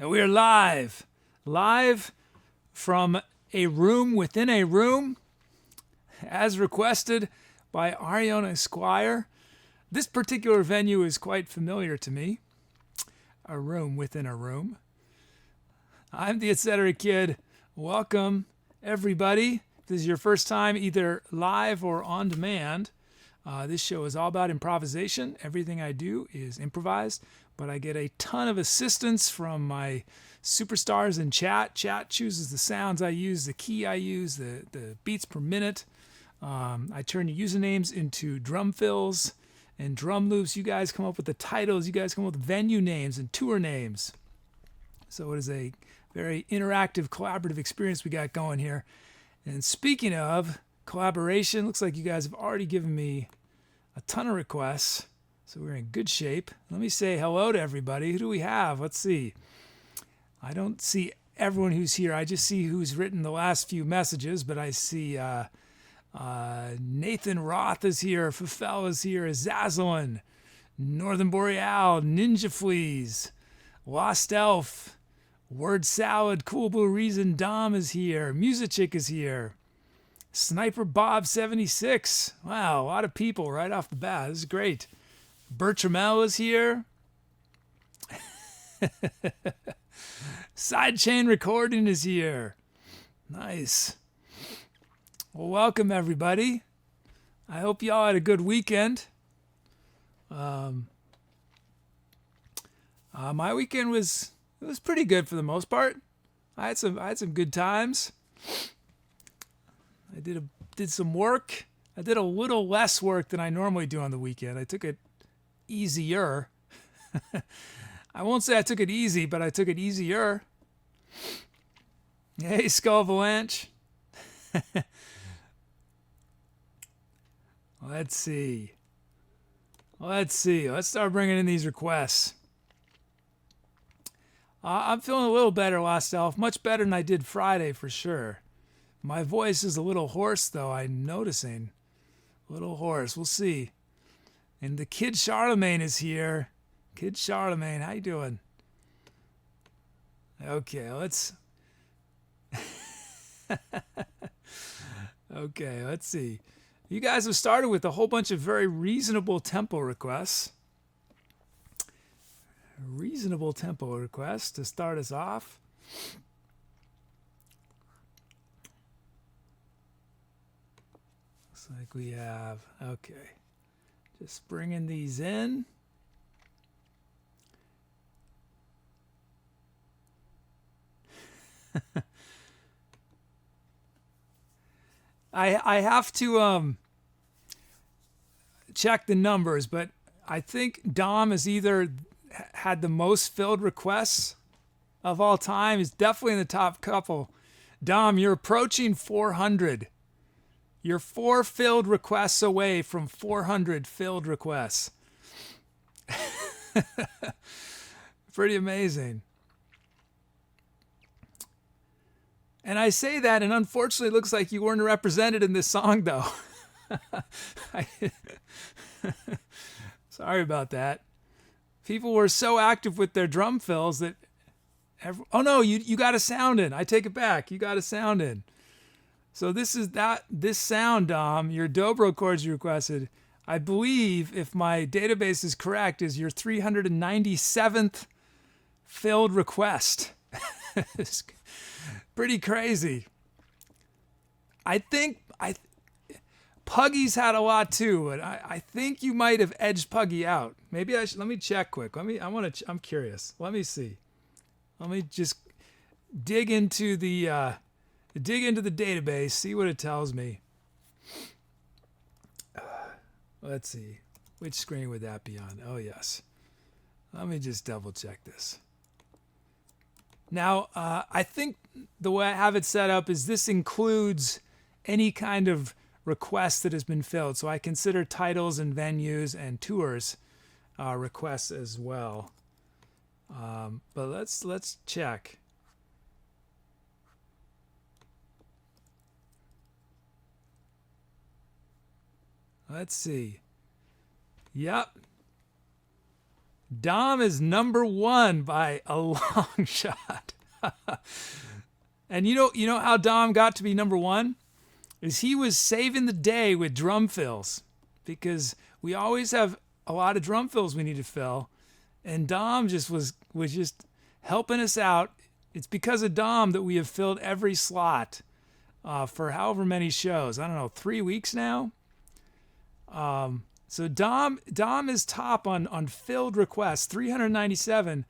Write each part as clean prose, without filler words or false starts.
And we are live from a room within a room, as requested by Ariana Esquire. This particular venue is quite familiar to me. A room within a room. I'm the Etcetera kid. Welcome, everybody. If this is your first time, either live or on demand. This show is all about improvisation. Everything I do is improvised, but I get a ton of assistance from my superstars in chat. Chat chooses the sounds I use, the key I use, the beats per minute. I turn usernames into drum fills and drum loops. You guys come up with the titles. You guys come up with venue names and tour names. So it is a very interactive, collaborative experience we got going here. And speaking of collaboration, looks like you guys have already given me a ton of requests. So we're in good shape. Let me say hello to everybody. Who do we have? Let's see. I don't see everyone who's here. I just see who's written the last few messages, but I see Nathan Roth is here, Fafel is here, Azazalin, Northern Boreal, Ninja Fleas, Lost Elf, Word Salad, Cool Blue Reason, Dom is here, Music Chick is here, Sniper Bob 76. Wow, a lot of people right off the bat. This is great. Bertramel is here. Sidechain Recording is here. Nice. Well, welcome everybody. I hope y'all had a good weekend. My weekend was pretty good for the most part. I had some good times. I did some work. I did a little less work than I normally do on the weekend. I took it easier. I won't say I took it easy, but I took it easier. Hey, Skull Avalanche. Let's see. Let's start bringing in these requests. I'm feeling a little better, Lost Elf. Much better than I did Friday, for sure. My voice is a little hoarse, though, I'm noticing. A little hoarse. We'll see. And the Kid Charlemagne is here. Kid Charlemagne, how you doing? Okay, let's... Okay, let's see. You guys have started with a whole bunch of very reasonable tempo requests. Reasonable tempo requests to start us off. Looks like we have... Okay. Just bringing these in. I have to check the numbers, but I think Dom has either had the most filled requests of all time. He's definitely in the top couple. Dom, you're approaching 400. You're 4 filled requests away from 400 filled requests. Pretty amazing. And I say that, and unfortunately it looks like you weren't represented in this song, though. Sorry about that. People were so active with their drum fills that... Oh, no, you got a sound in. I take it back. You got a sound in. So this sound, Dom, your dobro chords you requested, I believe, if my database is correct, is your 397th filled request. It's pretty crazy. I think Puggy's had a lot too, but I think you might have edged Puggy out. Maybe I should, let me check quick. I'm curious. Let me see. Let me just dig into the database, see what it tells me. Let's see. Which screen would that be on? Oh, yes. Let me just double check this. Now, I think the way I have it set up is this includes any kind of request that has been filled. So I consider titles and venues and tours requests as well. But let's check. Let's see. Yep. Dom is number one by a long shot. And you know how Dom got to be number one? Is he was saving the day with drum fills, because we always have a lot of drum fills we need to fill, and Dom just was just helping us out. It's because of Dom that we have filled every slot for however many shows. I don't know, 3 weeks now. So Dom is top on filled requests, 397,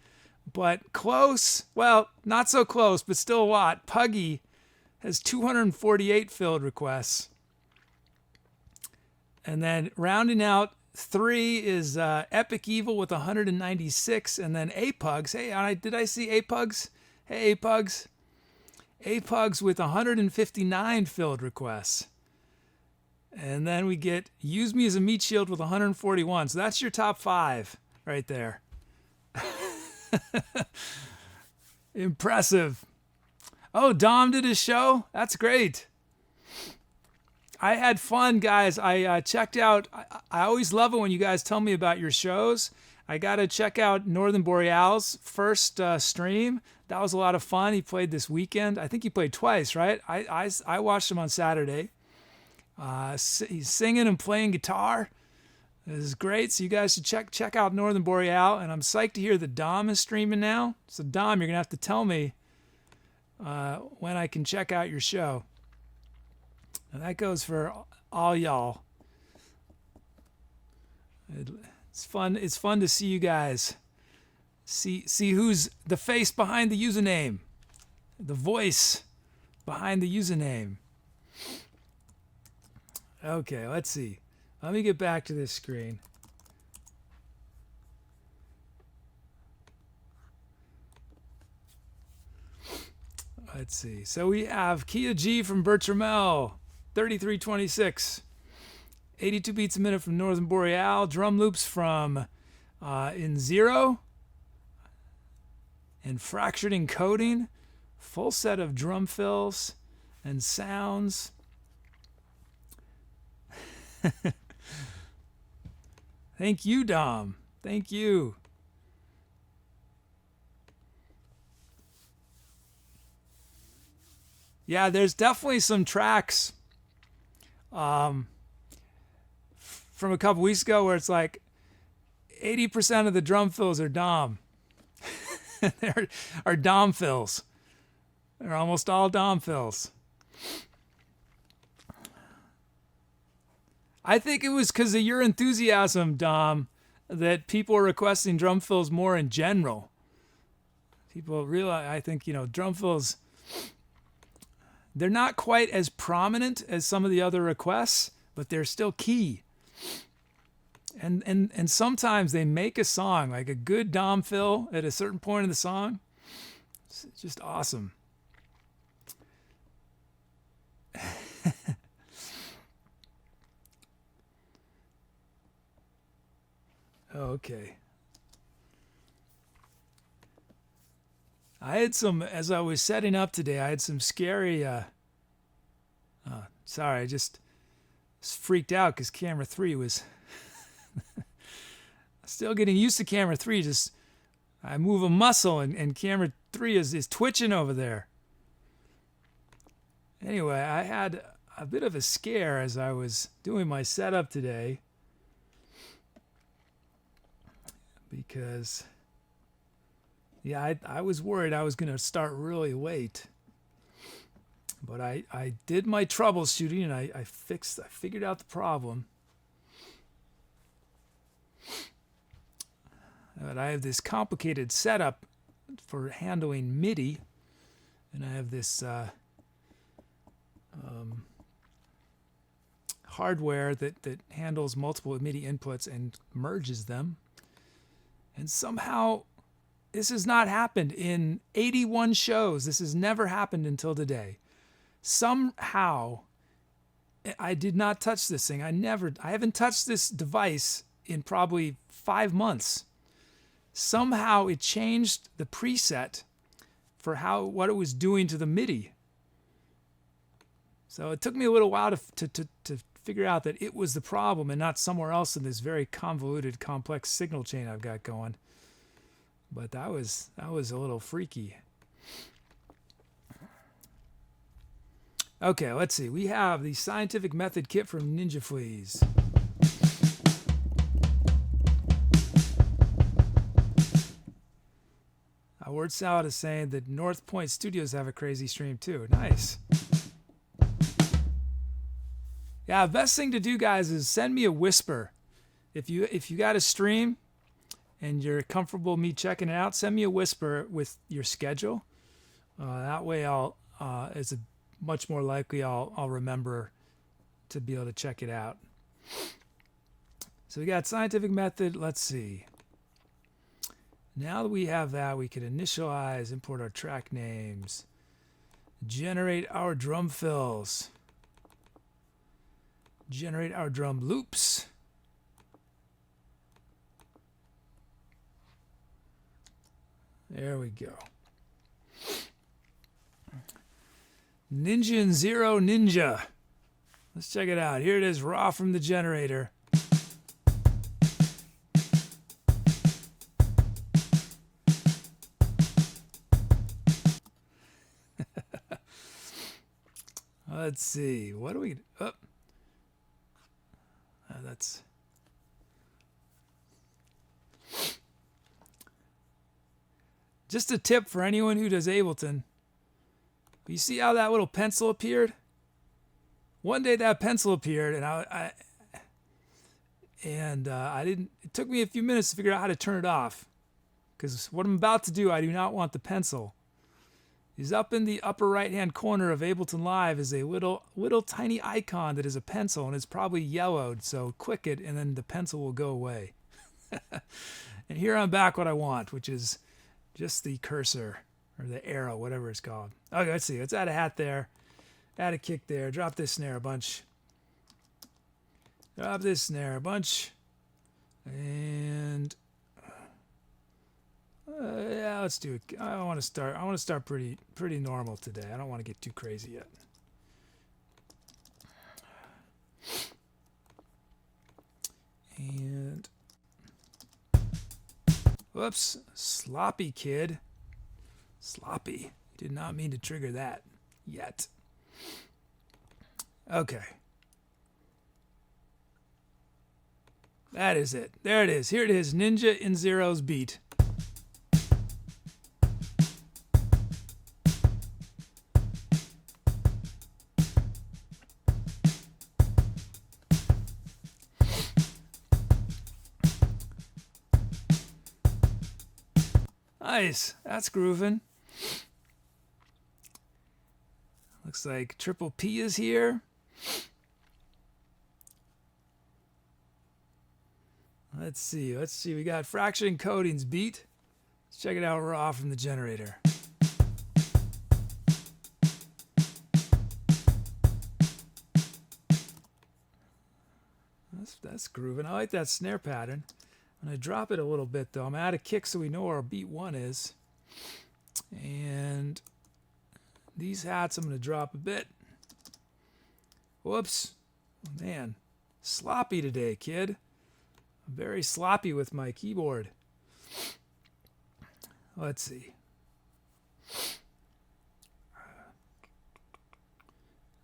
but close. Well, not so close, but still a lot. Puggy has 248 filled requests. And then rounding out 3 is Epic Evil with 196, and then A-Pugs. Hey, did I see A-Pugs? Hey, A-Pugs. A-Pugs with 159 filled requests. And then we get Use Me as a Meat Shield with 141. So that's your top 5 right there. Impressive. Oh, Dom did his show? That's great. I had fun, guys. I checked out. I always love it when you guys tell me about your shows. I got to check out Northern Boreal's first stream. That was a lot of fun. He played this weekend. I think he played twice, right? I watched him on Saturday. He's singing and playing guitar. This is great. So you guys should check out Northern Boreal. And I'm psyched to hear that Dom is streaming now. So Dom, you're going to have to tell me when I can check out your show. And that goes for all y'all. It's fun. It's fun to see you guys. See who's the face behind the username, the voice behind the username. Okay, let's see. Let me get back to this screen. Let's see. So we have Kia G from Bertramel, 3326. 82 beats a minute from Northern Boreal. Drum loops from In Zero. And Fractured Encoding. Full set of drum fills and sounds. Thank you, Dom. Thank you. Yeah, there's definitely some tracks from a couple weeks ago where it's like 80% of the drum fills are Dom. Are Dom fills. They're almost all Dom fills. I think it was because of your enthusiasm, Dom, that people are requesting drum fills more in general. People realize, I think, drum fills, they're not quite as prominent as some of the other requests, but they're still key. And sometimes they make a song, like a good Dom fill at a certain point in the song. It's just awesome. Okay. I had some, as I was setting up today, I had some scary, sorry, I just was freaked out because camera 3 was, still getting used to camera 3, just, I move a muscle and camera 3 is twitching over there. Anyway, I had a bit of a scare as I was doing my setup today. Because, yeah, I was worried I was going to start really late. But I did my troubleshooting and I figured out the problem. But I have this complicated setup for handling MIDI. And I have this hardware that handles multiple MIDI inputs and merges them. And somehow, this has not happened in 81 shows. This has never happened until today. Somehow, I did not touch this thing. I haven't touched this device in probably 5 months. Somehow, it changed the preset for what it was doing to the MIDI. So it took me a little while to figure out that it was the problem and not somewhere else in this very convoluted, complex signal chain I've got going. But that was a little freaky. Okay, let's see. We have the scientific method kit from Ninja Fleas. Word Salad is saying that North Point Studios have a crazy stream too. Nice. Yeah, best thing to do, guys, is send me a whisper. If you got a stream and you're comfortable me checking it out, send me a whisper with your schedule. That way, it's much more likely I'll remember to be able to check it out. So we got scientific method. Let's see. Now that we have that, we can initialize, import our track names, generate our drum fills, generate our drum loops. There we go. Ninja and Zero Ninja. Let's check it out. Here it is, raw from the generator. Let's see. What do we... Oh. That's... Just a tip for anyone who does Ableton. You see how that little pencil appeared? One day that pencil appeared, and I didn't... It took me a few minutes to figure out how to turn it off. Because what I'm about to do, I do not want the pencil. Is up in the upper right-hand corner of Ableton Live is a little tiny icon that is a pencil, and it's probably yellowed, so click it, and then the pencil will go away. And here I'm back what I want, which is just the cursor, or the arrow, whatever it's called. Okay, let's see. Let's add a hat there, add a kick there, drop this snare a bunch, drop this snare a bunch, and... yeah, let's do it. I want to start pretty normal today. I don't want to get too crazy yet. And whoops, sloppy kid. Sloppy. Did not mean to trigger that yet. Okay. That is it. There it is. Here it is. Ninja in Zero's beat. Nice. That's grooving. Looks like Triple P is here. Let's see. We got Fraction Encoding's beat. Let's check it out raw from the generator. That's grooving. I like that snare pattern. I'm going to drop it a little bit, though. I'm going to add a kick so we know where our beat 1 is. And these hats I'm going to drop a bit. Whoops. Man, sloppy today, kid. I'm very sloppy with my keyboard. Let's see.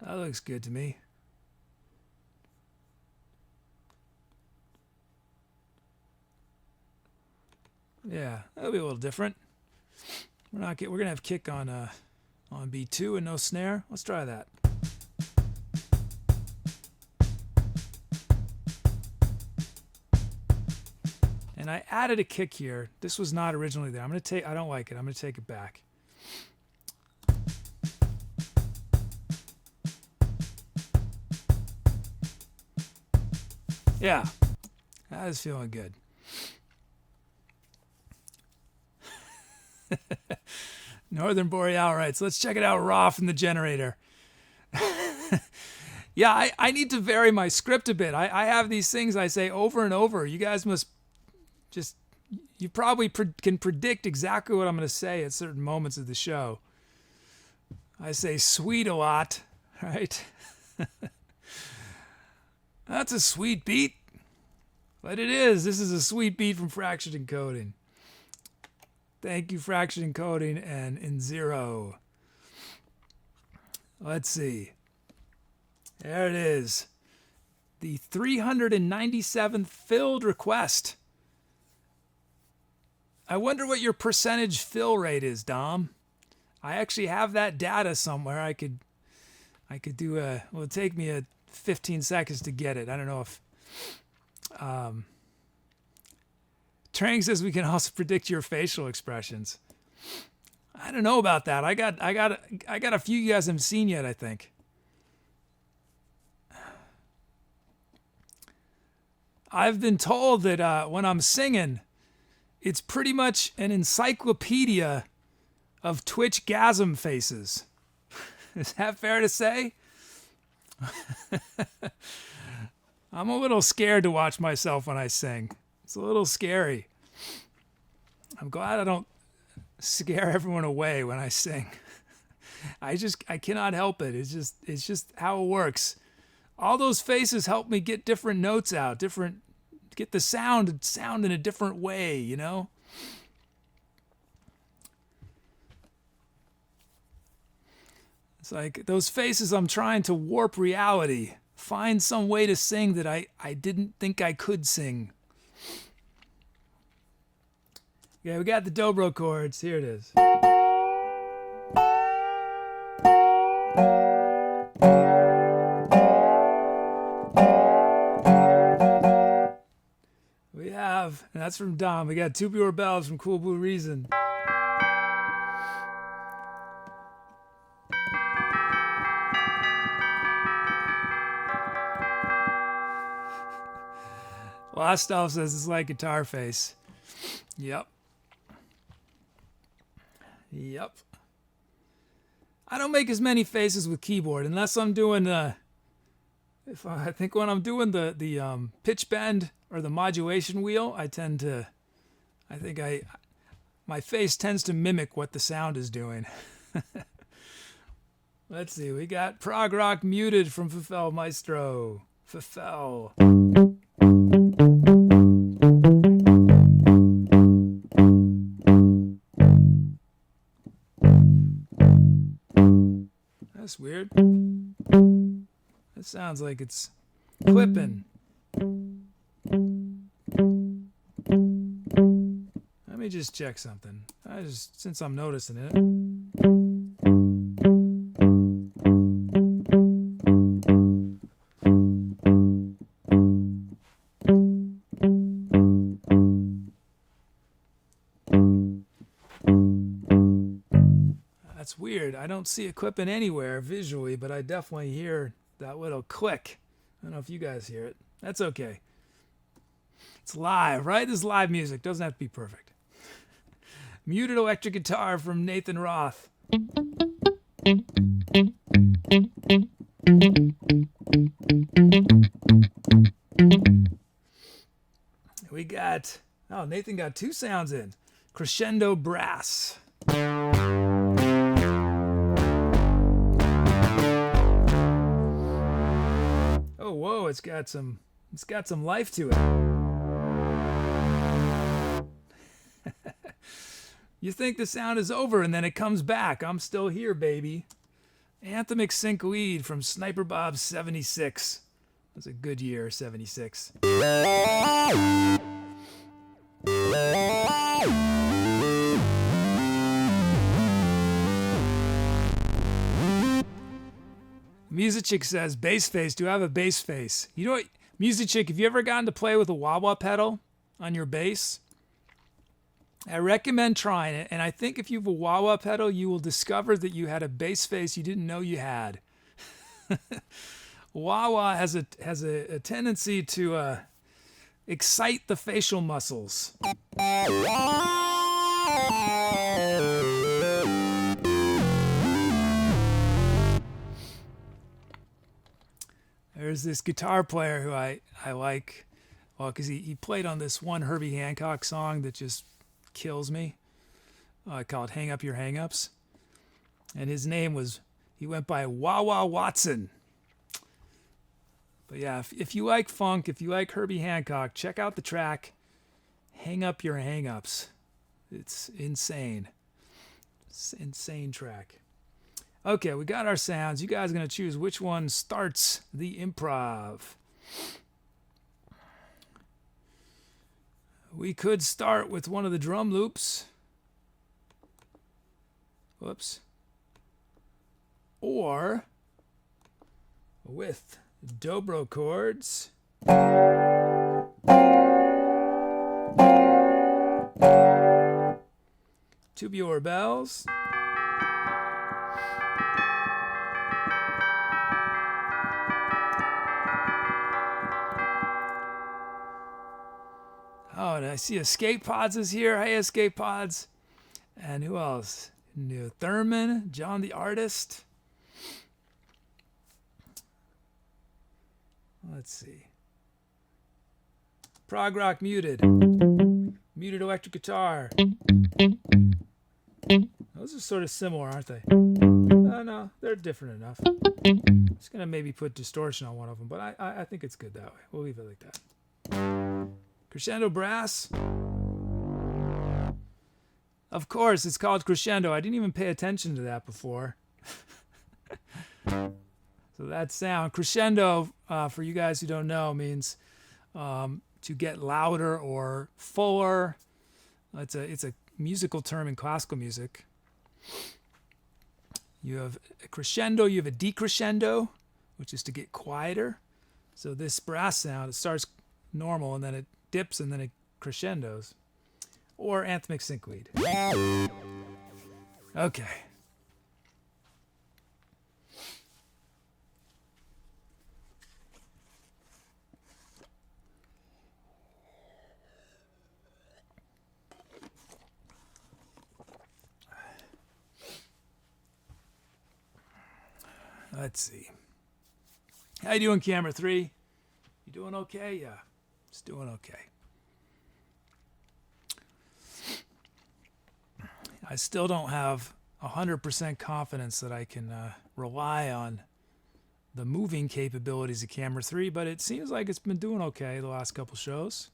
That looks good to me. Yeah, that'll be a little different. We're gonna have kick on B2 and no snare. Let's try that. And I added a kick here. This was not originally there. I don't like it. I'm gonna take it back. Yeah, that is feeling good. Northern Boreal writes, let's check it out raw from the generator. Yeah, I need to vary my script a bit. I have these things I say over and over. You guys must just, you probably can predict exactly what I'm going to say at certain moments of the show. I say sweet a lot, right? That's a sweet beat. But it is. This is a sweet beat from Fraction Encoding. Thank you, Fraction Encoding and in Zero. Let's see. There it is. The 397th filled request. I wonder what your percentage fill rate is, Dom. I actually have that data somewhere. I could do a, well, it'll take me 15 seconds to get it. I don't know if, Trang says we can also predict your facial expressions. I don't know about that. I got a few you guys haven't seen yet, I think. I've been told that when I'm singing, it's pretty much an encyclopedia of Twitch gasm faces. Is that fair to say? I'm a little scared to watch myself when I sing. It's a little scary. I'm glad I don't scare everyone away when I sing. I cannot help it. It's just how it works. All those faces help me get different notes out, get the sound in a different way, you know? It's like those faces, I'm trying to warp reality, find some way to sing that I didn't think I could sing. Yeah, we got the dobro chords. Here it is. We have, and that's from Dom, we got Tubular Bells from Cool Blue Reason. Lost Stuff says it's like guitar face. Yep. I don't make as many faces with keyboard unless I'm doing I think when I'm doing the pitch bend or the modulation wheel, my face tends to mimic what the sound is doing. Let's see, we got Prog Rock Muted from Fafel Maestro. Fafel. That's weird. That sounds like it's clipping. Let me just check something. Since I'm noticing it. That's weird. I don't see it clipping anywhere visually, but I definitely hear that little click. I don't know if you guys hear it. That's okay. It's live, right? This is live music. Doesn't have to be perfect. Muted electric guitar from Nathan Roth. We got, Nathan got two sounds in. Crescendo brass. Oh, whoa, it's got some life to it. You think the sound is over and then it comes back. I'm still here, baby. Anthemic Sync Lead from Sniper Bob 76. That was a good year, 76. Music Chick says, bass face. Do I have a bass face? You know what, Music Chick, have you ever gotten to play with a wah-wah pedal on your bass? I recommend trying it, and I think if you have a wah-wah pedal, you will discover that you had a bass face you didn't know you had. Wah-wah has a tendency to excite the facial muscles. There's this guitar player who I like, well, because he played on this one Herbie Hancock song that just kills me. Called Hang Up Your Hang-Ups. And his name he went by Wah Wah Watson. But yeah, if you like funk, if you like Herbie Hancock, check out the track Hang Up Your Hang-Ups. It's insane. It's an insane track. Okay, we got our sounds. You guys are going to choose which one starts the improv. We could start with one of the drum loops. Whoops. Or with dobro chords. Tubular bells. Oh, and I see escapepods is here. Hey, escapepods. And who else? New Thurman, John the Artist. Let's see. Prog Rock Muted. Muted electric guitar. Those are sort of similar, aren't they? No, they're different enough. Just going to maybe put distortion on one of them, but I think it's good that way. We'll leave it like that. Crescendo brass. Of course, it's called crescendo. I didn't even pay attention to that before. So that sound, crescendo, for you guys who don't know, means to get louder or fuller. It's a musical term in classical music. You have a crescendo, you have a decrescendo, which is to get quieter. So this brass sound, it starts normal and then it dips and then it crescendos. Or anthemic synclead. Okay. Let's see. How you doing, camera 3? You doing okay? Yeah, it's doing okay. I still don't have 100% confidence that I can rely on the moving capabilities of camera 3, but it seems like it's been doing okay the last couple shows.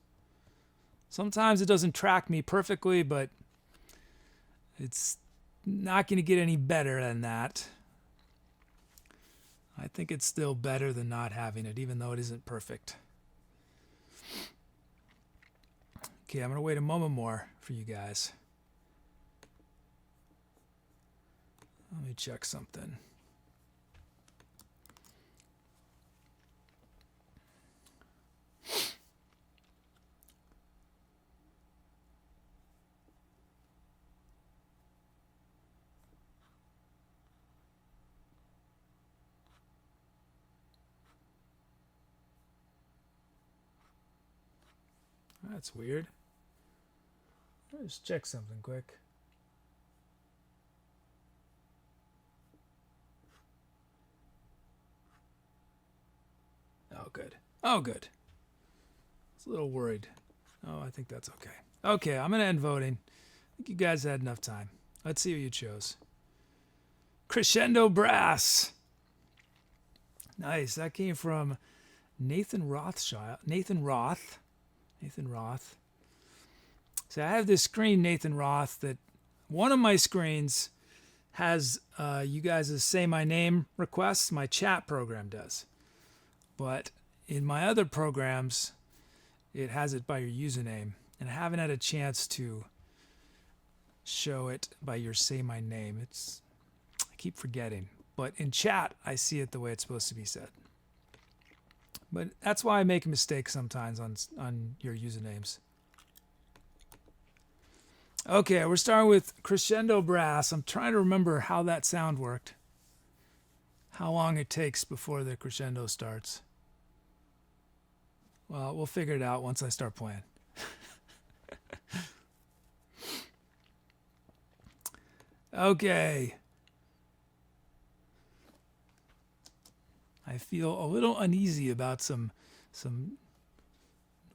Sometimes it doesn't track me perfectly, but it's not going to get any better than that. I think it's still better than not having it, even though it isn't perfect. Okay, I'm going to wait a moment more for you guys. Let me check something. That's weird. Let's check something quick. Oh, good. Oh, good. I was a little worried. Oh, I think that's okay. Okay, I'm going to end voting. I think you guys had enough time. Let's see who you chose. Crescendo Brass. Nice. That came from Nathan Rothschild. Nathan Roth. So I have this screen, Nathan Roth, that one of my screens has you guys' say my name requests. My chat program does. But in my other programs, it has it by your username. And I haven't had a chance to show it by your say my name. I keep forgetting. But in chat, I see it the way it's supposed to be said. But that's why I make a mistake sometimes on your usernames. Okay, we're starting with crescendo brass. I'm trying to remember how that sound worked. How long it takes before the crescendo starts. Well, we'll figure it out once I start playing. Okay. I feel a little uneasy about some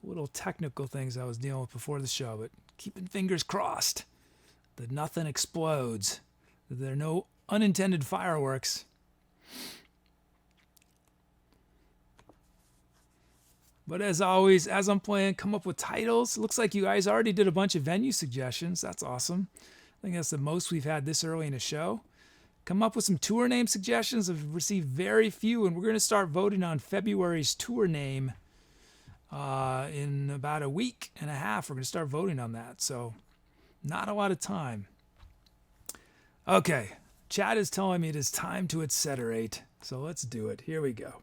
little technical things I was dealing with before the show, but keeping fingers crossed that nothing explodes, that there are no unintended fireworks. But as always, as I'm playing, come up with titles. Looks like you guys already did a bunch of venue suggestions. That's awesome. I think that's the most we've had this early in the show. Come up with some tour name suggestions. I've received very few, and we're going to start voting on February's tour name in about a week and a half. We're going to start voting on that, so not a lot of time. Okay, chat is telling me it is time to etceterate, so let's do it. Here we go.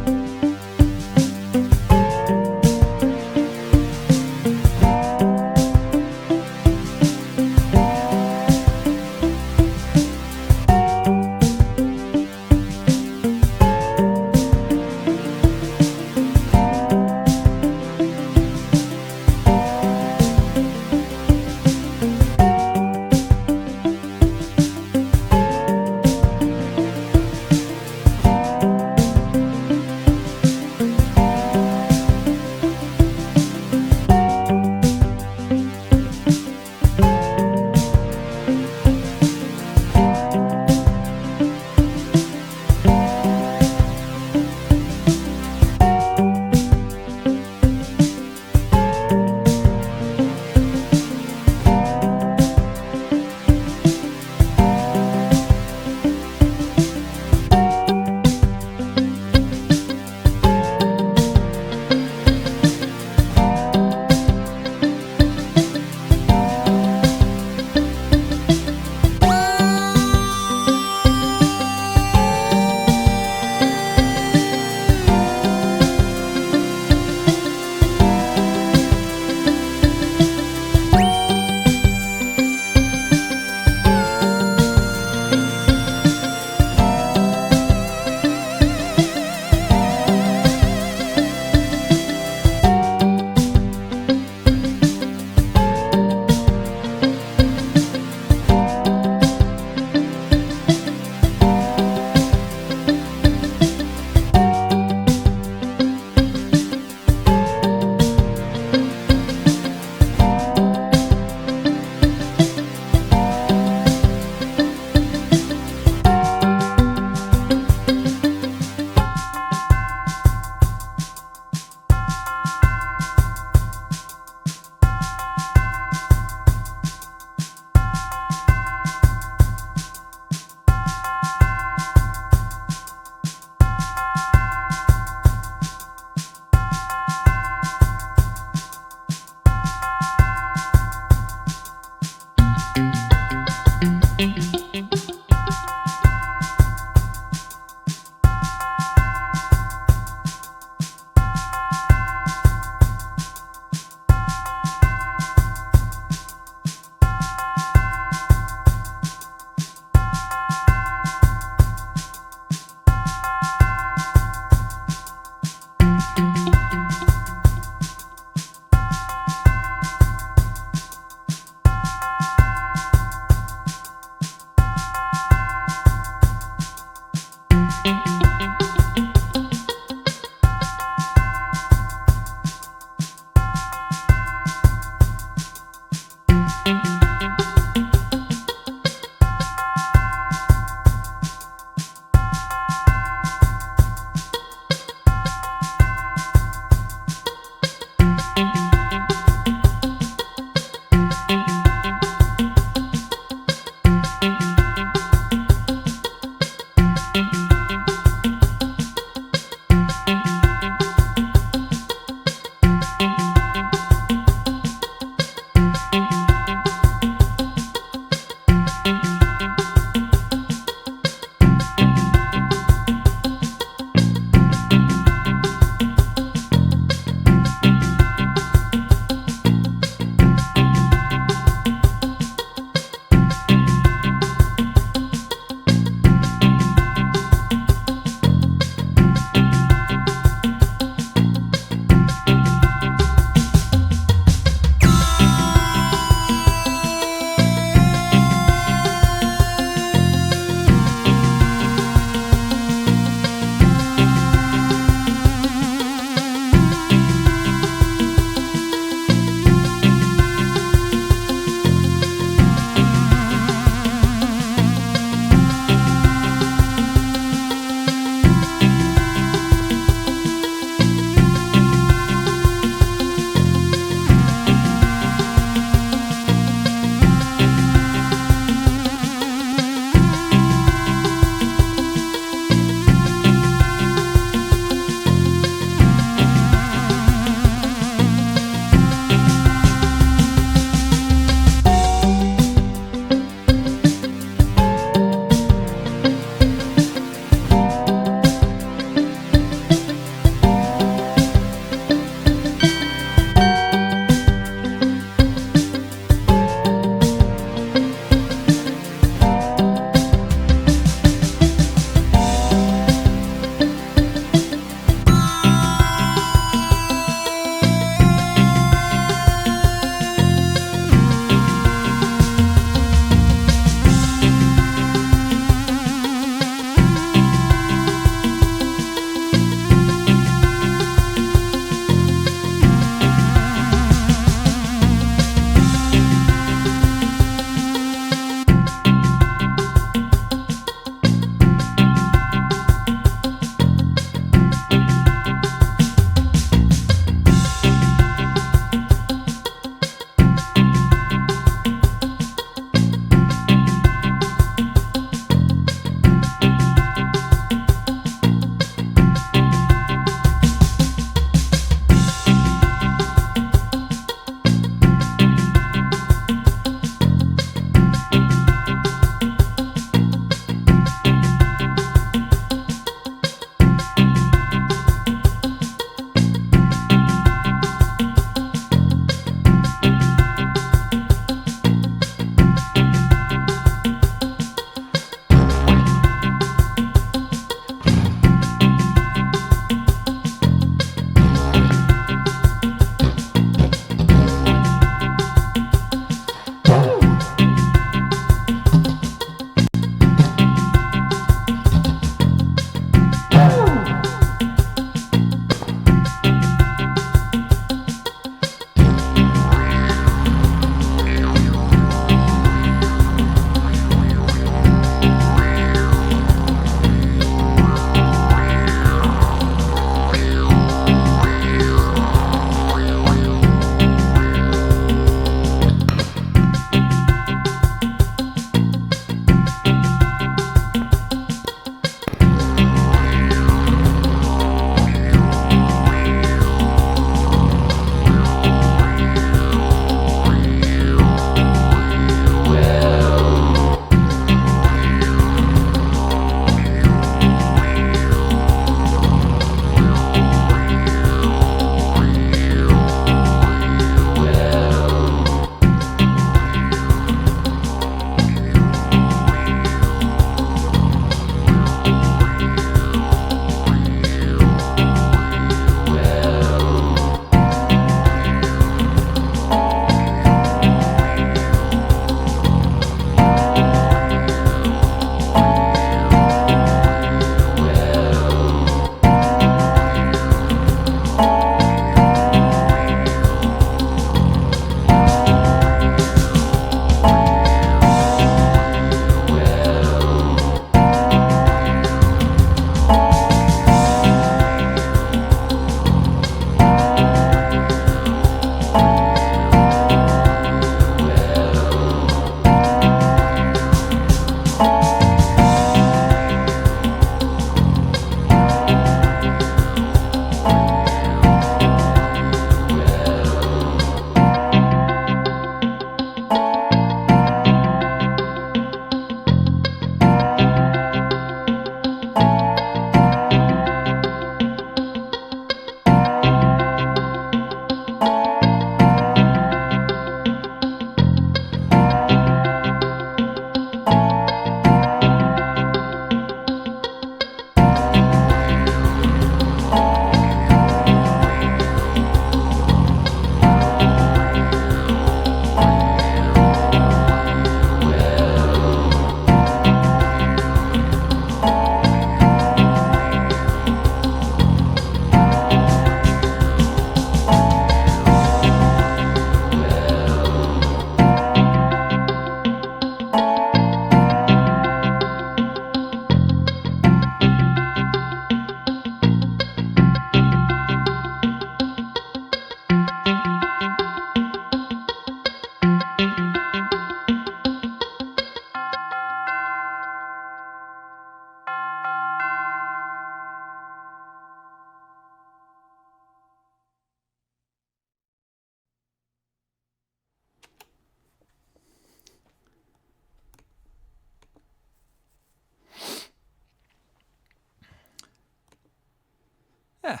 Yeah,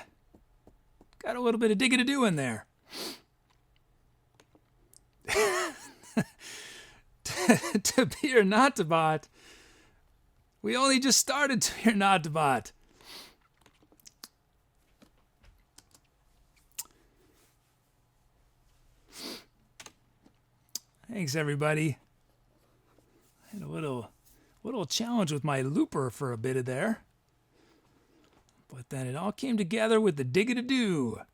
got a little bit of Digadadoo in there. ToBeOrNotToBot. We only just started ToBeOrNotToBot. Thanks, everybody. I had a little challenge with my looper for a bit of there. But then it all came together with the Digadadoo.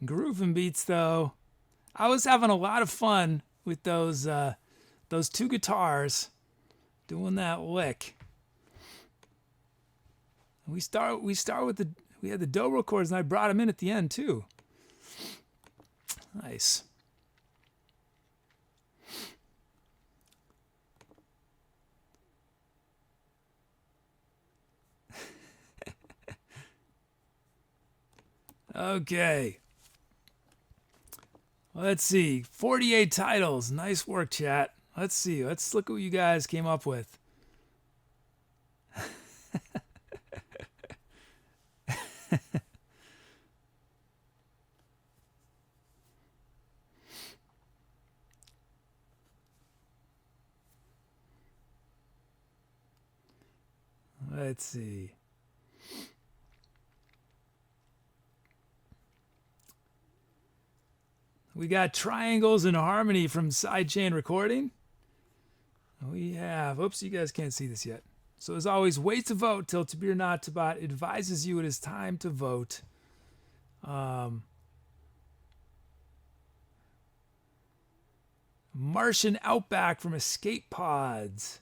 Groovin' beats, though. I was having a lot of fun with those two guitars doing that lick. We start with we had the dobro chords, and I brought them in at the end too. Nice. Okay. Let's see. 48 titles. Nice work, chat. Let's see. Let's look at what you guys came up with. Let's see. We got Triangles in Harmony from Sidechain Recording. We have, oops, you guys can't see this yet. So as always, wait to vote till ToBeOrNotToBot advises you it is time to vote. Martian Outback from escapepods.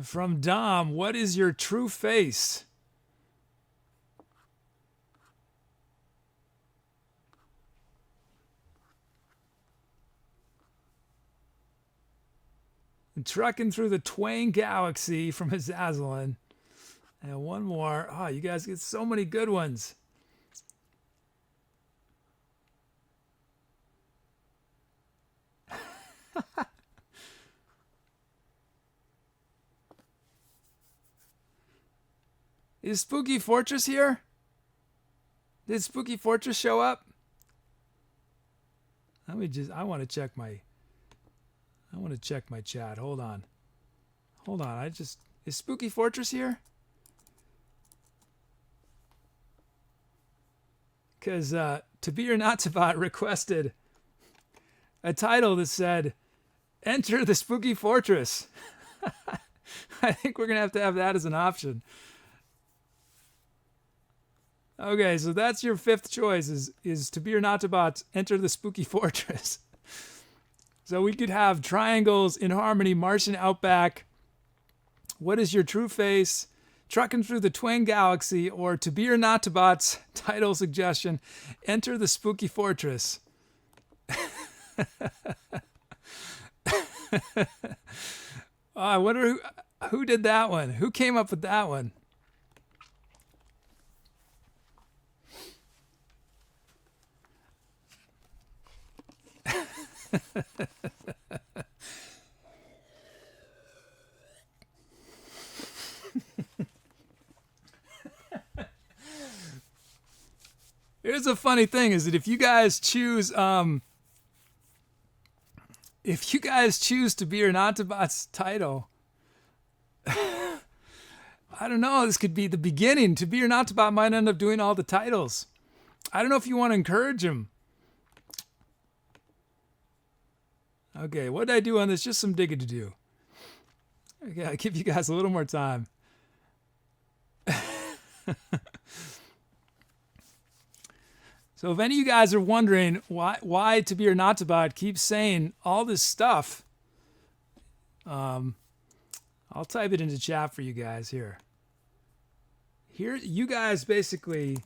From Dom, what is your true face? And Trucking Through the Twain Galaxy from Azazilin. And one more. Oh, you guys get so many good ones. Is Spooky Fortress here? Did Spooky Fortress show up? I want to check my chat. Hold on. Is Spooky Fortress here? Because ToBeOrNotToBot requested a title that said, Enter the Spooky Fortress. I think we're going to have that as an option. Okay, so that's your fifth choice is ToBeOrNotToBot, Enter the Spooky Fortress. So we could have Triangles, In Harmony, Martian Outback, What is Your True Face, Trucking Through the Twin Galaxy, or ToBeOrNotToBot's title suggestion, Enter the Spooky Fortress. I wonder who did that one. Who came up with that one? Here's a funny thing is that if you guys choose ToBeOrNotToBot's title, I don't know, this could be the beginning. ToBeOrNotToBot might end up doing all the titles. I don't know if you want to encourage him. Okay, what did I do on this? Just some Digadadoo. Okay, I'll give you guys a little more time. So if any of you guys are wondering why ToBeOrNotToBot keeps saying all this stuff, I'll type it into chat for you guys here. Here, you guys basically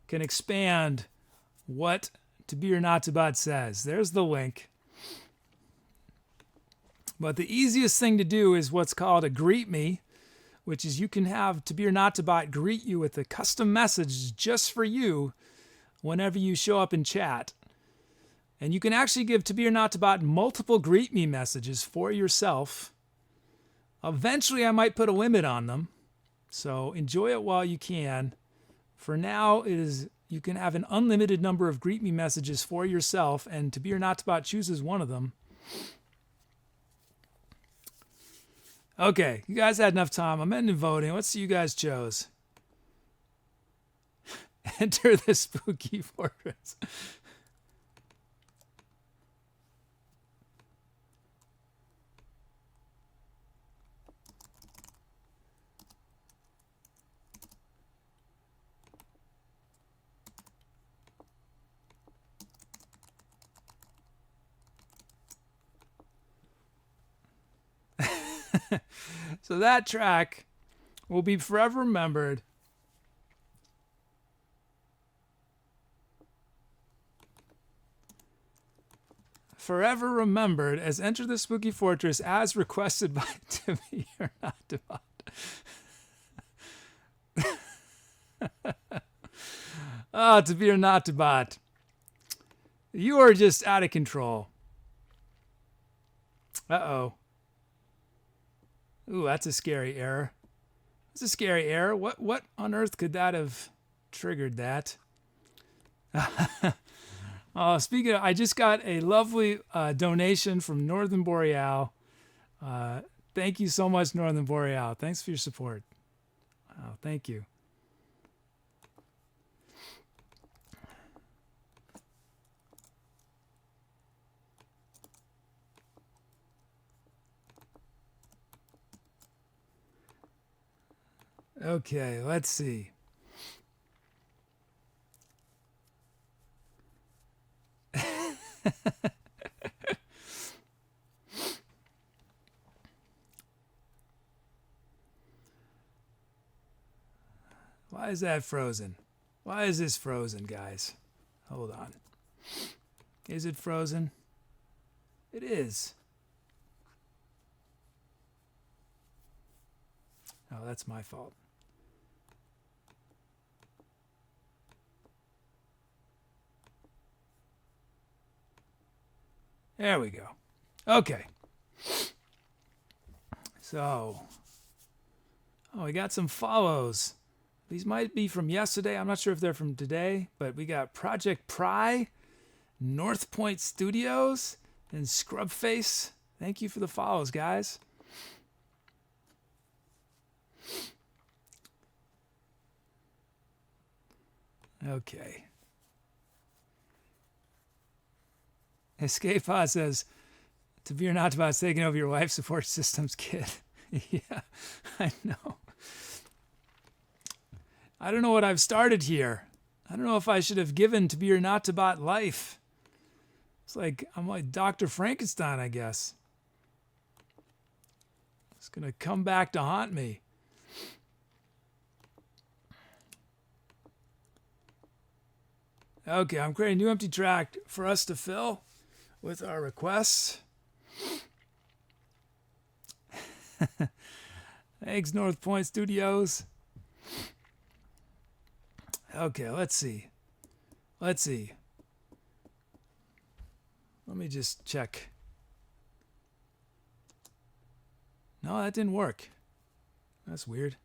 can expand what ToBeOrNotToBot says. There's the link. But the easiest thing to do is what's called a greet me, which is you can have ToBeOrNotToBot greet you with a custom message just for you whenever you show up in chat. And you can actually give ToBeOrNotToBot multiple greet me messages for yourself. Eventually, I might put a limit on them. So enjoy it while you can. For now, you can have an unlimited number of greet me messages for yourself, and ToBeOrNotToBot chooses one of them. Okay, you guys had enough time. I'm ending voting. Let's see you guys chose. Enter the Spooky Fortress. So that track will be forever remembered. Forever remembered as Enter the Spooky Fortress as requested by ToBeOrNotToBot. Oh, ToBeOrNotToBot. You are just out of control. Uh-oh. Ooh, that's a scary error. That's a scary error. What on earth could that have triggered that? Speaking of, I just got a lovely donation from Northern Boreal. Thank you so much, Northern Boreal. Thanks for your support. Thank you. Okay, let's see. Why is that frozen? Why is this frozen, guys? Hold on. Is it frozen? It is. Oh, that's my fault. There we go. Okay. So, we got some follows. These might be from yesterday. I'm not sure if they're from today, but we got Project Pry, North Point Studios, and Scrubface. Thank you for the follows, guys. Okay. Escapepods says, ToBeOrNotToBot's taking over your life support systems, kid. Yeah, I know. I don't know what I've started here. I don't know if I should have given ToBeOrNotToBot life. It's like, I'm like Dr. Frankenstein, I guess. It's going to come back to haunt me. Okay, I'm creating a new empty track for us to fill with our requests. Thanks, North Point Studios. Okay, let's see. Let me just check. No, that didn't work. That's weird.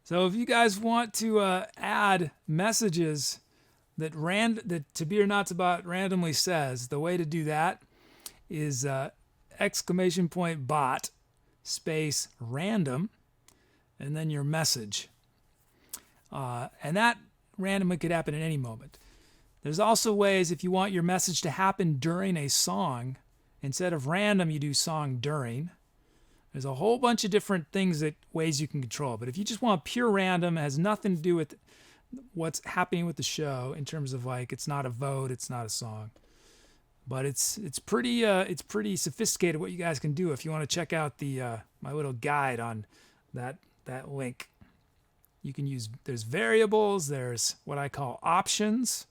So if you guys want to add messages that ToBeOrNotToBot randomly says, the way to do that is !bot space random and then your message. And that randomly could happen at any moment. There's also ways if you want your message to happen during a song, instead of random, you do song during. There's a whole bunch of different ways you can control it. But if you just want pure random, it has nothing to do with what's happening with the show in terms of like, it's not a vote, it's not a song. But it's pretty sophisticated what you guys can do if you want to check out my little guide on that link. You can there's variables, there's what I call options.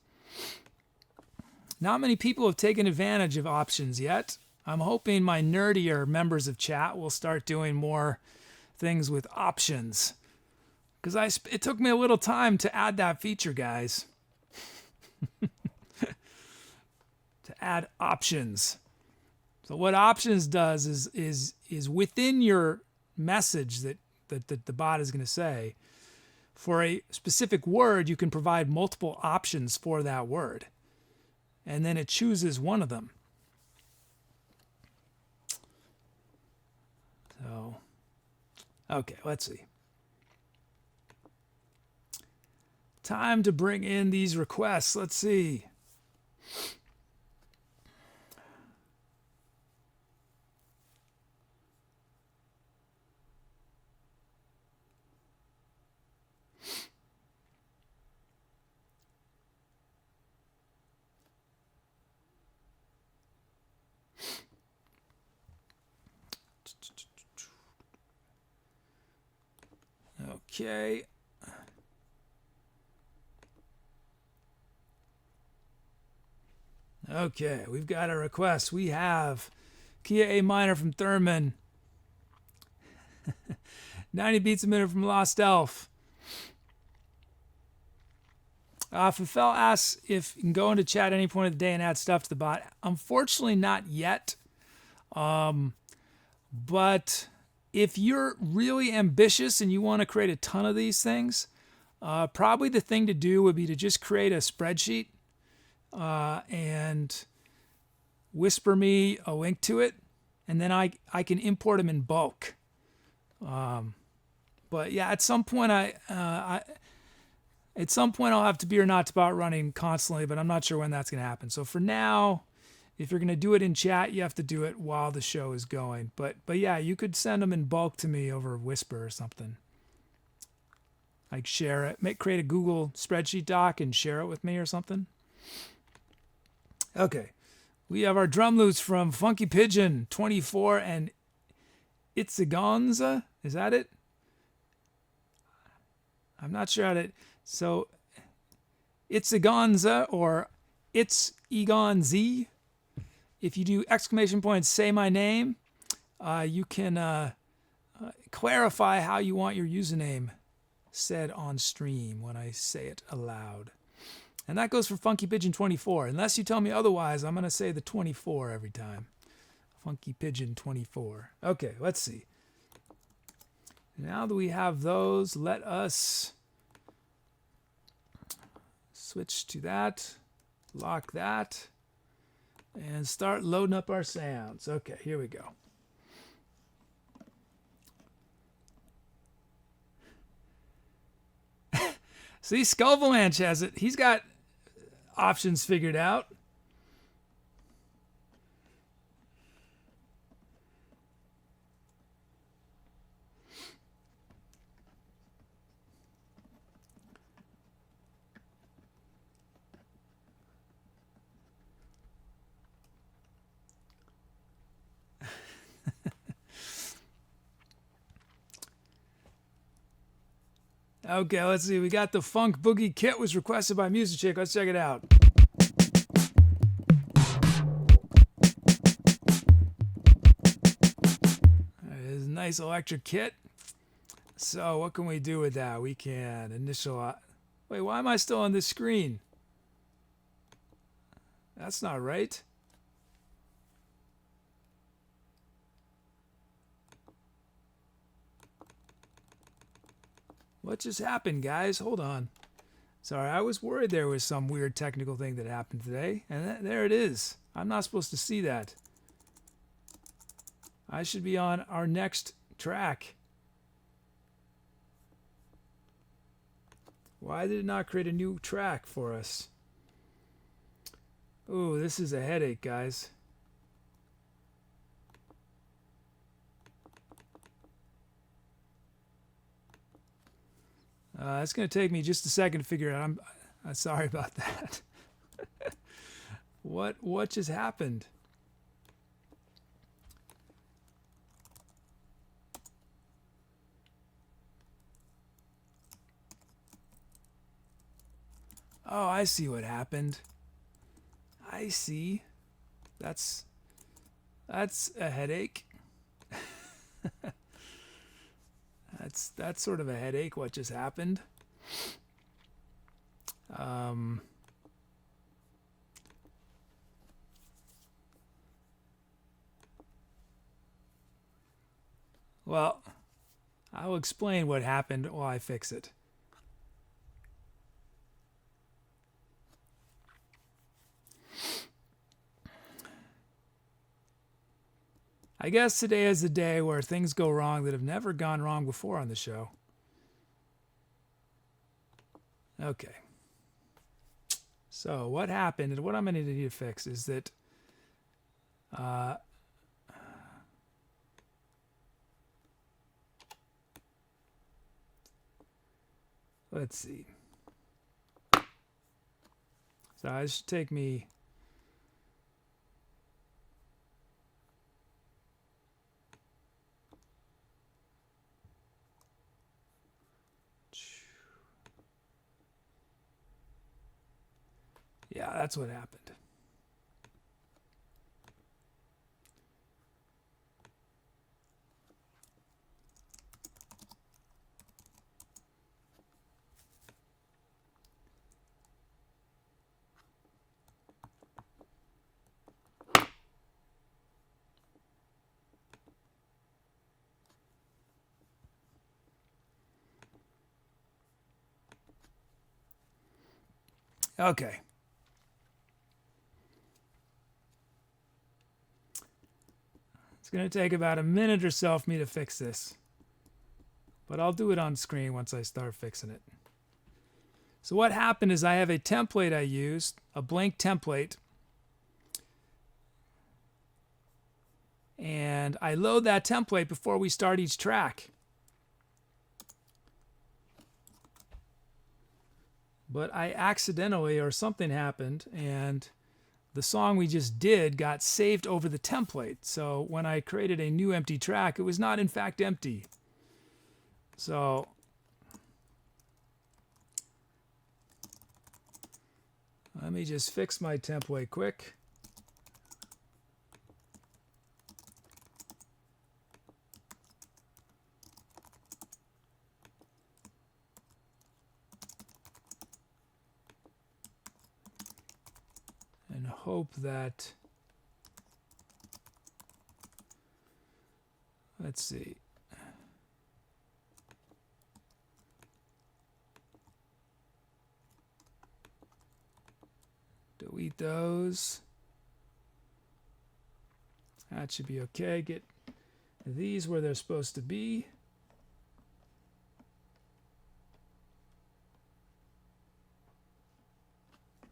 Not many people have taken advantage of options yet. I'm hoping my nerdier members of chat will start doing more things with options. Because it took me a little time to add that feature, guys. To add options. So what options does is within your message that the bot is going to say, for a specific word, you can provide multiple options for that word. And then it chooses one of them. So, okay, let's see. Time to bring in these requests. Let's see. Okay. Okay, we've got a request. We have Kia A minor from Thurman. 90 beats a minute from Lost Elf. Fafel asks if you can go into chat at any point of the day and add stuff to the bot. Unfortunately, not yet. But if you're really ambitious and you want to create a ton of these things, probably the thing to do would be to just create a spreadsheet and whisper me a link to it, and then I can import them in bulk. But yeah, at some point I'll have ToBeOrNotToBot running constantly, but I'm not sure when that's going to happen. So for now, if you're going to do it in chat, you have to do it while the show is going. But yeah, you could send them in bulk to me over Whisper or something. Like share it, create a Google spreadsheet doc and share it with me or something. Okay, we have our drum loops from Funky Pigeon 24 and Itzigonza. Is that it? I'm not sure how to. So Itzigonza or Itzigonz. If you do ! say my name, you can clarify how you want your username said on stream when I say it aloud. And that goes for Funky Pigeon 24. Unless you tell me otherwise, I'm going to say the 24 every time. Funky Pigeon 24. Okay, let's see. Now that we have those, let us switch to that, lock that, and start loading up our sounds. Okay, here we go. See, Skullvalanche has it. He's got options figured out. Okay, let's see. We got the Funk Boogie Kit was requested by Music Chick. Let's check it out. There's a nice electric kit. So what can we do with that? We can initialize. Wait, why am I still on this screen? That's not right. What just happened, guys? Hold on. Sorry, I was worried there was some weird technical thing that happened today. And there it is. I'm not supposed to see that. I should be on our next track. Why did it not create a new track for us? Ooh, this is a headache, guys. It's going to take me just a second to figure it out. I'm sorry about that. What just happened? Oh, I see what happened. I see. That's a headache. That's sort of a headache, what just happened. Well, I'll explain what happened while I fix it. I guess today is the day where things go wrong that have never gone wrong before on the show. Okay. So what happened and what I'm going to need to fix is that let's see. So this should take me yeah, that's what happened. Okay. It's going to take about a minute or so for me to fix this. But I'll do it on screen once I start fixing it. So what happened is I have a template I used, a blank template. And I load that template before we start each track. But I accidentally, or something happened, and the song we just did got saved over the template. So when I created a new empty track, it was not in fact empty. So let me just fix my template quick. And hope that, let's see. Delete those. That should be okay. Get these where they're supposed to be.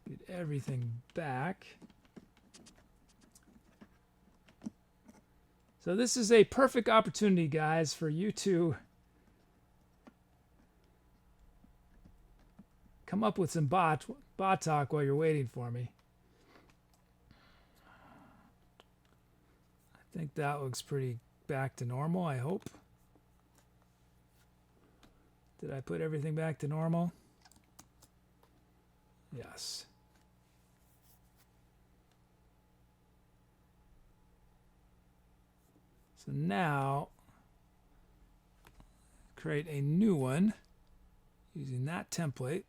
Get everything back. So this is a perfect opportunity, guys, for you to come up with some bot talk while you're waiting for me. I think that looks pretty back to normal, I hope. Did I put everything back to normal? Yes. So now, create a new one using that template.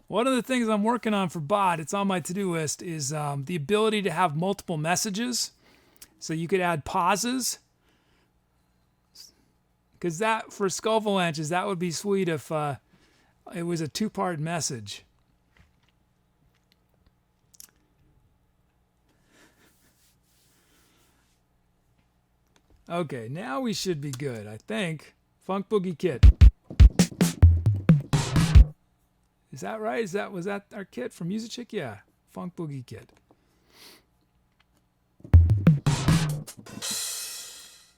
One of the things I'm working on for bot, it's on my to-do list, is the ability to have multiple messages. So you could add pauses. Because that, for skullavalanches, that would be sweet if it was a two-part message. Okay, now we should be good, I think. Funk Boogie Kit. Is that right? Was that our kit from Music Chick? Yeah, Funk Boogie Kit.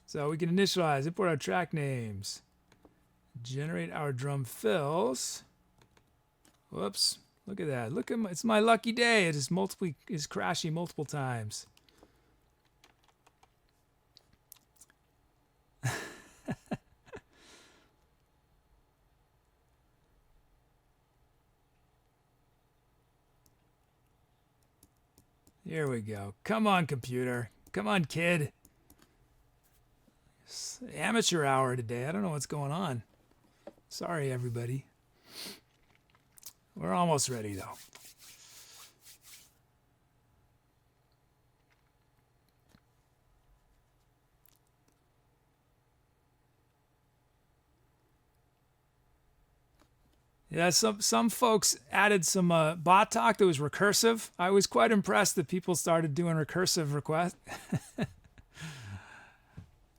So we can initialize, import our track names, generate our drum fills. Whoops! Look at that. Look at it's my lucky day. It is crashing multiple times. Here we go. Come on, computer. Come on, kid. It's amateur hour today. I don't know what's going on. Sorry, everybody. We're almost ready, though. Yeah, some folks added some bot talk that was recursive. I was quite impressed that people started doing recursive requests.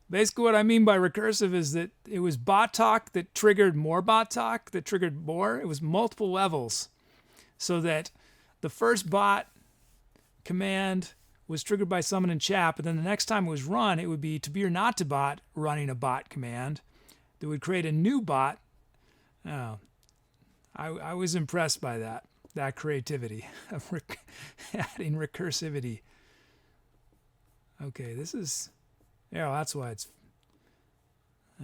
Basically, what I mean by recursive is that it was bot talk that triggered more bot talk that triggered more. It was multiple levels, so that the first bot command was triggered by someone in chat, but then the next time it was run, it would be ToBeOrNotToBot running a bot command that would create a new bot. Oh, I was impressed by that creativity of adding recursivity. Okay, this is... Yeah, that's why it's...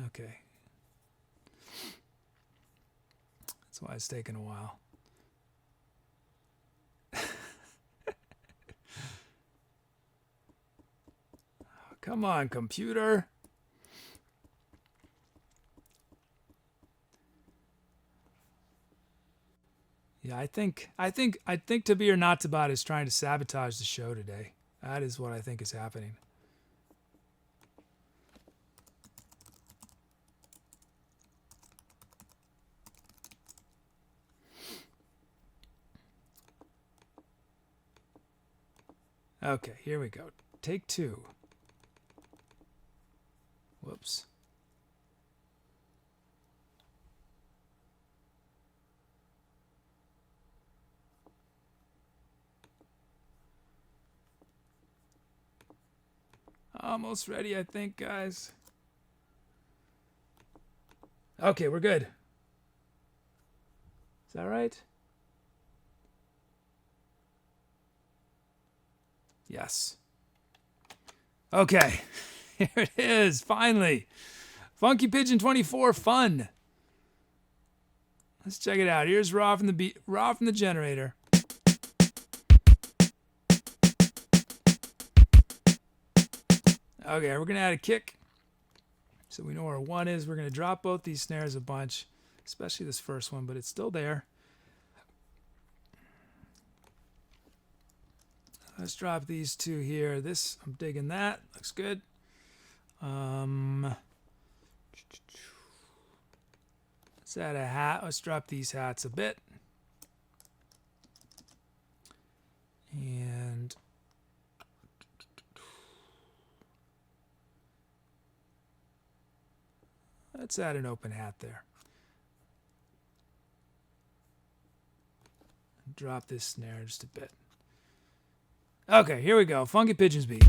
Okay. That's why it's taking a while. Come on, computer. Yeah, I think ToBeOrNotToBot is trying to sabotage the show today. That is what I think is happening. Okay, here we go. Take two. Whoops. Almost ready, I think, guys. Okay, we're good. Is that right? Yes. Okay, here it is, finally. Funky Pigeon 24 fun. Let's check it out. Here's raw from the generator. Okay, we're gonna add a kick. So we know where one is. We're gonna drop both these snares a bunch, especially this first one, but it's still there. Let's drop these two here. This, I'm digging that. Looks good. Let's add a hat. Let's drop these hats a bit. And Let's add an open hat there. Drop this snare just a bit. Okay, here we go. Funky Pigeons beat.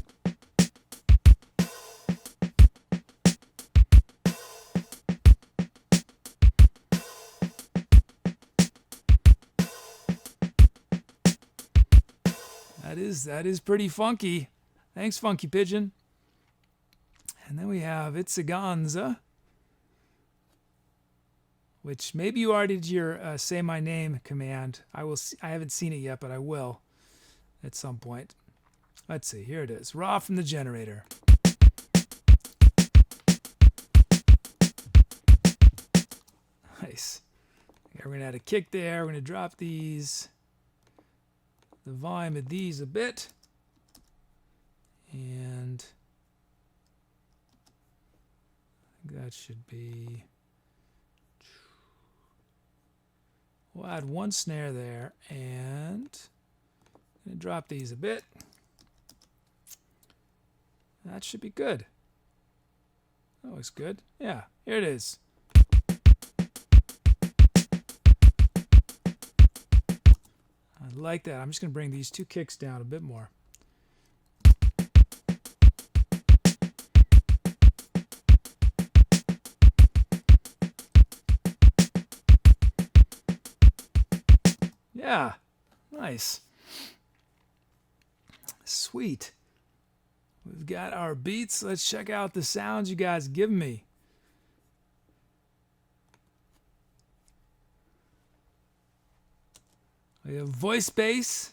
That is pretty funky. Thanks, Funky Pigeon. And then we have Itzaganza, which maybe you already did your say my name command. I haven't seen it yet, but I will at some point. Let's see. Here it is. Raw from the generator. Nice. Okay, we're going to add a kick there. We're going to drop these. The volume of these a bit. And I think that should be... We'll add one snare there, and I'm going to drop these a bit. That should be good. That looks good. Yeah, here it is. I like that. I'm just going to bring these two kicks down a bit more. Yeah, nice. Sweet. We've got our beats. Let's check out the sounds you guys give me. We have voice bass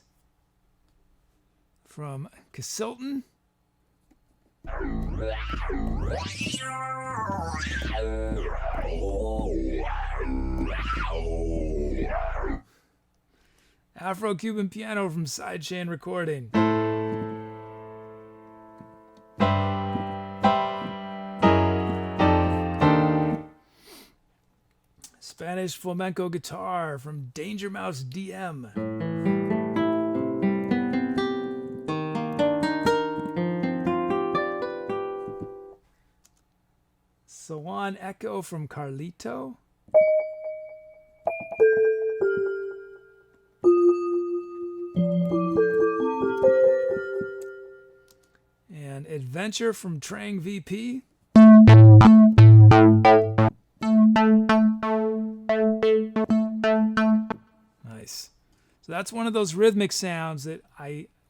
from Casilton. Afro-Cuban piano from Sidechain Recording. Spanish flamenco guitar from Danger Mouse DM. Swan Echo from Carlito. And Adventure from Trang VP. Nice. So that's one of those rhythmic sounds that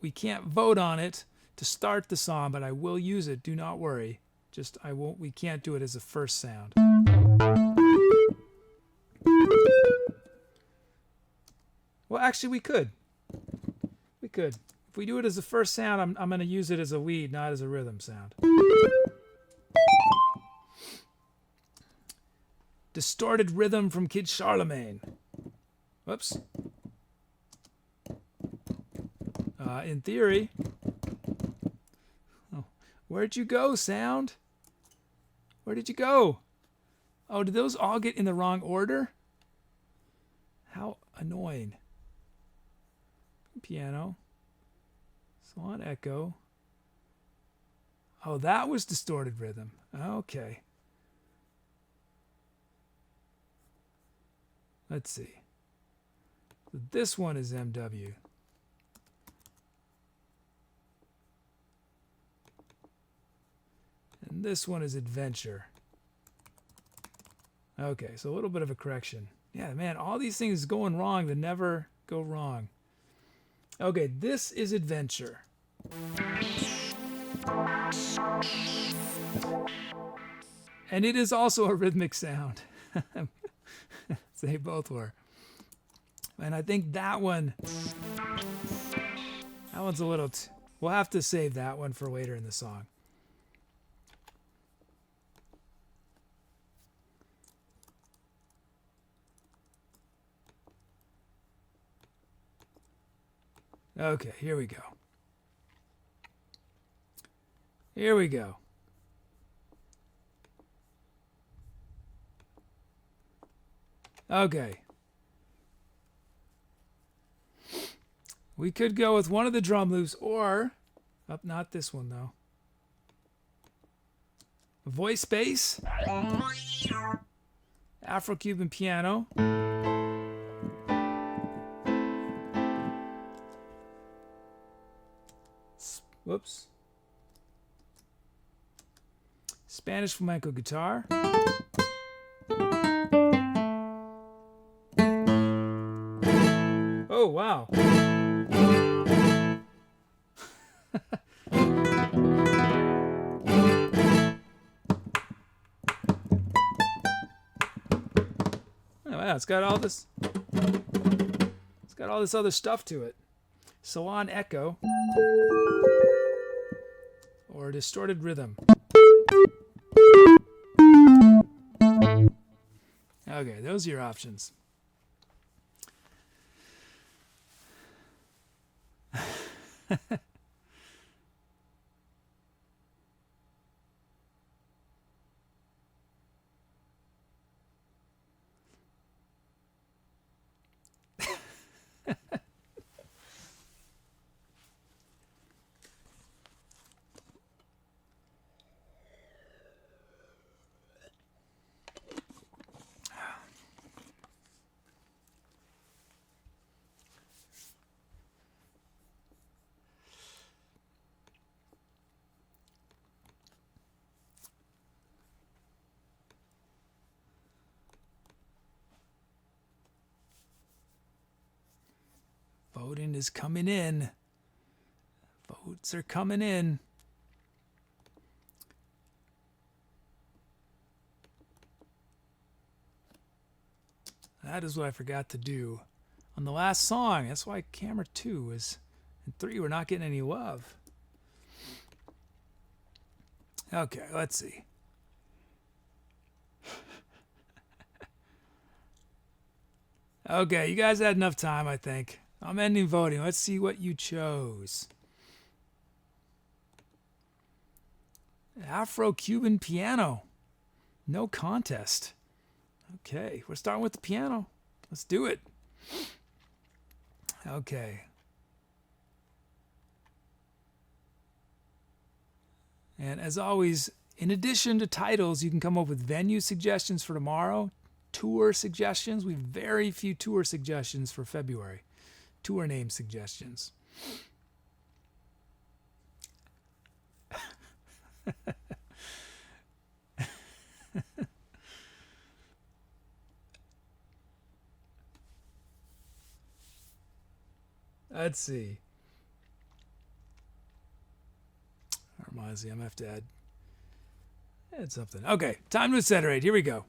we can't vote on it to start the song, but I will use it. Do not worry. Just we can't do it as a first sound. Well, actually we could. We could. If we do it as a first sound, I'm going to use it as a lead, not as a rhythm sound. Distorted Rhythm from Kid Charlemagne. Whoops. In theory. Oh, where'd you go, sound? Where did you go? Oh, did those all get in the wrong order? How annoying. Piano. Swan Echo. Oh, that was Distorted Rhythm. Okay. Let's see. So this one is MW. And this one is Adventure. Okay, so a little bit of a correction. Yeah, man, all these things going wrong that never go wrong. Okay, this is Adventure. And it is also a rhythmic sound. They both were. And I think that one's a little... we'll have to save that one for later in the song. Okay, here we go. Here we go. Okay. We could go with one of the drum loops or... not this one, though. voice bass, Afro-Cuban piano, whoops, Spanish flamenco guitar, oh wow, oh wow, it's got all this other stuff to it. Salon echo or distorted rhythm. Okay, those are your options. Voting is coming in. Votes are coming in. That is what I forgot to do on the last song. That's why camera 2 and 3 were not getting any love. Okay, let's see. Okay, you guys had enough time, I think. I'm ending voting. Let's see what you chose. Afro-Cuban piano. No contest. Okay, we're starting with the piano. Let's do it. Okay. And as always, in addition to titles, you can come up with venue suggestions for tomorrow, tour suggestions. We have very few tour suggestions for February. Tour name suggestions. Let's see. That reminds me, I'm going to have to add something. Okay, time to Etcetera. Here we go.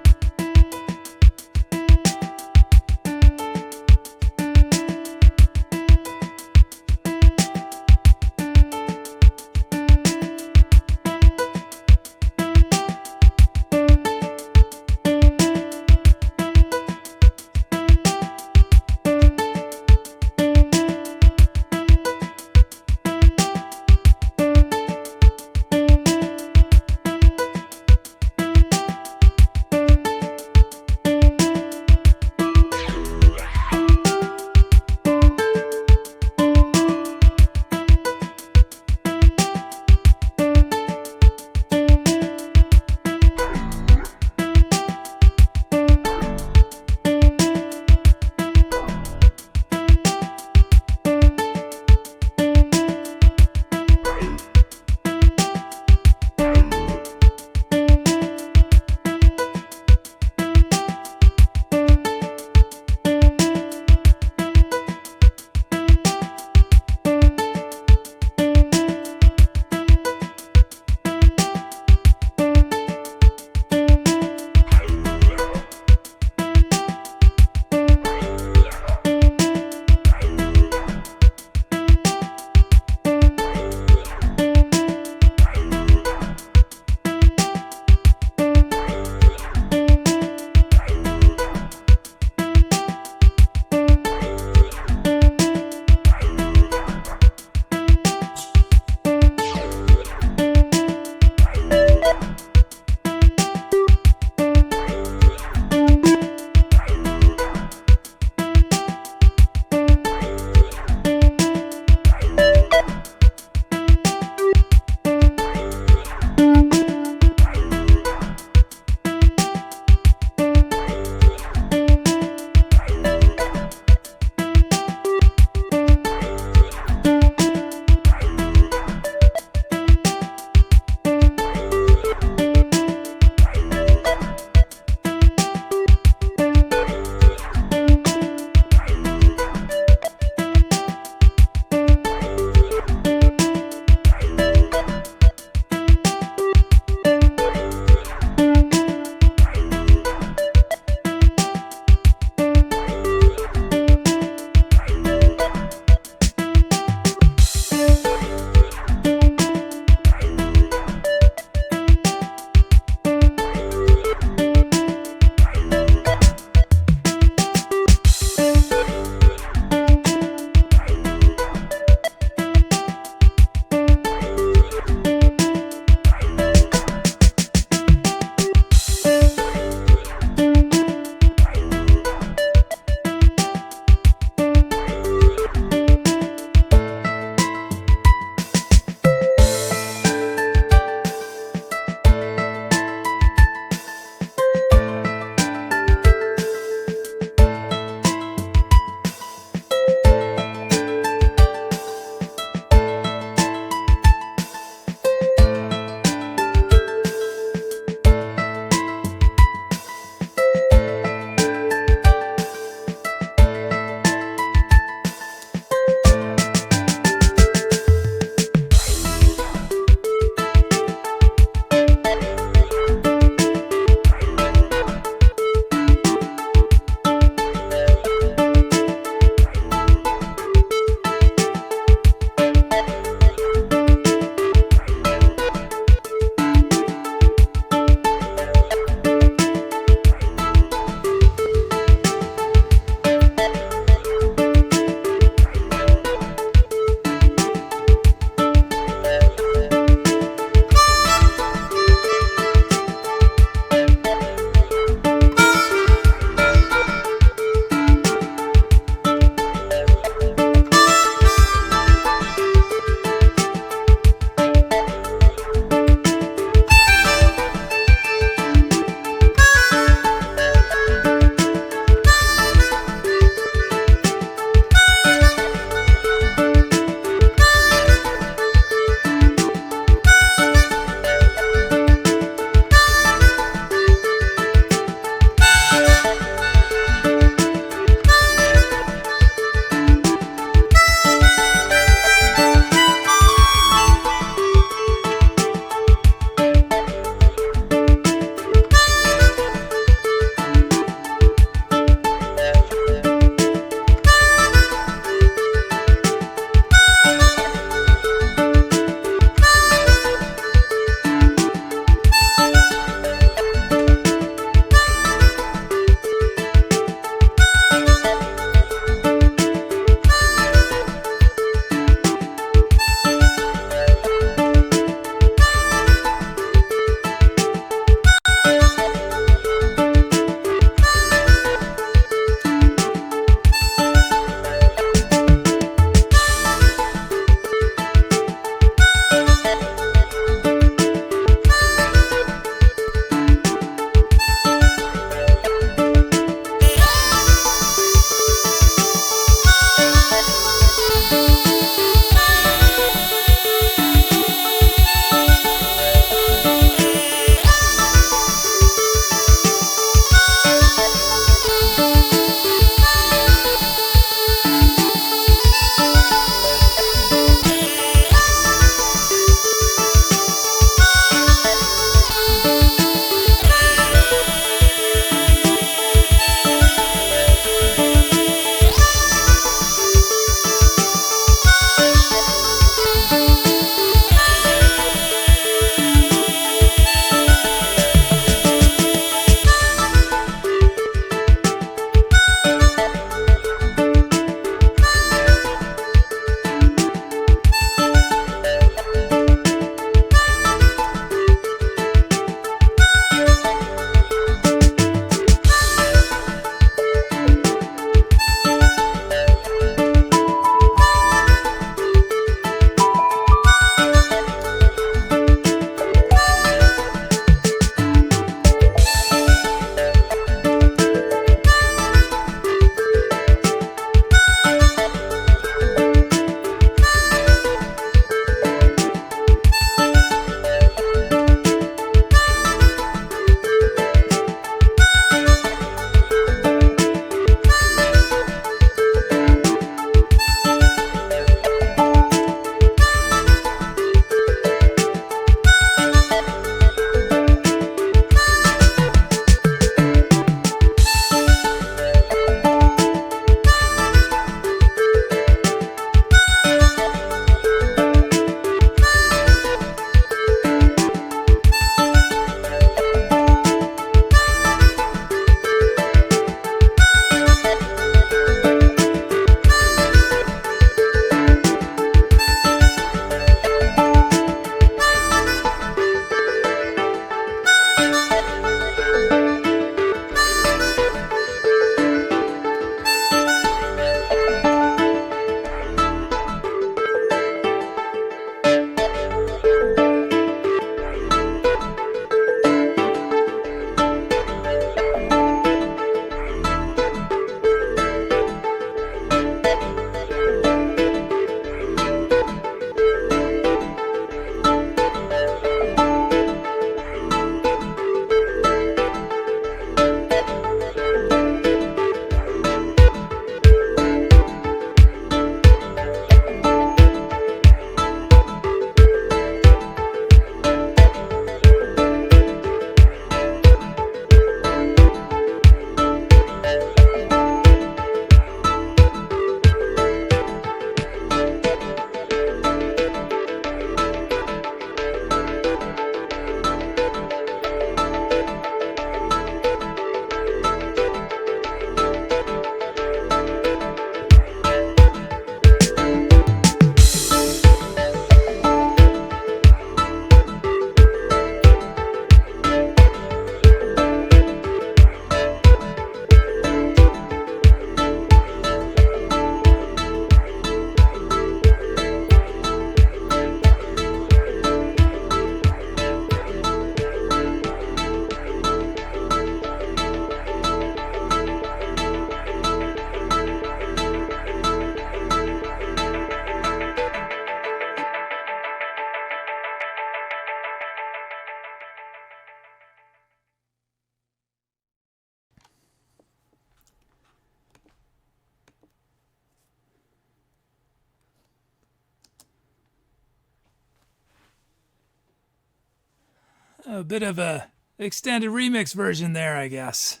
A bit of a extended remix version there, I guess.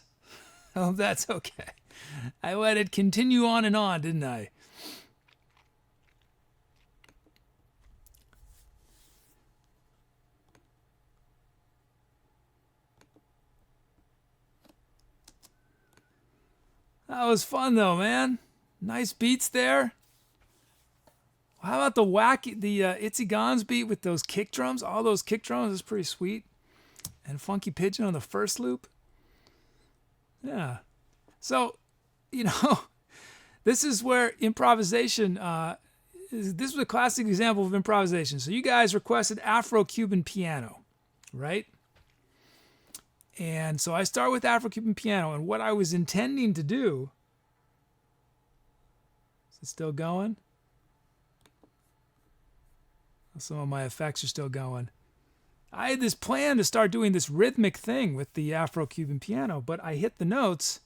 Oh, that's okay. I let it continue on and on, didn't I? That was fun though, man. Nice beats there. How about the Itsy Gons beat with those kick drums? All those kick drums is pretty sweet. And Funky Pigeon on the first loop. Yeah. So, this is where improvisation, this was a classic example of improvisation. So you guys requested Afro-Cuban piano, right? And so I start with Afro-Cuban piano, and what I was intending to do, is it still going? Some of my effects are still going. I had this plan to start doing this rhythmic thing with the Afro-Cuban piano, but I hit the notes,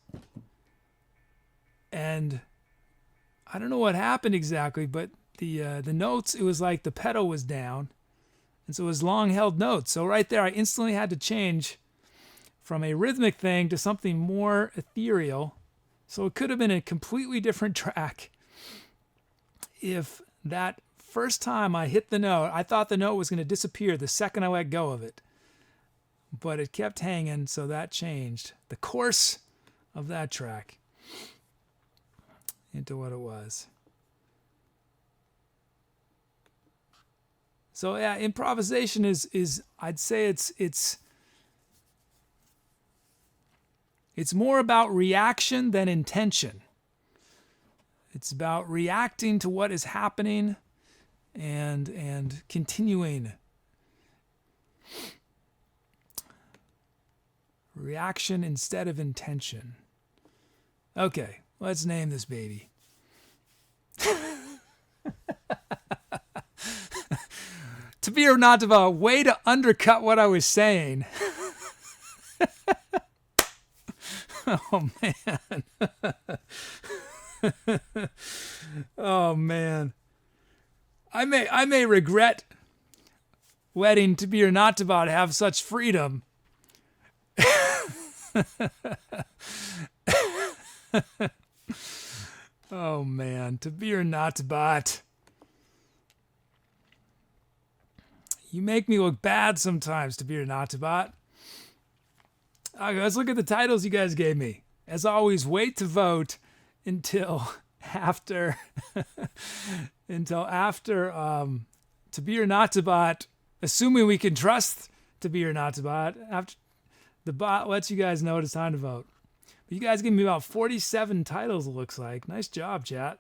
and I don't know what happened exactly, but the notes, it was like the pedal was down, and so it was long-held notes. So right there, I instantly had to change from a rhythmic thing to something more ethereal. So it could have been a completely different track if that first time I hit the note, I thought the note was going to disappear the second I let go of it. But it kept hanging, so that changed the course of that track into what it was. So yeah, improvisation is I'd say it's more about reaction than intention. It's about reacting to what is happening and continuing. Reaction instead of intention. Okay, let's name this baby. To be or not to be, a way to undercut what I was saying. Oh, man. Oh, man. I may regret letting To Be or Not to Bot have such freedom. Oh, man. To Be or Not to Bot. You make me look bad sometimes, To Be or Not to Bot. Okay, let's look at the titles you guys gave me. As always, wait to vote until after To Be or Not to Bot, assuming we can trust To Be or Not to Bot. After the bot lets you guys know it's time to vote. But you guys gave me about 47 titles, it looks like. Nice job, chat.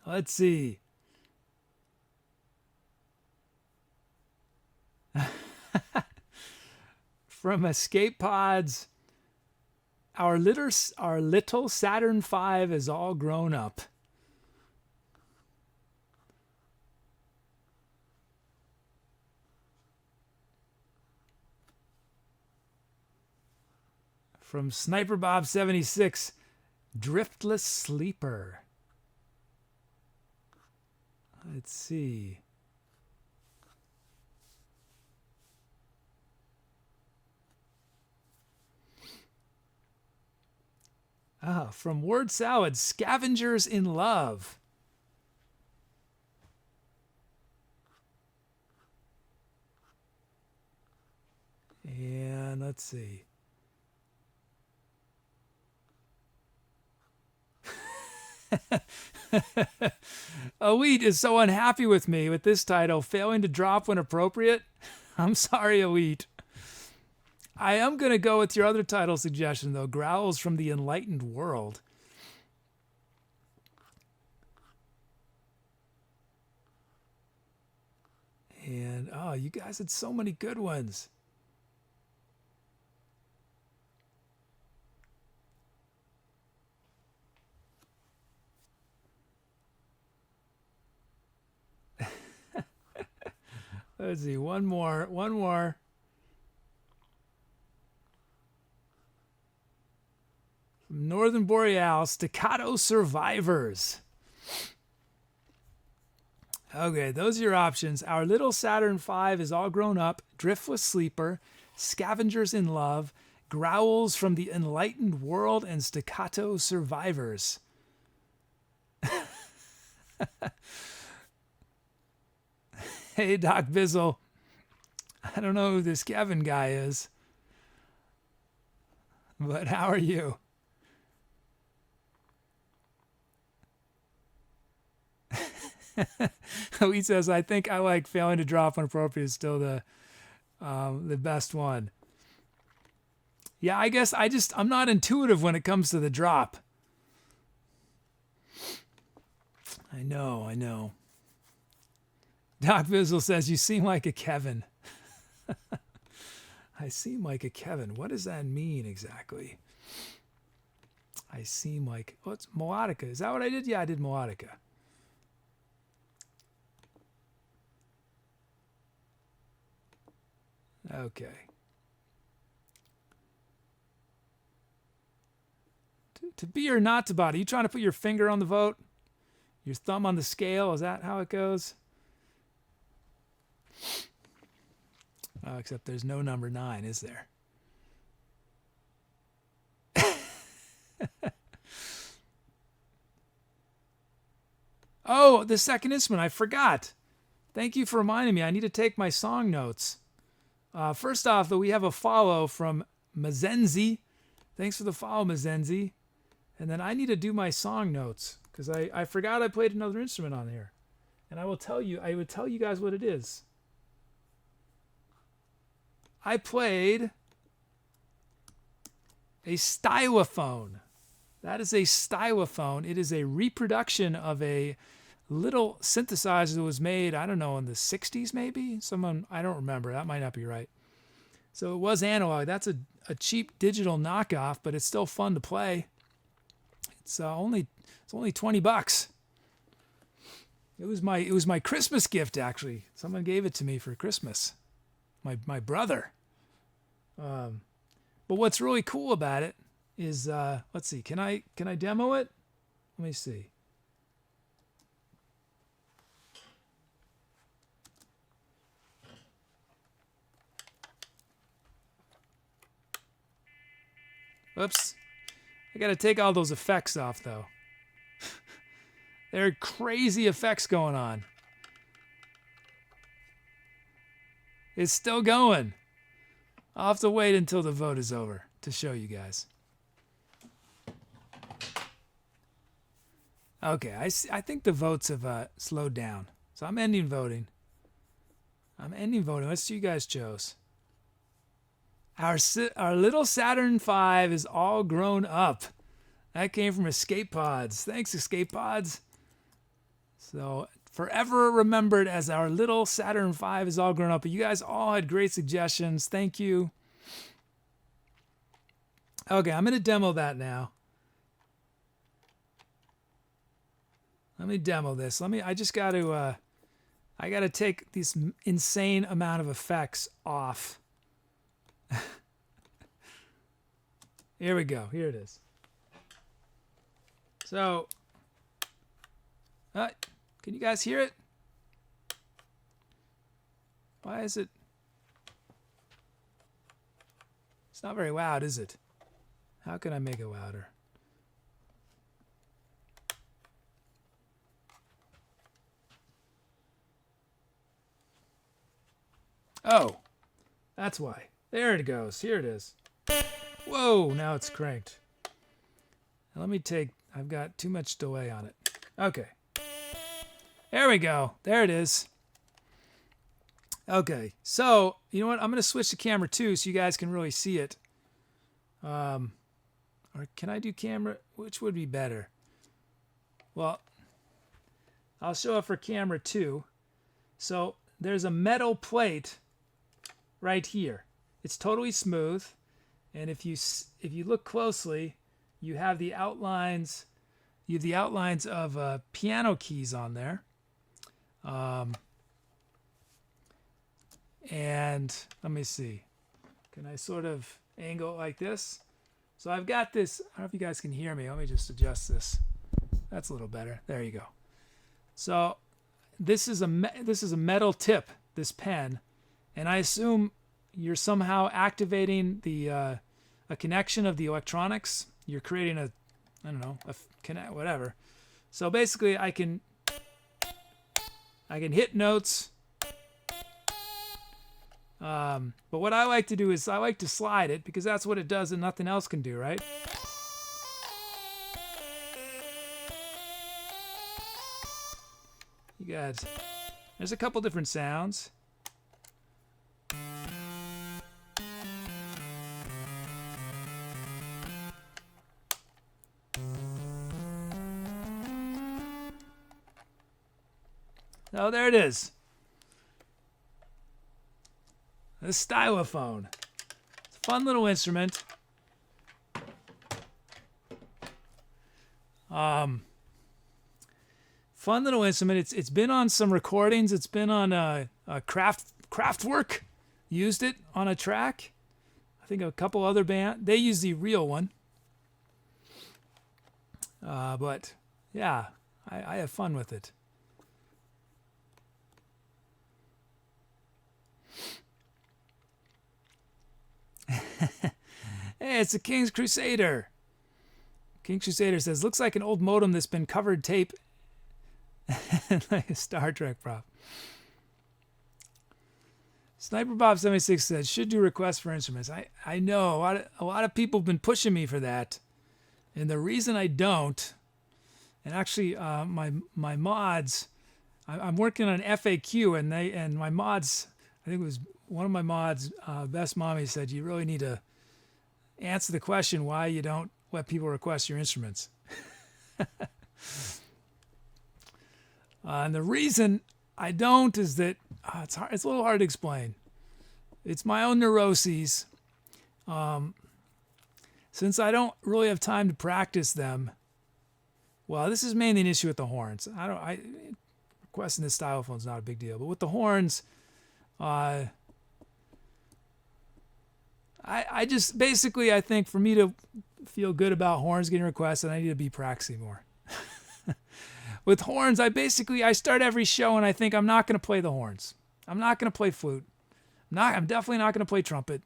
Let's see. From escapepods, our little Saturn V is all grown up. From Sniper Bob 76, Driftless Sleeper. Let's see. From Word Salad, Scavengers in Love. And let's see. Elite is so unhappy with me with this title, failing to drop when appropriate. I'm sorry, Elite. I am going to go with your other title suggestion, though. Growls from the Enlightened World. And, you guys had so many good ones. Let's see, one more. From Northern Boreal, Staccato Survivors. Okay, those are your options. Our little Saturn V is all grown up, driftless sleeper, scavengers in love, growls from the enlightened world, and staccato survivors. Hey, Doc Bizzle. I don't know who this Kevin guy is, but how are you? He says, I think I like failing to drop when appropriate is still the best one. Yeah, I guess I'm not intuitive when it comes to the drop. I know. Doc Bizzle says, you seem like a Kevin. I seem like a Kevin. What does that mean exactly? I seem like, oh, it's Melodica. Is that what I did? Yeah, I did Melodica. Okay. To be or not to bot, are you trying to put your finger on the vote? Your thumb on the scale? Is that how it goes? Oh, except there's no number 9, is there? Oh, the second instrument. I forgot. Thank you for reminding me. I need to take my song notes. First off, though, we have a follow from Mazenzi. Thanks for the follow, Mazenzi. And then I need to do my song notes because I forgot I played another instrument on here. And I would tell you guys what it is. I played a stylophone. That is a stylophone. It is a reproduction of a little synthesizer that was made, I don't know, in the 60s maybe? I don't remember. That might not be right. So it was analog. That's a cheap digital knockoff, but it's still fun to play. It's only $20. It was my Christmas gift, actually. Someone gave it to me for Christmas. My brother. But what's really cool about it is, let's see, can I demo it? Let me see. Oops. I got to take all those effects off, though. There are crazy effects going on. It's still going. I'll have to wait until the vote is over to show you guys. Okay, I think the votes have slowed down. So I'm ending voting. Let's see who you guys chose. Our little Saturn V is all grown up. That came from escapepods. Thanks, escapepods. So forever remembered as our little Saturn V is all grown up. But you guys all had great suggestions. Thank you. Okay, I'm going to demo that now. Let me demo this. I just got to, I got to take this insane amount of effects off. Here we go. Here it is. So, can you guys hear it? Why is it? It's not very loud, is it? How can I make it louder? Oh, that's why. There it goes. Here it is. Whoa, now it's cranked. Now let me I've got too much delay on it. Okay. There we go. There it is. Okay, so, you know what? I'm going to switch to camera 2 so you guys can really see it. Or can I do camera? Which would be better? Well, I'll show it for camera 2. So, there's a metal plate right here. It's totally smooth, and if you look closely, you have the outlines. You have the outlines of piano keys on there, and let me see. Can I sort of angle it like this? So I've got this. I don't know if you guys can hear me. Let me just adjust this. That's a little better. There you go. So this is a metal tip, this pen, and I assume you're somehow activating the a connection of the electronics. You're creating a, I don't know, a connect, whatever. So basically, I can hit notes. But what I like to do is I like to slide it because that's what it does and nothing else can do, right? You got, there's a couple different sounds. Oh, there it is. The Stylophone. It's a fun little instrument. Fun little instrument. It's been on some recordings. It's been on Kraftwerk used it on a track. I think a couple other bands. They use the real one. But yeah, I have fun with it. Hey, it's the King's Crusader. King's Crusader says, looks like an old modem that's been covered tape like a Star Trek prop. Sniper Bob 76 says, should do requests for instruments. I know a lot of people have been pushing me for that. And the reason I don't, and actually my mods, I'm working on FAQ and my mods, I think it was one of my mods, Best Mommy, said you really need to answer the question why you don't let people request your instruments. And the reason I don't is that it's hard, it's a little hard to explain. It's my own neuroses. Since I don't really have time to practice them, well, this is mainly an issue with the horns. Requesting the Stylophone is not a big deal, but with the horns, I just basically, I think for me to feel good about horns getting requested, I need to be practicing more. With horns, I start every show and I think I'm not going to play the horns. I'm not going to play flute. I'm definitely not going to play trumpet.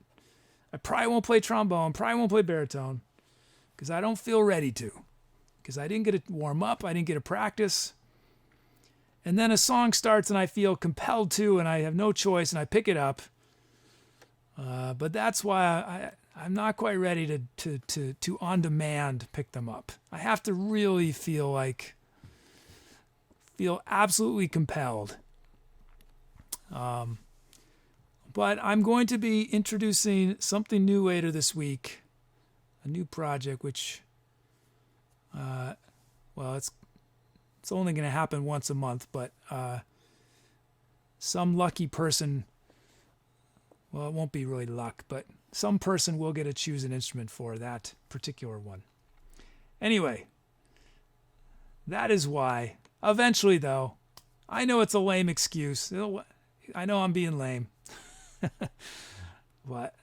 I probably won't play trombone, probably won't play baritone because I don't feel ready to. Because I didn't get to warm up, I didn't get to practice. And then a song starts and I feel compelled to and I have no choice and I pick it up. But that's why I'm not quite ready to on demand pick them up. I have to really feel absolutely compelled. But I'm going to be introducing something new later this week, a new project which, it's only going to happen once a month, but some lucky person, well, it won't be really luck, but some person will get to choose an instrument for that particular one. Anyway, that is why. Eventually, though, I know it's a lame excuse. I know I'm being lame. But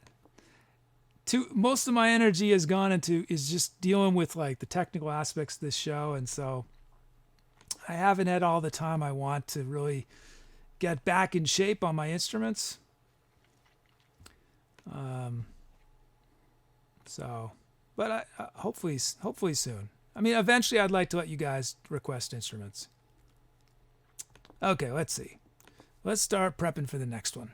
most of my energy has gone into is just dealing with like the technical aspects of this show, and so I haven't had all the time I want to really get back in shape on my instruments. But hopefully soon. I mean, eventually I'd like to let you guys request instruments. Okay, let's see. Let's start prepping for the next one.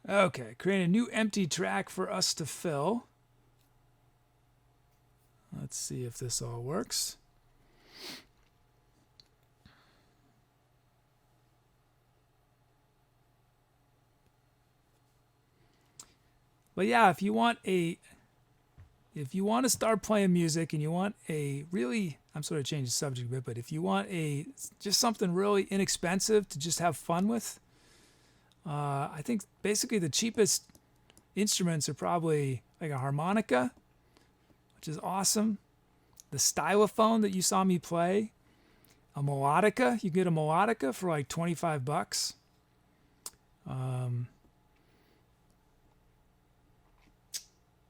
Okay, create a new empty track for us to fill. Let's see if this all works. But yeah, if you want to start playing music and you want I'm sort of changing the subject a bit, but if you want just something really inexpensive to just have fun with, I think basically the cheapest instruments are probably like a harmonica, which is awesome. The Stylophone that you saw me play. A Melodica. You get a Melodica for like $25.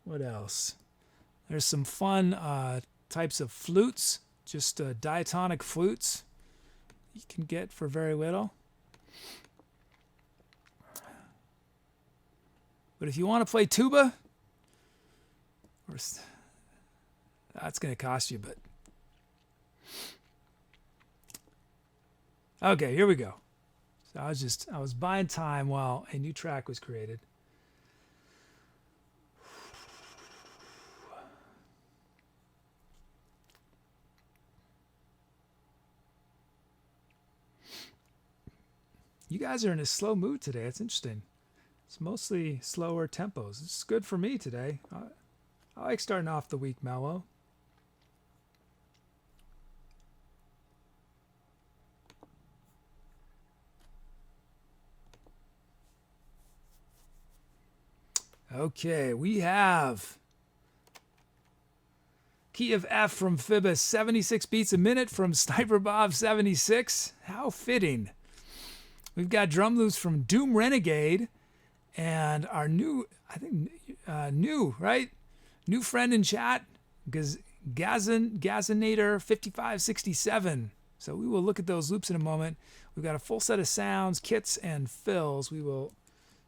What else? There's some fun types of flutes, just diatonic flutes you can get for very little. But if you want to play tuba, that's going to cost you, but... Okay, here we go. So I was buying time while a new track was created. You guys are in a slow mood today. It's interesting. It's mostly slower tempos. It's good for me today. I like starting off the week mellow. Okay, we have key of F from Fibbis, 76 beats a minute from Sniper Bob 76. How fitting. We've got drum loops from Doom Renegade and our new, I think, right? New friend in chat, Gazinator 5567. So we will look at those loops in a moment. We've got a full set of sounds, kits, and fills. We will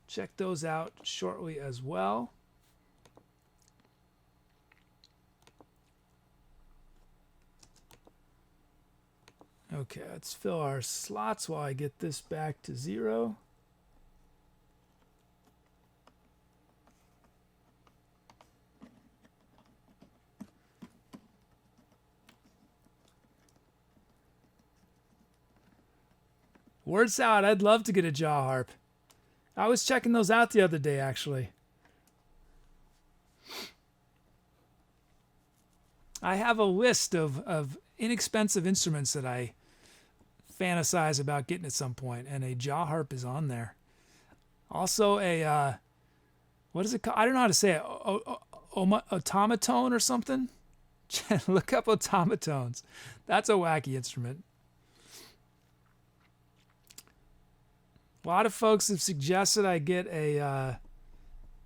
check those out shortly as well. Okay, let's fill our slots while I get this back to 0. Word salad, I'd love to get a jaw harp. I was checking those out the other day, actually. I have a list of inexpensive instruments that I fantasize about getting at some point, and a jaw harp is on there. Also a, what is it called? I don't know how to say it. Automaton or something? Look up automatones. That's a wacky instrument. A lot of folks have suggested I get a,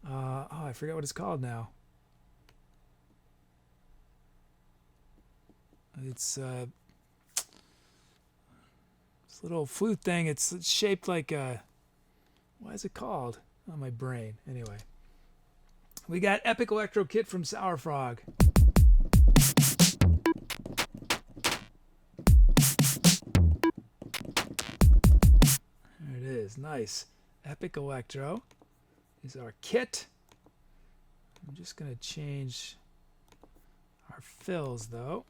I forget what it's called now. It's this little flute thing. It's shaped like a, what is it called? Oh, my brain. Anyway, we got Epic Electro Kit from Sour Frog. There it is. Nice. Epic Electro is our kit. I'm just going to change our fills though.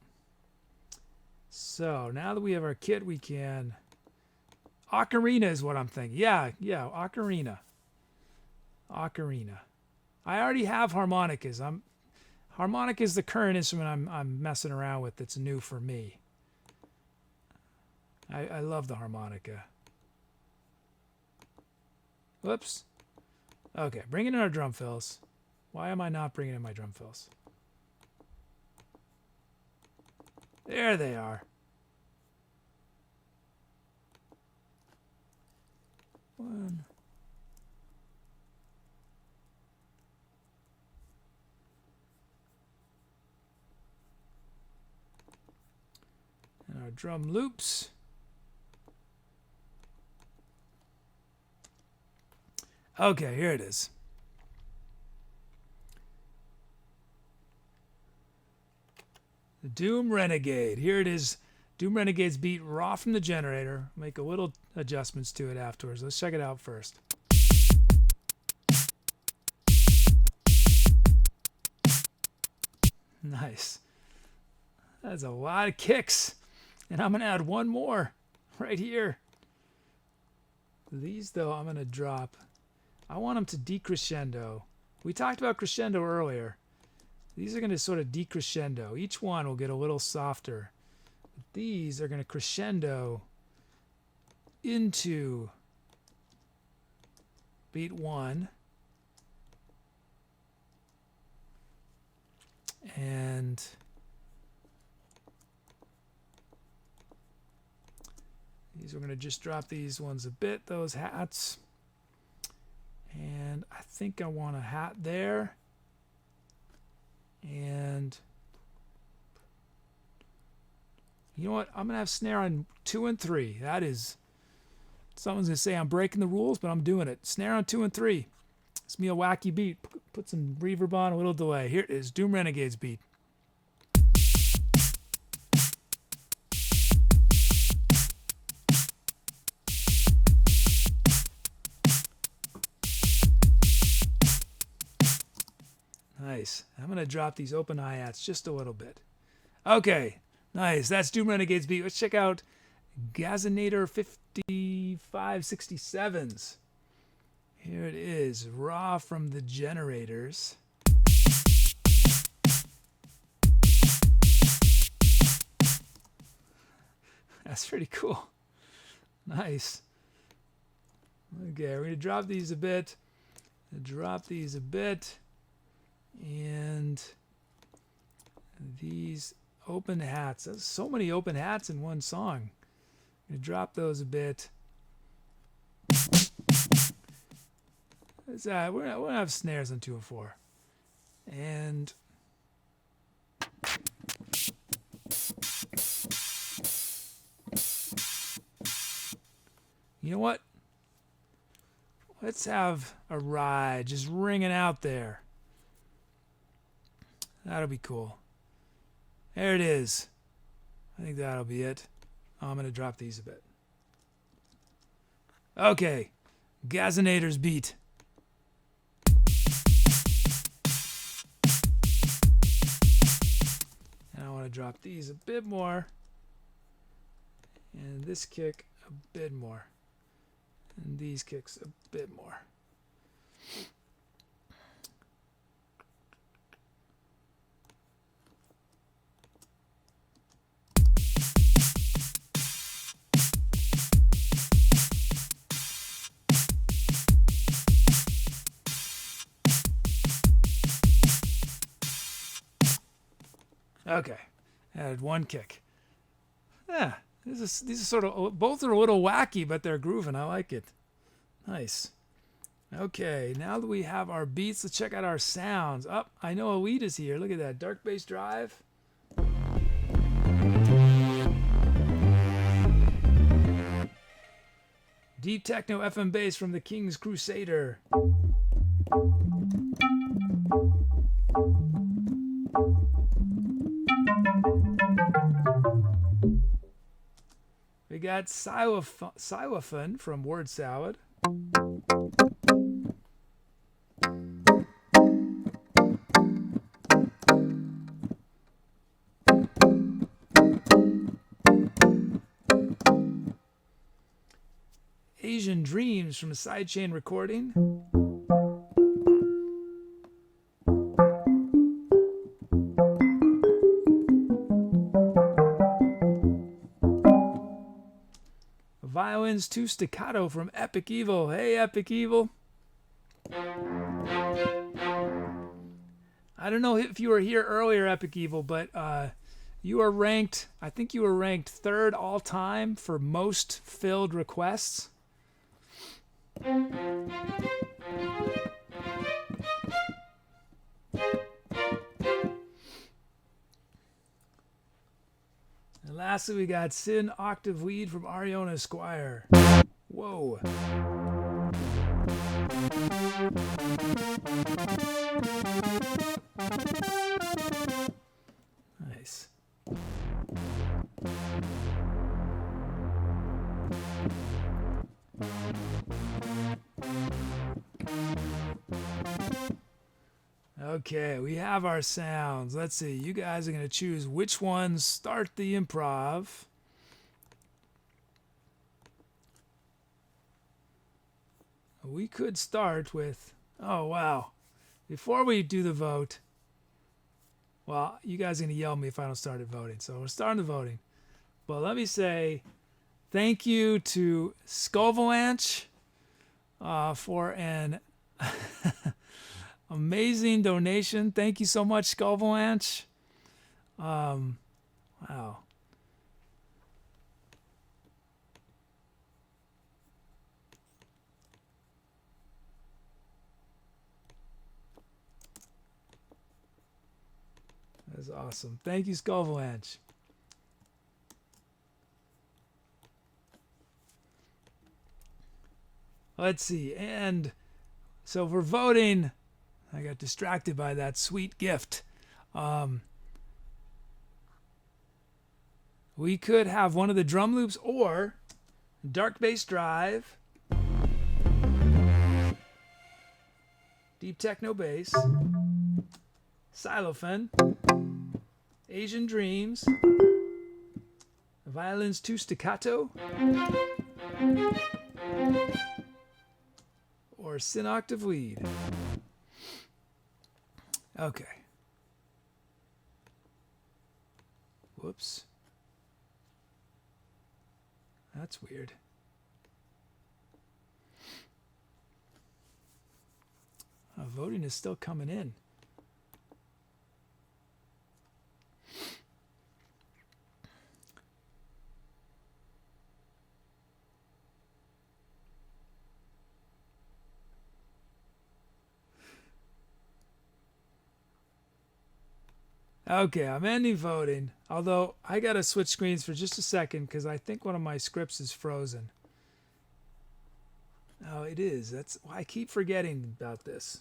So now that we have our kit, we can... Ocarina is what I'm thinking. Yeah, ocarina. Ocarina. I already have harmonicas. Harmonica is the current instrument I'm messing around with that's new for me. I love the harmonica. Whoops. Okay, bringing in our drum fills. Why am I not bringing in my drum fills? There they are. One. And our drum loops. Okay, here it is. The Doom Renegade. Here it is. Doom Renegade's beat raw from the generator. Make a little adjustments to it afterwards. Let's check it out first. Nice. That's a lot of kicks. And I'm going to add one more right here. These, though, I'm going to drop. I want them to decrescendo. We talked about crescendo earlier. These are going to sort of decrescendo. Each one will get a little softer. But these are going to crescendo into beat 1. And these, we're going to just drop these ones a bit, those hats. And I think I want a hat there. And you know what? I'm going to have snare on 2 and 3. That is, someone's going to say I'm breaking the rules, but I'm doing it. Snare on 2 and 3. It's me a wacky beat. Put some reverb on, a little delay. Here it is, Doom Renegade's beat. Nice. I'm going to drop these open hi-hats just a little bit. Okay, nice. That's Doom Renegade's beat. Let's check out Gazinator 5567s. Here it is, raw from the generators. That's pretty cool. Nice. Okay, we're going to drop these a bit. And these open hats. There's so many open hats in one song. I'm going to drop those a bit. We're going to have snares on 2 and 4. And you know what? Let's have a ride just ringing out there. That'll be cool. There it is. I think that'll be it. I'm going to drop these a bit. Okay. Gazinator's beat. And I want to drop these a bit more. And this kick a bit more. And these kicks a bit more. Okay, added 1 kick. Yeah, these are sort of, both are a little wacky, but they're grooving. I like it. Nice. Okay, now that we have our beats, let's check out our sounds. Oh, I know Elite is here. Look at that, dark bass drive. Deep techno FM bass from the King's Crusader. We got Stylophone from Word Salad. Asian Dreams from a Sidechain Recording. Violins 2 Staccato from Epic Evil. Hey, Epic Evil. I don't know if you were here earlier, Epic Evil, but you are ranked, I think you were ranked 3rd all time for most filled requests. And lastly, we got Sin Octave Lead from Ariona Esquire. Whoa. Nice. Okay, we have our sounds. Let's see. You guys are going to choose which ones start the improv. We could start with, oh, wow. Before we do the vote, well, you guys are going to yell at me if I don't start the voting. So we're starting the voting. But let me say thank you to Scovalanche, for an amazing donation. Thank you so much, Skullvalanche. Wow. That's awesome. Thank you, Skullvalanche. Let's see. And so we're voting. I got distracted by that sweet gift. We could have one of the drum loops or dark bass drive, deep techno bass, Stylophone, Asian Dreams, violins 2 staccato, or Sin octave lead. Okay. Whoops. That's weird. Voting is still coming in. Okay, I'm ending voting. Although I gotta switch screens for just a second because I think one of my scripts is frozen. Oh, it is. That's why I keep forgetting about this.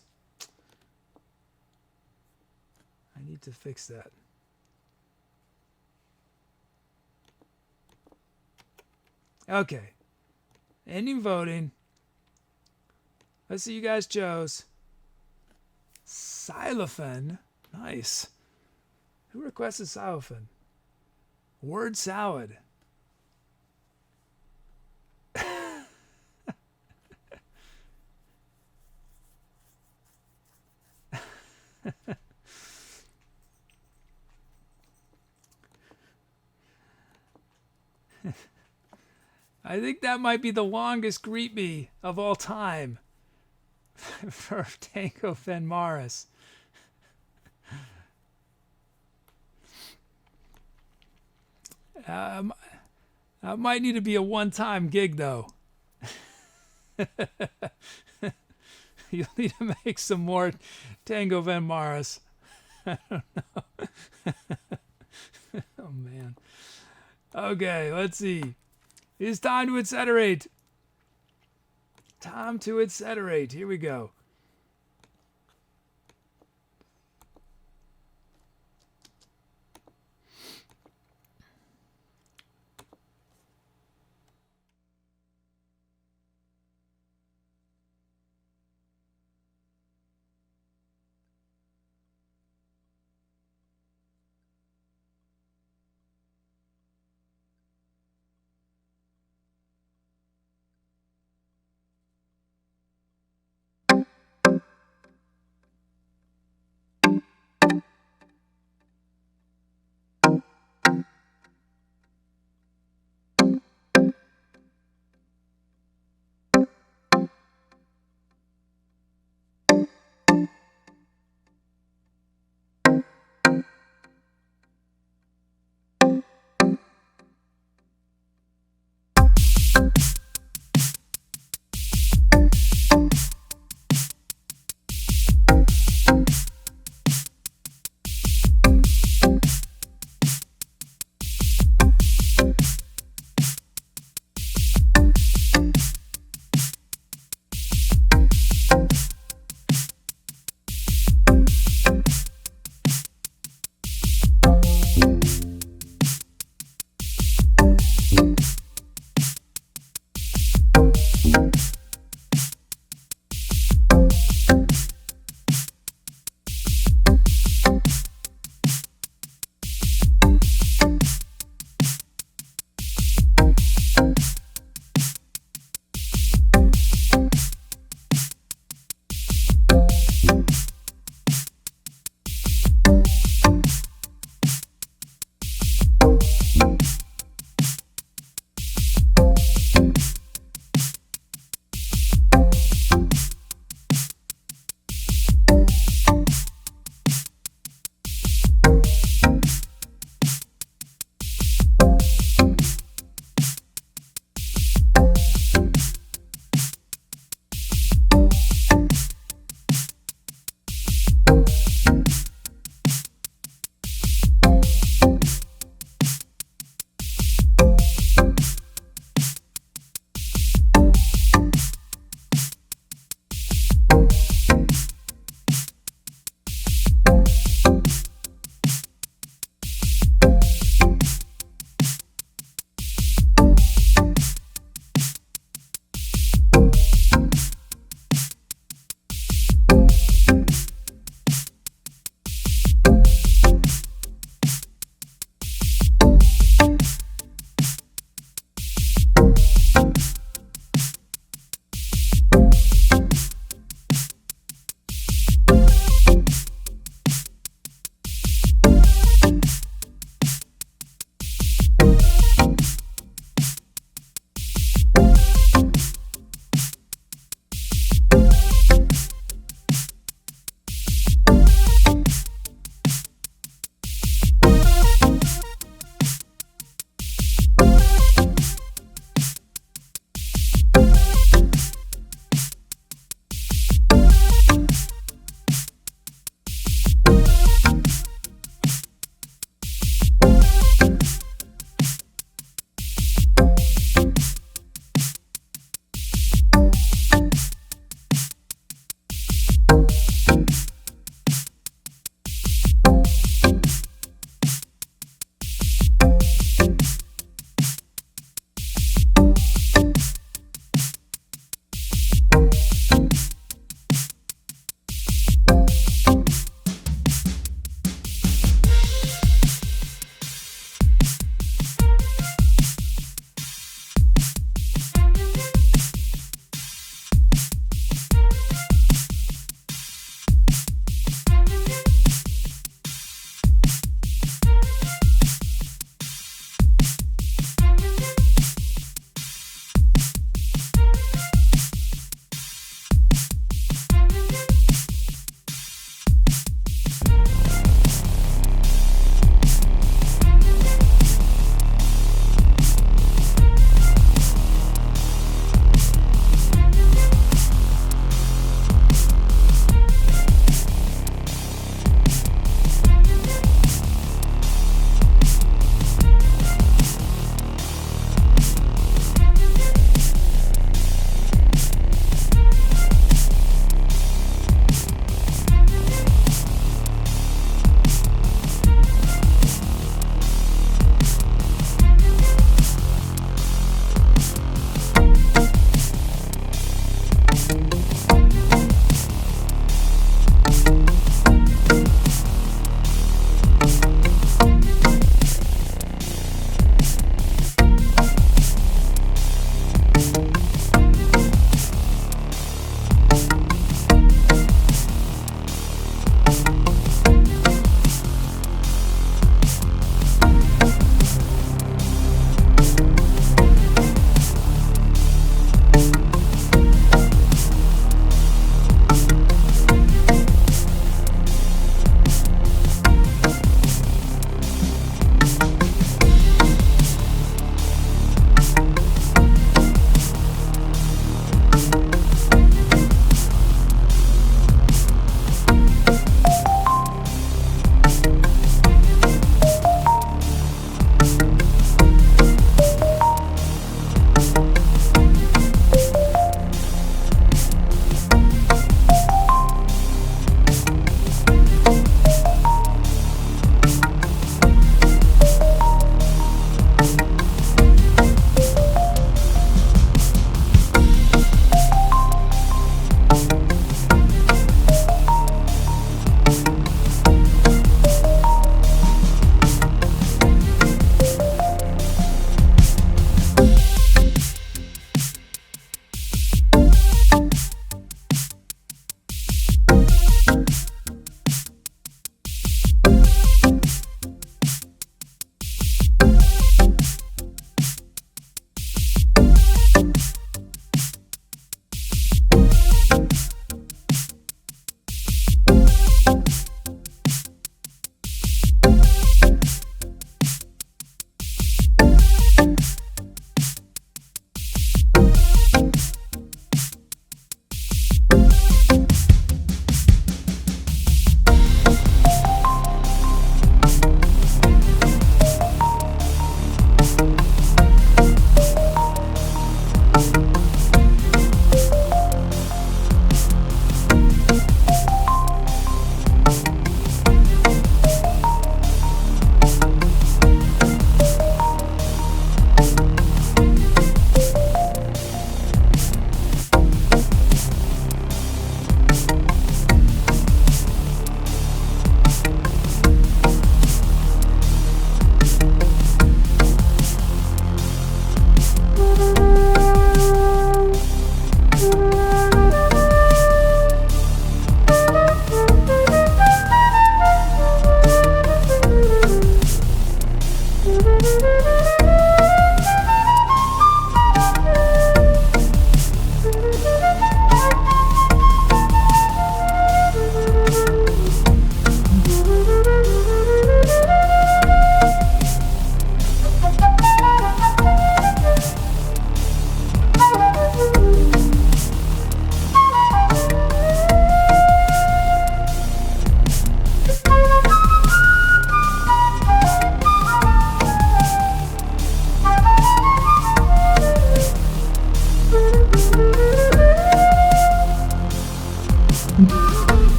I need to fix that. Okay. Ending voting. Let's see you guys chose. Xylophone. Nice. Who requested xylophone? Word salad. I think that might be the longest greet me of all time for TangoVenmaris. That might need to be a one-time gig, though. You'll need to make some more TangoVenmaris. I don't know. Oh, man. Okay, let's see. It's time to etceterate. Time to etceterate. Here we go.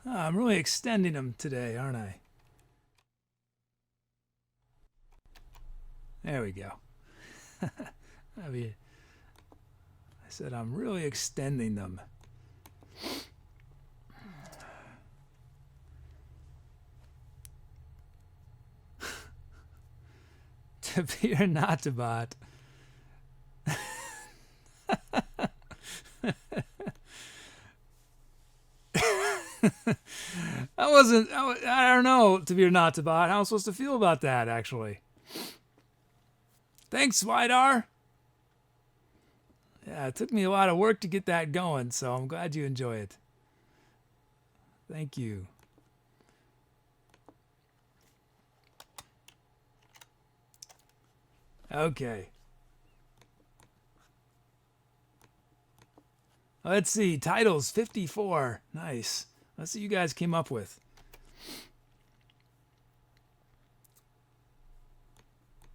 I'm really extending them today, aren't I? There we go. I mean, I said I'm really extending them. ToBeOrNotToBot. I don't know, ToBeOrNotToBot. How am I supposed to feel about that, actually? Thanks, Widar. Yeah, it took me a lot of work to get that going, so I'm glad you enjoy it. Thank you. Okay. Let's see. Titles 54. Nice. Let's see what you guys came up with.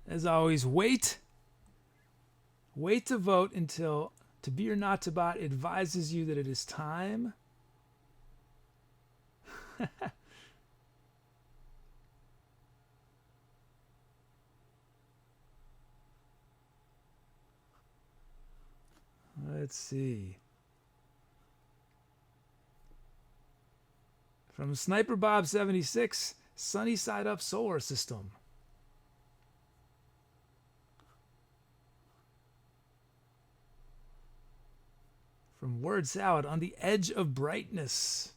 As always, wait to vote until ToBeOrNotToBot advises you that it is time. Let's see. From Sniper Bob 76, Sunny Side Up Solar System. From Word Salad, On the Edge of Brightness.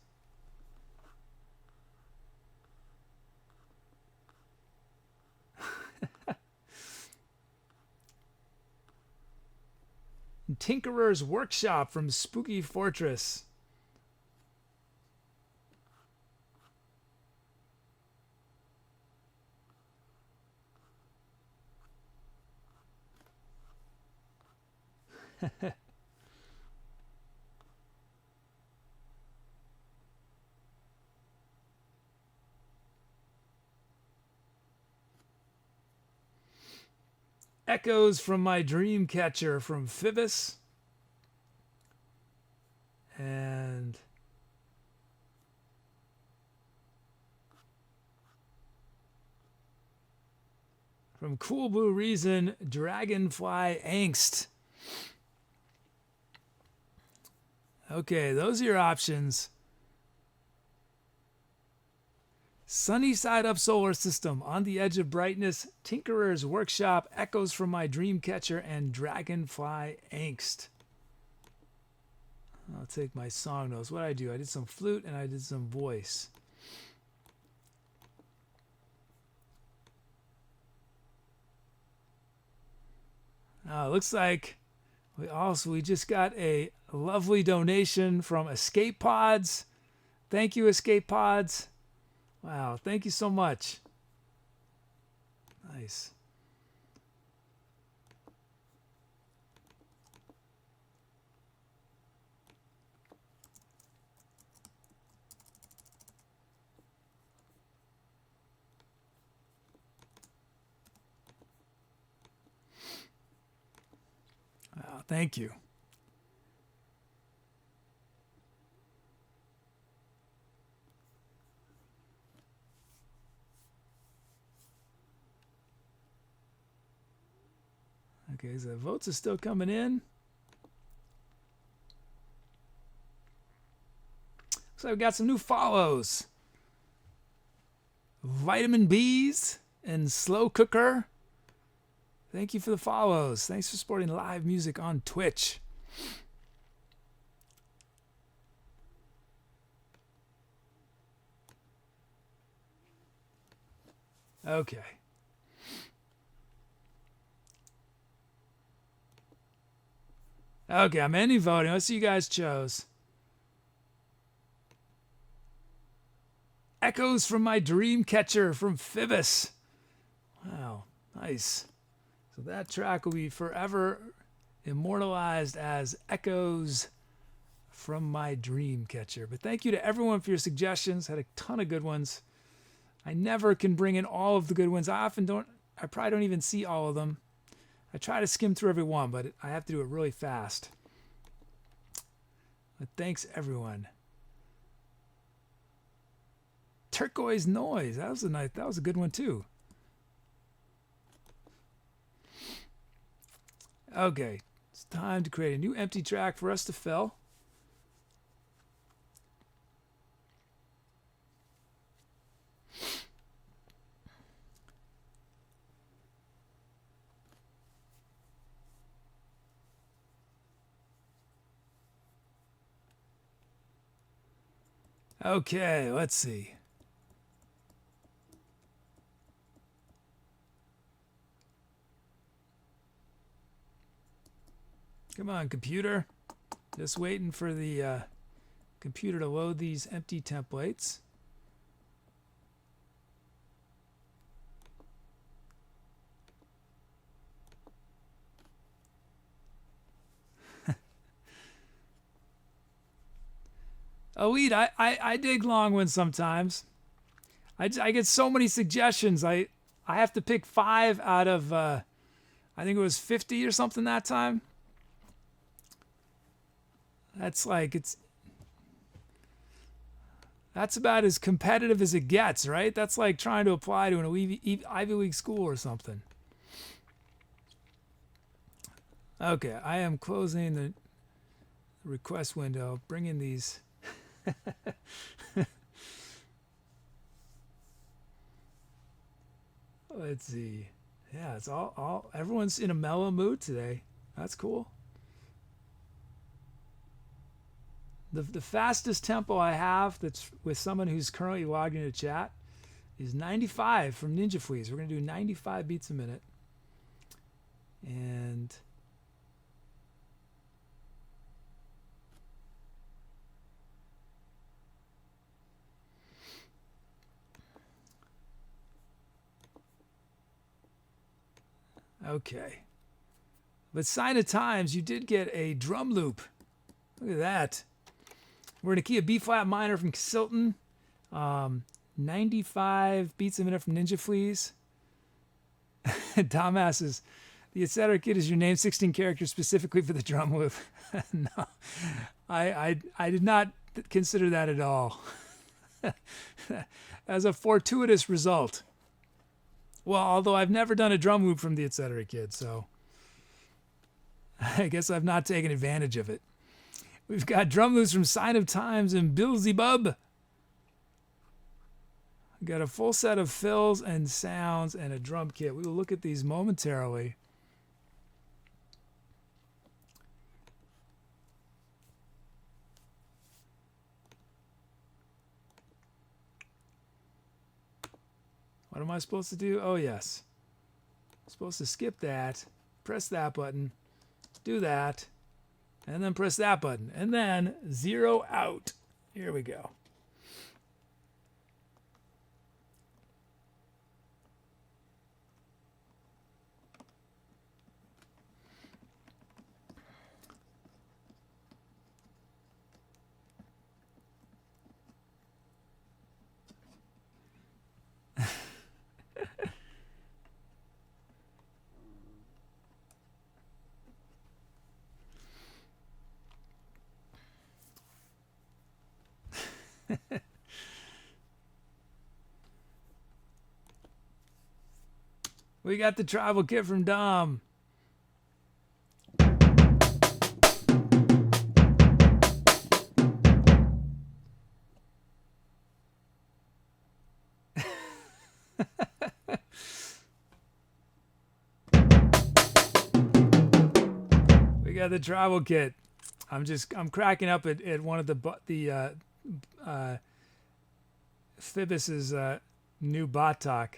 Tinkerer's Workshop from Spooky Fortress. Echoes from My Dreamcatcher from Fibbis. And from Cool Blue Reason, Dragonfly Angst. Okay, those are your options. Sunny Side Up Solar System, On the Edge of Brightness, Tinkerer's Workshop, Echoes from My Dreamcatcher, and Dragonfly Angst. I'll take my song notes. What did I do? I did some flute and I did some voice. It looks like we just got a lovely donation from escapepods. Thank you, escapepods. Wow, thank you so much. Nice. Wow, thank you. Okay, so the votes are still coming in. Looks like we got some new follows. Vitamin B's and Slow Cooker. Thank you for the follows. Thanks for supporting live music on Twitch. Okay. Okay, I'm ending voting. Let's see what you guys chose. Echoes from My Dreamcatcher from Fibbis. Wow, nice. So that track will be forever immortalized as Echoes from My Dreamcatcher. But thank you to everyone for your suggestions. Had a ton of good ones. I never can bring in all of the good ones. I probably don't even see all of them. I try to skim through every one, but I have to do it really fast. But thanks, everyone. Turquoise Noise. That was a good one too. Okay, it's time to create a new empty track for us to fill. Okay, let's see. Come on, computer. Just waiting for the computer to load these empty templates. Oh, Eat, I dig long ones sometimes. I get so many suggestions. I have to pick 5 out of, I think it was 50 or something that time. That's like, that's about as competitive as it gets, right? That's like trying to apply to an Ivy League school or something. Okay, I am closing the request window, bringing these. Let's see. Yeah, it's all everyone's in a mellow mood today. That's cool. The fastest tempo I have that's with someone who's currently logged into chat is 95 from Ninja Fleas. We're going to do 95 beats a minute. And okay. But Sign of Times, you did get a drum loop. Look at that. We're in a key of B flat minor from Silton. 95 beats a minute from Ninja Fleas. Tom asks, the Etcetera kid is your name, 16 characters specifically for the drum loop. No, I did not consider that at all. As a fortuitous result. Well, although I've never done a drum loop from the Etcetera kid, so I guess I've not taken advantage of it. We've got drum loops from Sign of Times and Beelzebub. We've got a full set of fills and sounds and a drum kit. We will look at these momentarily. What am I supposed to do? Oh, yes. I'm supposed to skip that, press that button, do that, and then press that button, and then 0 out. Here we go. We got the travel kit from Dom. We got the travel kit. I'm cracking up at one of the Fibbis's new bot talk.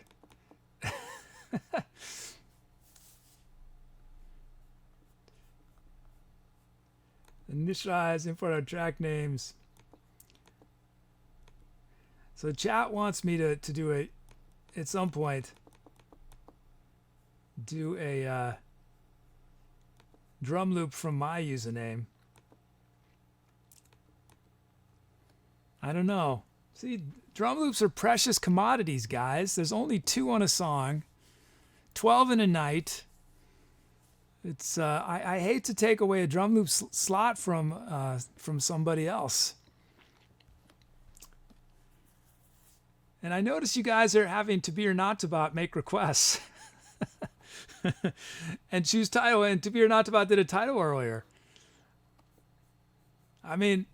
Initialize, import our track names. So chat wants me to do a, at some point, do a drum loop from my username. I don't know. See, drum loops are precious commodities, guys. There's only 2 on a song, 12 in a night. It's I hate to take away a drum loop slot from somebody else. And I notice you guys are having ToBeOrNotToBot make requests. And choose title, and ToBeOrNotToBot did a title earlier. I mean,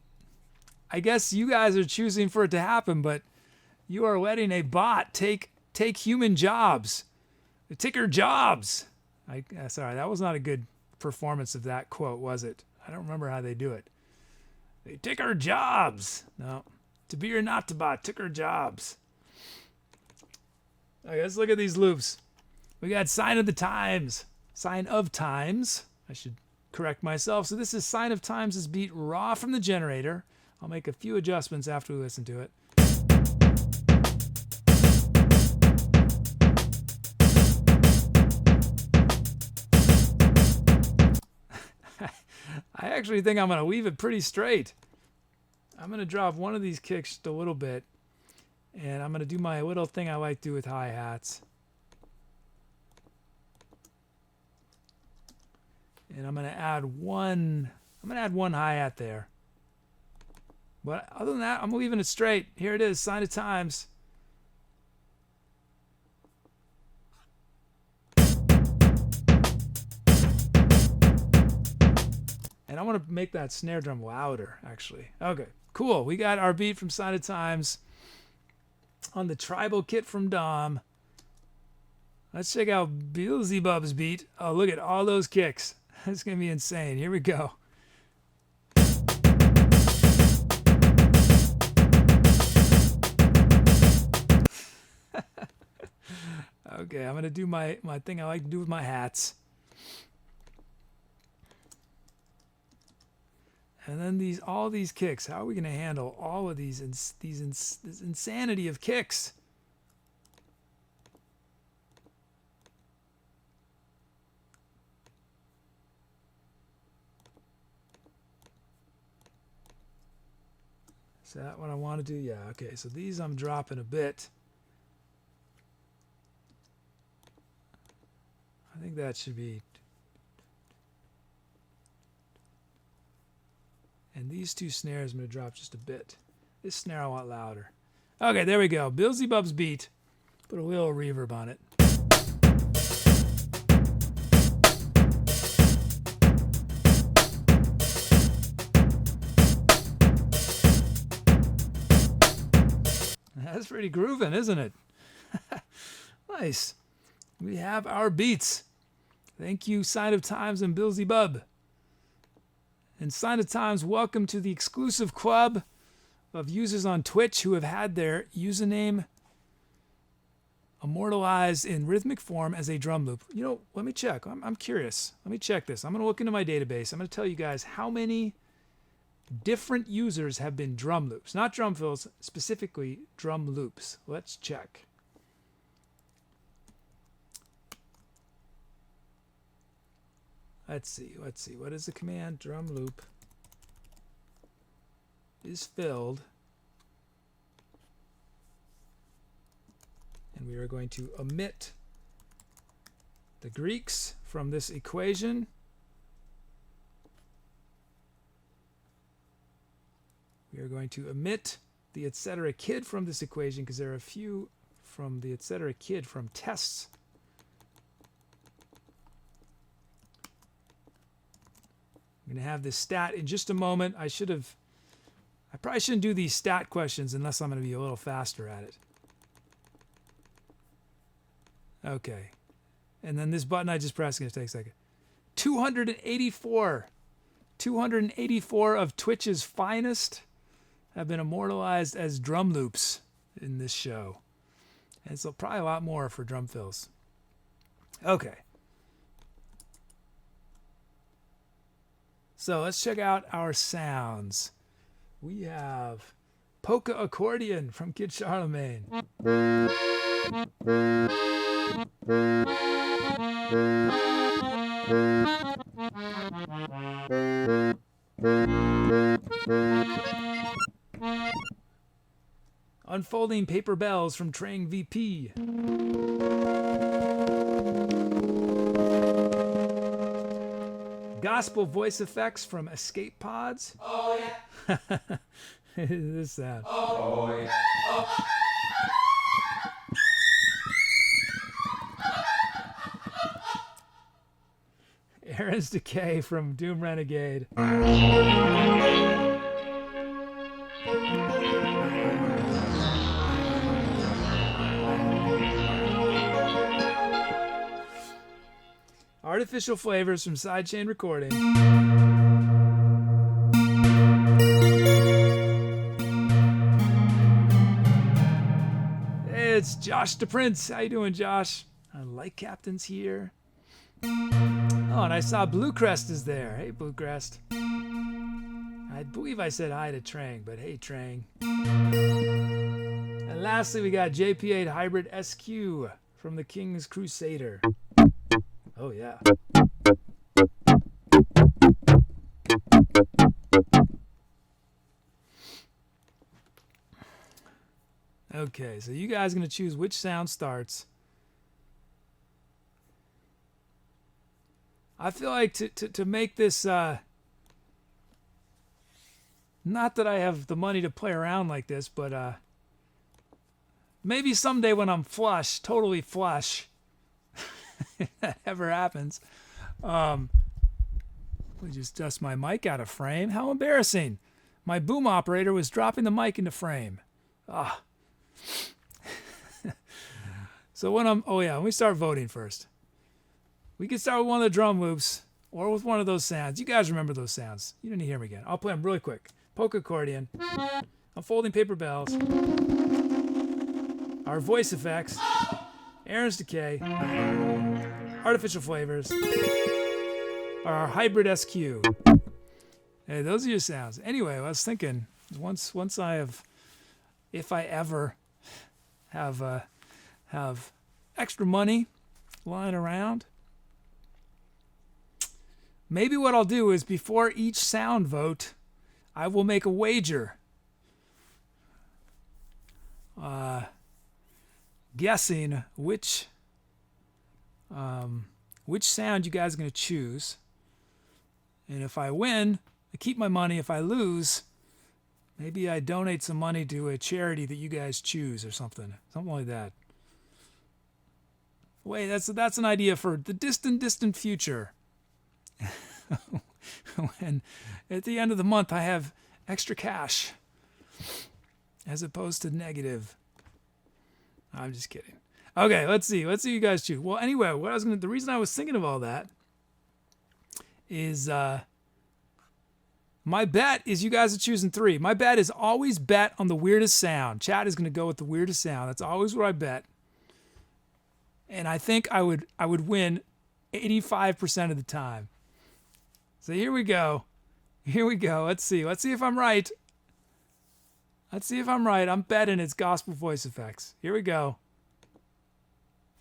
I guess you guys are choosing for it to happen, but you are letting a bot take human jobs. Take her jobs. Sorry, that was not a good performance of that quote, was it? I don't remember how they do it. They take our jobs. No. ToBeOrNotToBot took our jobs. Okay, let's look at these loops. We got Sign of Times. I should correct myself. So this is Sign of Times is beat raw from the generator. I'll make a few adjustments after we listen to it. I actually think I'm going to leave it pretty straight. I'm going to drop one of these kicks just a little bit. And I'm going to do my little thing I like to do with hi-hats. And I'm going to add one hi-hat there. But other than that, I'm leaving it straight. Here it is, Sign of Times. And I want to make that snare drum louder, actually. Okay, cool. We got our beat from Sign of Times on the tribal kit from Dom. Let's check out Beelzebub's beat. Oh, look at all those kicks. It's going to be insane. Here we go. Okay, I'm going to do my thing I like to do with my hats. And then all these kicks. How are we going to handle all of this insanity of kicks? Is that what I want to do? Yeah, okay. So these I'm dropping a bit. I think that should be... And these two snares I'm going to drop just a bit. This snare I want louder. Okay, there we go. Beelzebub's beat. Put a little reverb on it. That's pretty grooving, isn't it? Nice. We have our beats. Thank you, Sign of Times and Beelzebub. And Sign of Times, welcome to the exclusive club of users on Twitch who have had their username immortalized in rhythmic form as a drum loop. You know, let me check. I'm curious. Let me check this. I'm going to look into my database. I'm going to tell you guys how many different users have been drum loops. Not drum fills, specifically drum loops. Let's check. Let's see. What is the command? Drum loop is filled. And we are going to omit the Greeks from this equation. We are going to omit the Etcetera kid from this equation because there are a few from the Etcetera kid from tests. I'm going to have this stat in just a moment. I probably shouldn't do these stat questions unless I'm going to be a little faster at it. Okay. And then this button I just pressed is going to take a second. 284 of Twitch's finest have been immortalized as drum loops in this show. And so probably a lot more for drum fills. Okay. So let's check out our sounds. We have Polka Accordion from Kid Charlemagne. Unfolding Paper Bells from Trang VP. Gospel voice effects from escapepods. Oh yeah. This sound. Oh yeah. Aaron's Decay from Doom Renegade. Artificial Flavors from Sidechain Recording. Hey, it's Josh the Prince. How you doing, Josh? Light Captain's here. Oh, and I saw Bluecrest is there. Hey, Bluecrest. I believe I said hi to Trang, but hey, Trang. And lastly, we got JP8 Hybrid SQ from the King's Crusader. Oh, yeah. Okay, so you guys are going to choose which sound starts. I feel like to make this, not that I have the money to play around like this, but maybe someday when I'm flush, totally flush, if that ever happens, let me just dust my mic out of frame. How embarrassing. My boom operator was dropping the mic into frame. Ah. So when let me start voting first. We can start with one of the drum loops or with one of those sounds. You guys remember those sounds. You didn't hear me again. I'll play them really quick. Polka accordion. Unfolding paper bells. Our voice effects. Aaron's Decay. Artificial Flavors. Our hybrid SQ. Hey, those are your sounds. Anyway, I was thinking, once I have, if I ever have extra money lying around, maybe what I'll do is before each sound vote, I will make a wager. Guessing which sound you guys are going to choose. And if I win, I keep my money. If I lose, maybe I donate some money to a charity that you guys choose or something. Something like that. Wait, that's an idea for the distant future. When at the end of the month I have extra cash as opposed to negative. I'm just kidding. Okay, let's see you guys choose. Well, anyway, the reason I was thinking of all that is my bet is you guys are choosing 3. My bet is always bet on the weirdest sound. Chat is going to go with the weirdest sound. That's always what I bet. And I think I would win 85% of the time. So here we go. Let's see if I'm right. I'm betting it's gospel voice effects. Here we go.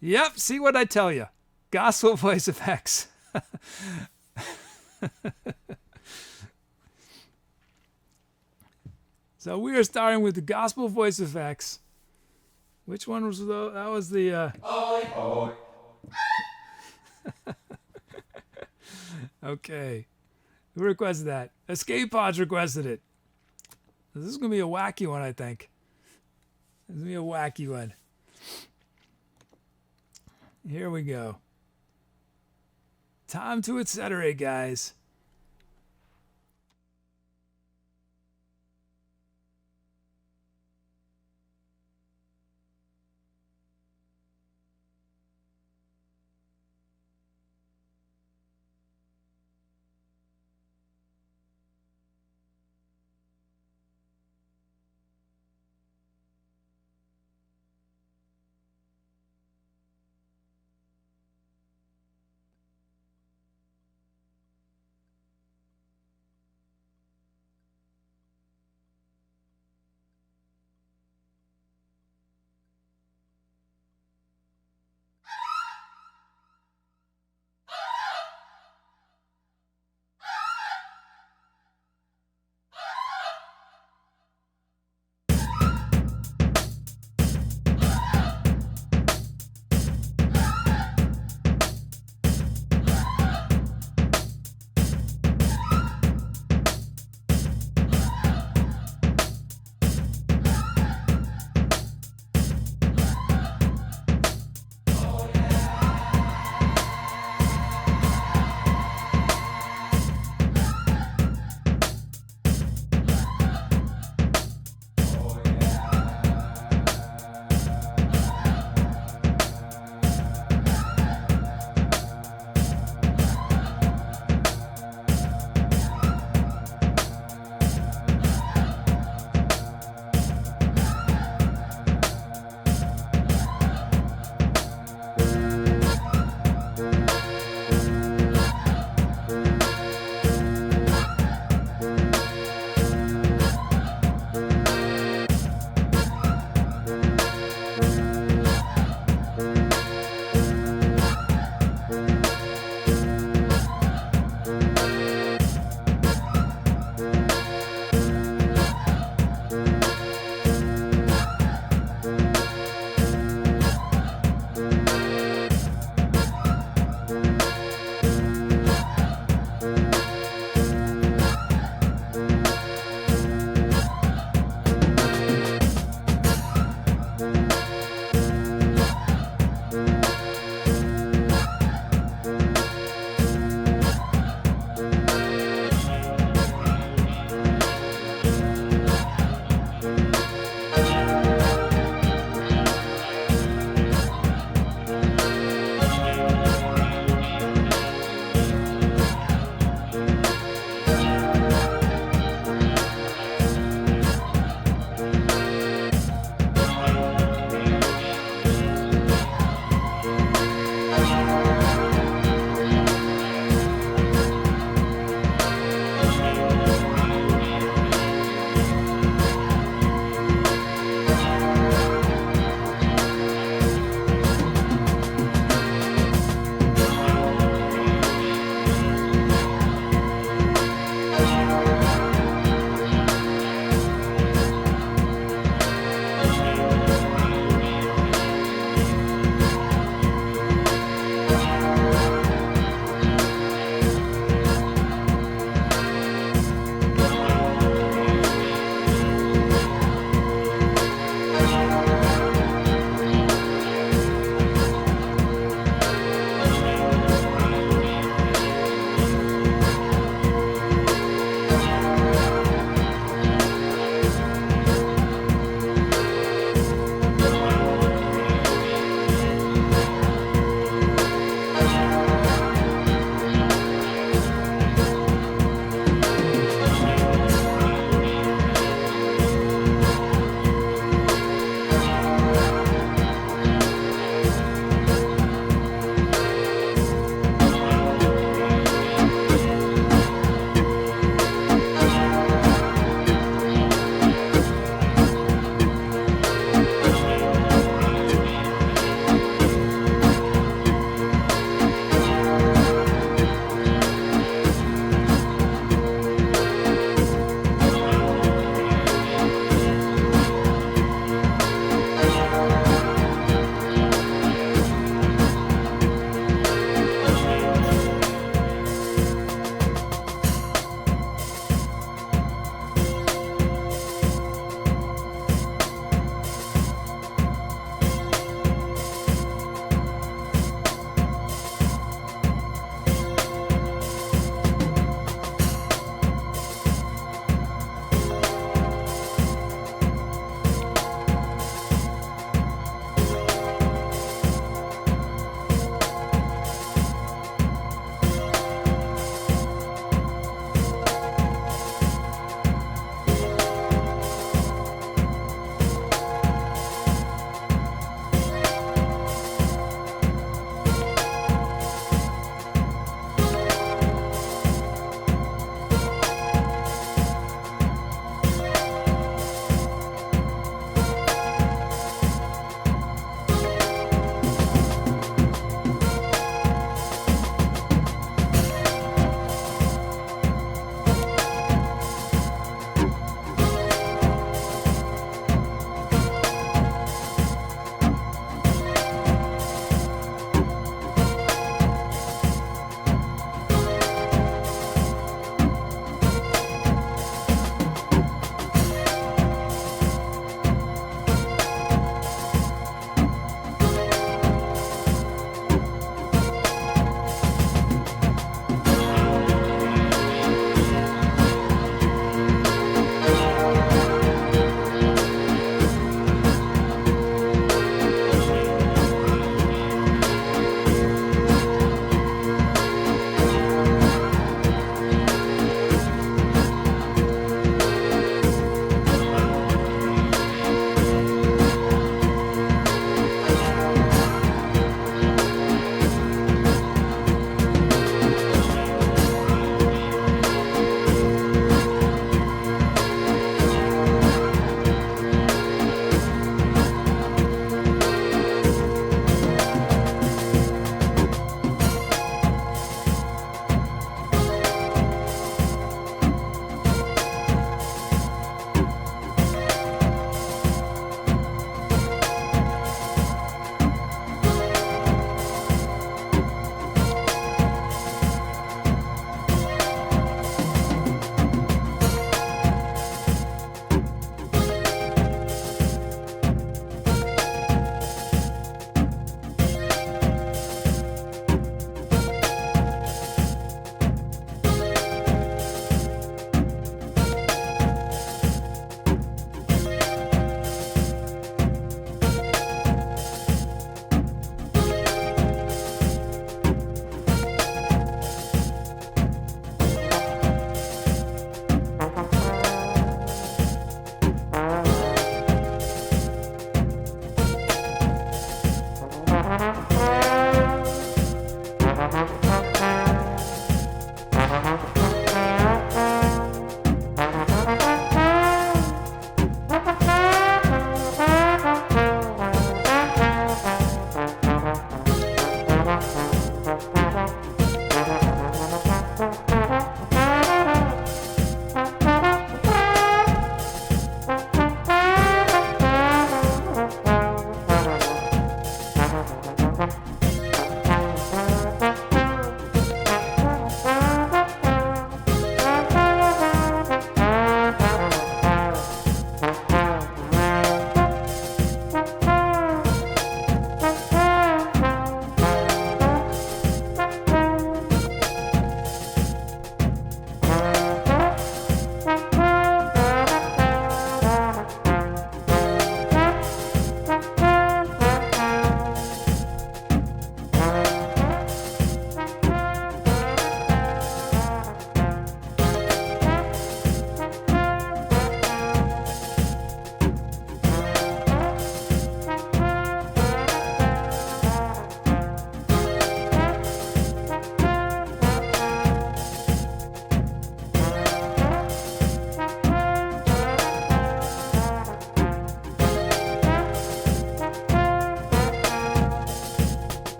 Yep, see what I tell you. Gospel voice effects. So we are starting with the gospel voice effects. Which one was that? That was the Okay. Who requested that? Escapepods requested it. This is going to be a wacky one, I think. This is going to be a wacky one. Here we go. Time to Etcetera, guys.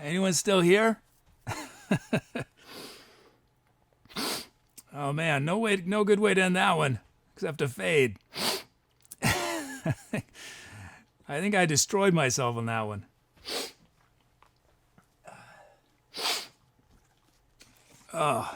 Anyone still here? Oh man, no good way to end that one, except to fade. I think I destroyed myself on that one. Oh.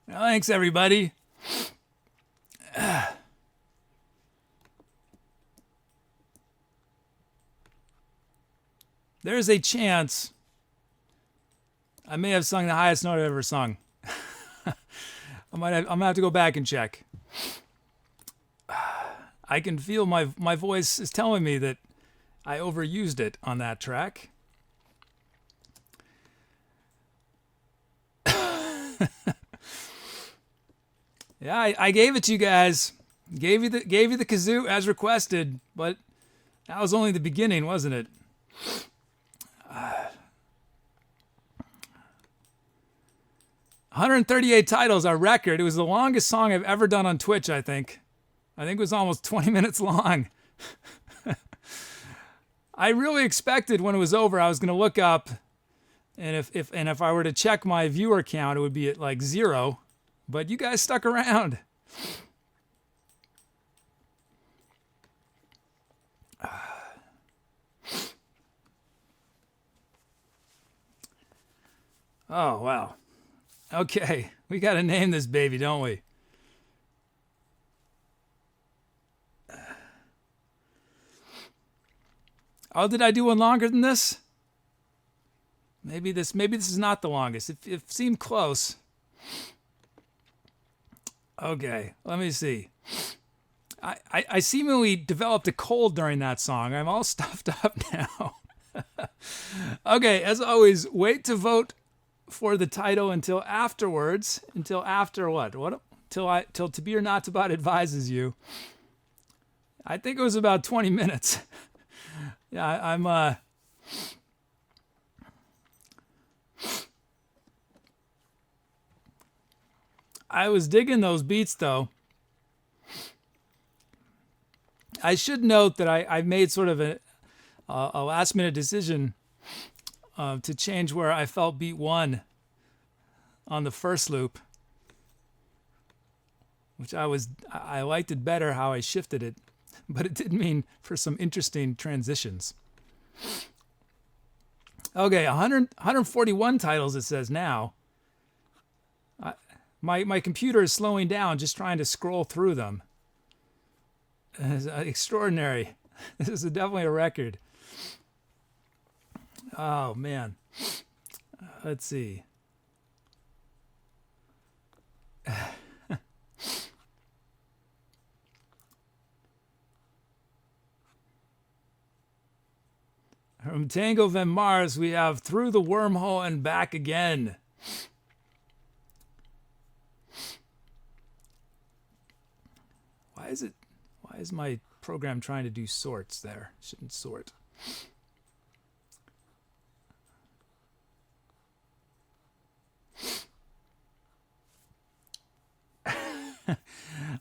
Thanks, everybody. There's a chance I may have sung the highest note I've ever sung. I'm gonna have to go back and check. I can feel my voice is telling me that I overused it on that track. Yeah, I gave it to you guys. Gave you the kazoo as requested, but that was only the beginning, wasn't it? 138 titles, our record. It was the longest song I've ever done on Twitch, I think. I think it was almost 20 minutes long. I really expected when it was over, I was going to look up, and if I were to check my viewer count, it would be at like 0. But you guys stuck around. Oh, wow. Okay, we got to name this baby, don't we? Oh, did I do one longer than this? Maybe this is not the longest. It seemed close. Okay, let me see. I seemingly developed a cold during that song. I'm all stuffed up now. Okay, as always, wait to vote for the title until afterwards. Until after what? Till ToBeOrNotToBot advises you. I think it was about 20 minutes. Yeah, I'm I was digging those beats, though. I should note that I made sort of a last-minute decision to change where I felt beat 1 on the first loop, which I liked it better how I shifted it, but it did mean for some interesting transitions. Okay, 141 titles it says now. My computer is slowing down just trying to scroll through them. It's extraordinary. This is definitely a record. Oh, man. Let's see. From TangoVenmaris, we have Through the Wormhole and Back Again. Why is my program trying to do sorts there? Shouldn't sort.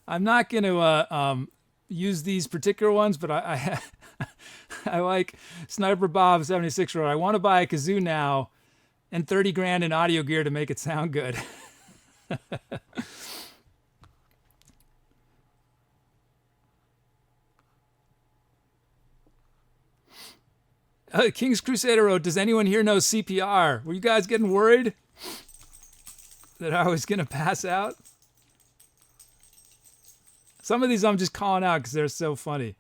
I'm not going to use these particular ones, but I I like Sniper Bob 76 wrote, I want to buy a kazoo now and 30 grand in audio gear to make it sound good. King's Crusader wrote, does anyone here know CPR? Were you guys getting worried that I was going to pass out? Some of these I'm just calling out because they're so funny.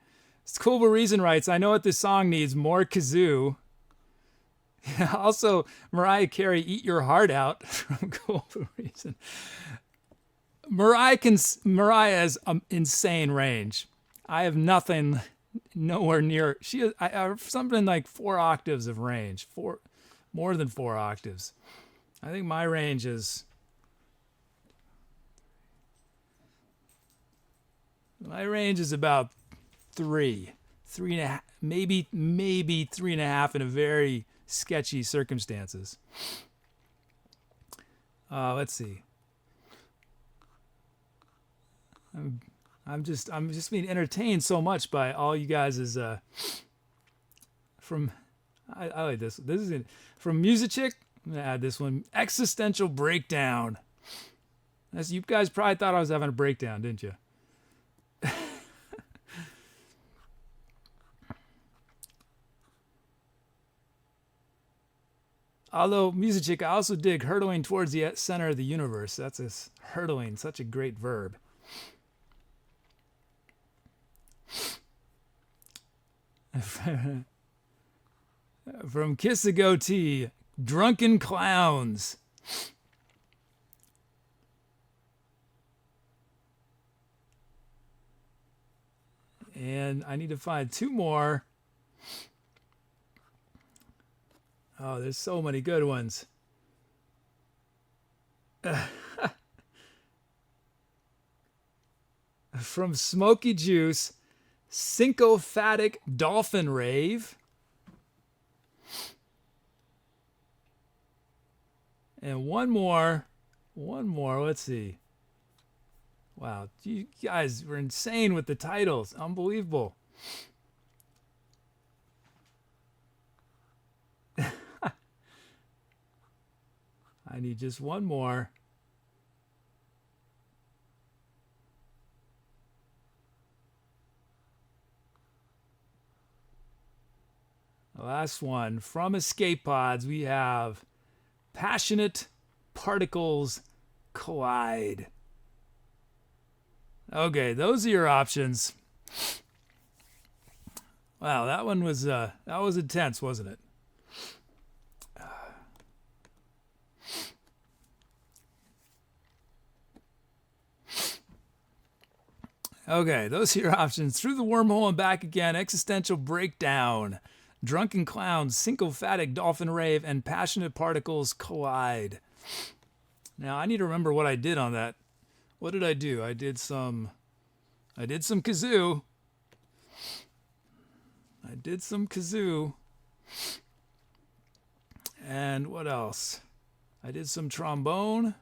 Cool Reason writes, I know what this song needs, more kazoo. Also, Mariah Carey, Eat Your Heart Out from Cool Reason. Mariah has insane range. I have nothing, nowhere near. I have something like 4 octaves of range, more than 4 octaves. I think my range is My range is about 3.5, maybe 3.5 in a very sketchy circumstances. Let's see. I'm just being entertained so much by all you guys is from I like this. This is it. From Musichick. I'm gonna add this one. Existential breakdown. You guys probably thought I was having a breakdown, didn't you? Although Musichick, I also dig hurtling towards the center of the universe. That's hurtling, such a great verb. From Kiss a Goatee, Drunken Clowns. And I need to find 2 more. Oh, there's so many good ones. From Smoky Juice, Syncophatic Dolphin Rave. And one more, let's see. Wow, you guys were insane with the titles. Unbelievable. I need just one more. The last one. From escapepods, we have Passionate Particles Collide. Okay, those are your options. Wow, that one was intense, wasn't it? Okay, those are your options. Through the Wormhole and Back Again, Existential Breakdown, Drunken Clowns, Syncophatic Dolphin Rave, and Passionate Particles Collide. Now, I need to remember what I did on that. What did I do? I did some kazoo. And what else? I did some trombone.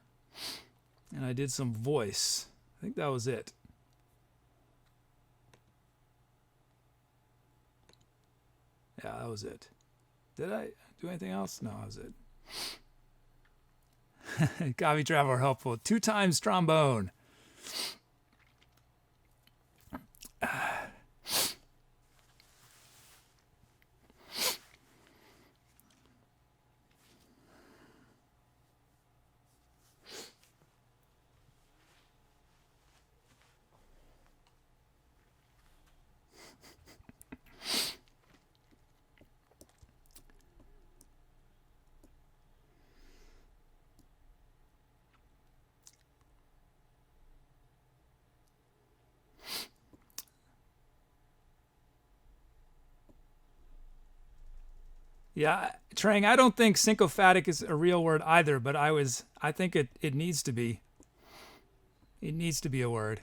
And I did some voice. I think that was it. Yeah, that was it. Did I do anything else? No, that was it. Coffee Traveler helpful. 2 times trombone. Yeah, Trang, I don't think syncophatic is a real word either, but I think it needs to be. It needs to be a word.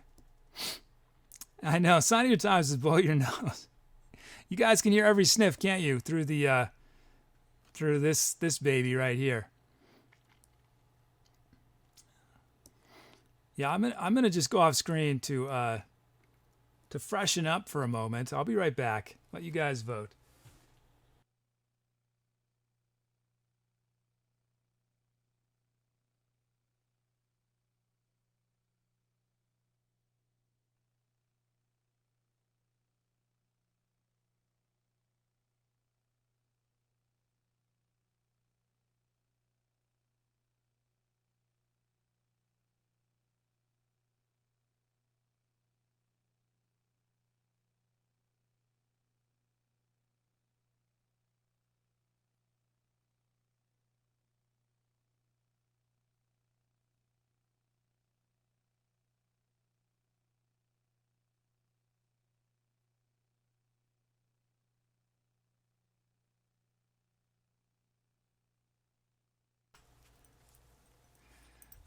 I know, Sign of your times is blow your nose. You guys can hear every sniff, can't you? Through the through this baby right here. Yeah, I'm gonna just go off screen to freshen up for a moment. I'll be right back. Let you guys vote.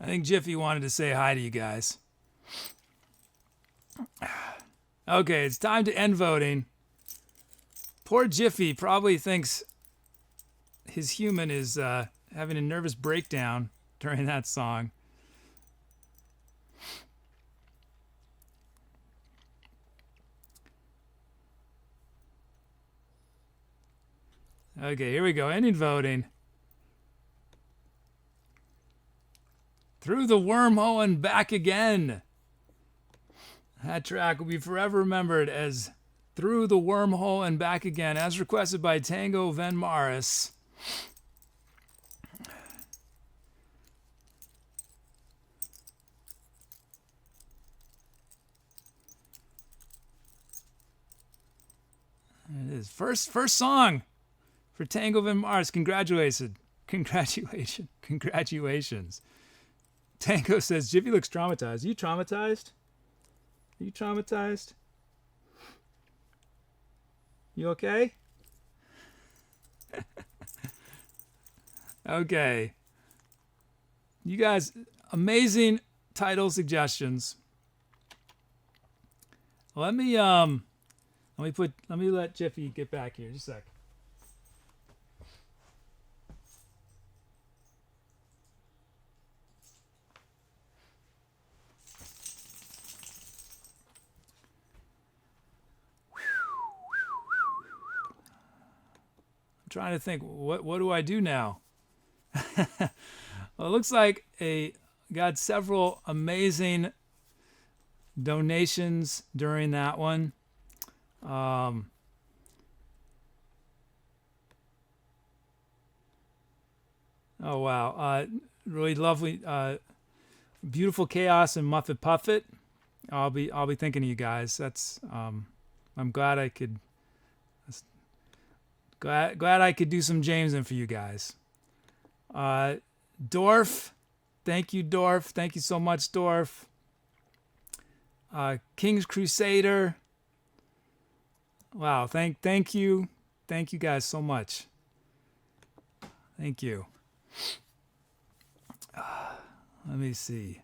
I think Jiffy wanted to say hi to you guys. Okay, it's time to end voting. Poor Jiffy probably thinks his human is having a nervous breakdown during that song. Okay, here we go. Ending voting. Through the Wormhole and Back Again. That track will be forever remembered as Through the Wormhole and Back Again, as requested by TangoVenmaris. It is first song for TangoVenmaris. Congratulations. Tango says Jiffy looks traumatized. Are you traumatized? Are you traumatized? You okay? Okay. You guys, amazing title suggestions. Let me let Jiffy get back here just a sec. Trying to think, what do I do now? Well, it looks like got several amazing donations during that one. Oh wow, really lovely, beautiful chaos and Muffet Puffet. I'll be thinking of you guys. That's I'm glad I could. Glad I could do some Jameson for you guys. Dorf, thank you, Dorf. Thank you so much, Dorf. King's Crusader. Wow, thank you guys so much. Thank you. Let me see.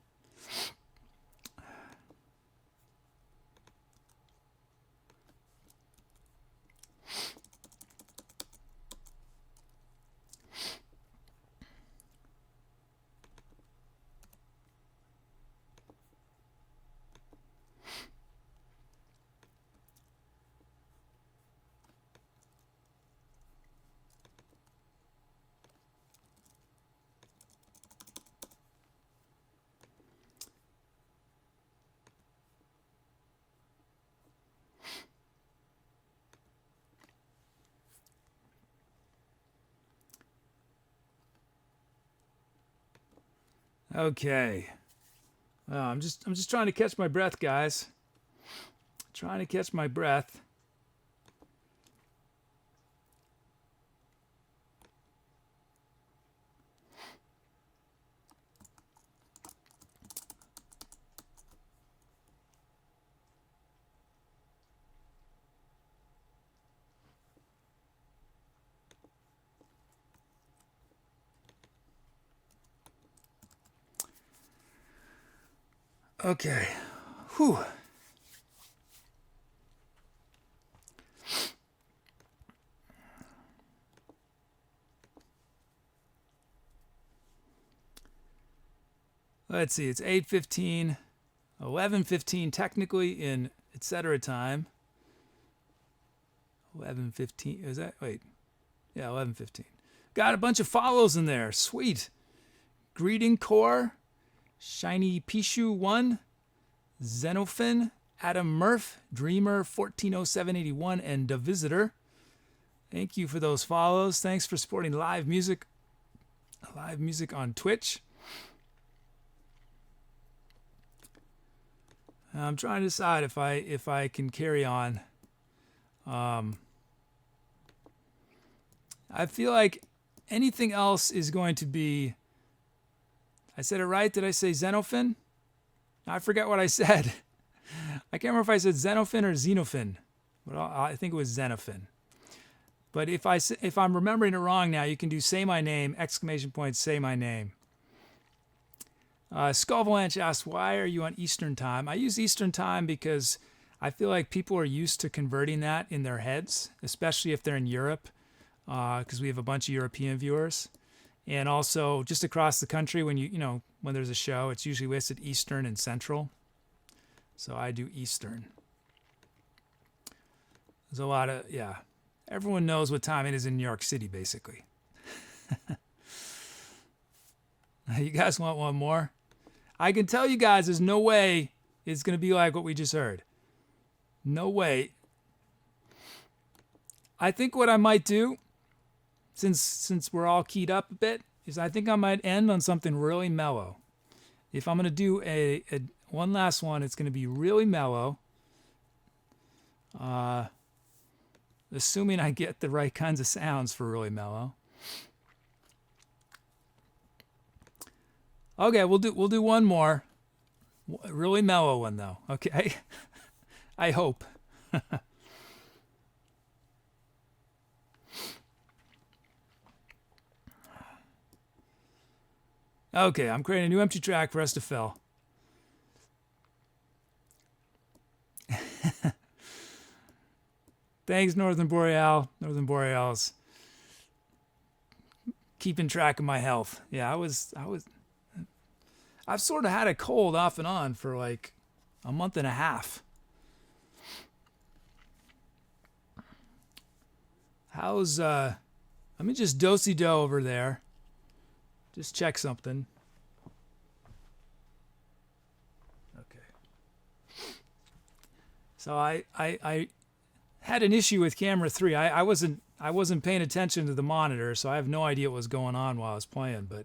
Okay. I'm just trying to catch my breath, guys. Trying to catch my breath. Okay. Whew. Let's see. It's 8:15, 11:15 technically in Etcetera time. 11:15. Is that? Wait. Yeah, 11:15. Got a bunch of follows in there. Sweet. Greeting Core. Shiny Pishu 1, Xenophin, Adam Murph, Dreamer 140781, and The Visitor. Thank you for those follows. Thanks for supporting live music on Twitch. I'm trying to decide if I can carry on. I feel like anything else is going to be. I said it right? Did I say Xenophin? I forget what I said. I can't remember if I said Xenophin or Xenophin. But I think it was Xenophin. But if I'm remembering it wrong now, you can do say my name, ! Say my name. Skullvalanche asked, why are you on Eastern time? I use Eastern time because I feel like people are used to converting that in their heads, especially if they're in Europe, because we have a bunch of European viewers. And also just across the country, when when there's a show, it's usually listed Eastern and Central. So I do Eastern. There's a lot of, yeah. Everyone knows what time it is in New York City, basically. You guys want one more? I can tell you guys there's no way it's going to be like what we just heard. No way. I think what I might do, since we're all keyed up a bit, is I think I might end on something really mellow. If I'm going to do a one last one, it's going to be really mellow. Assuming I get the right kinds of sounds for really mellow. Okay, we'll do one more. Really mellow one though. Okay. I hope. Okay, I'm creating a new empty track for us to fill. Thanks, Northern Boreal. Northern Boreals. Keeping track of my health. Yeah, I've sort of had a cold off and on for like a month and a half. How's let me just do-si-do over there. Just check something. Okay. So I had an issue with camera 3. I wasn't paying attention to the monitor, so I have no idea what was going on while I was playing, but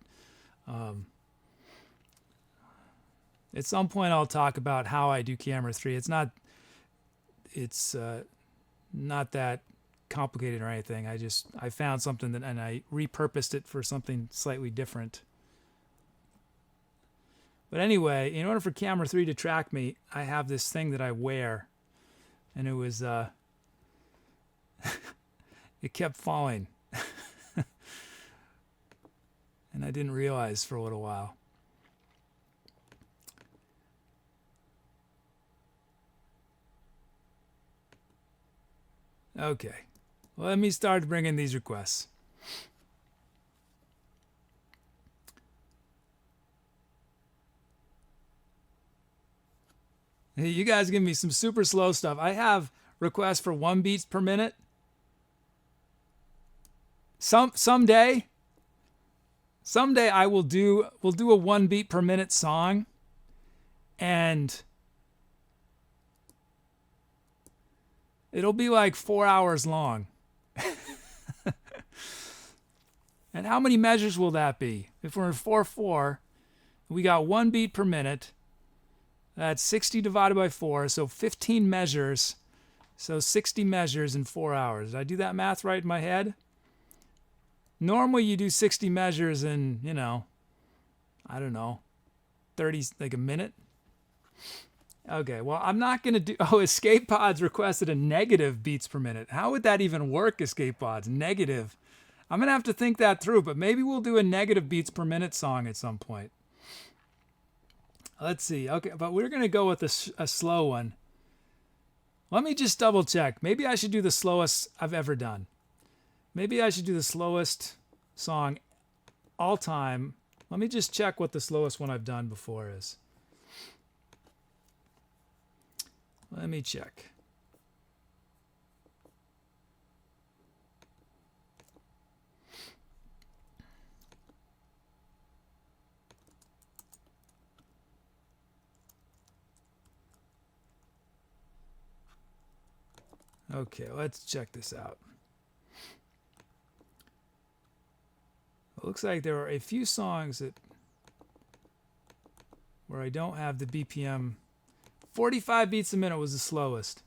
at some point I'll talk about how I do camera 3. It's not that complicated or anything. I found something and I repurposed it for something slightly different. But anyway, in order for camera 3 to track me, I have this thing that I wear, and it was it kept falling. And I didn't realize for a little while. Okay, let me start bringing these requests. Hey, you guys give me some super slow stuff. I have requests for 1 beats per minute. Someday we'll do a 1 beat per minute song, and it'll be like 4 hours long. And how many measures will that be? If we're in 4/4, we got 1 beat per minute. That's 60 divided by 4, so 15 measures. So 60 measures in 4 hours. Did I do that math right in my head? Normally you do 60 measures in, I don't know, 30, like a minute. Okay, well, I'm not going to do... Oh, escapepods requested a negative beats per minute. How would that even work, escapepods? Negative. I'm going to have to think that through, but maybe we'll do a negative beats per minute song at some point. Let's see. Okay, but we're going to go with a slow one. Let me just double check. Maybe I should do the slowest I've ever done. Maybe I should do the slowest song all time. Let me just check what the slowest one I've done before is. Let me check. Okay, let's check this out. It looks like there are a few songs where I don't have the BPM. 45 beats a minute was the slowest.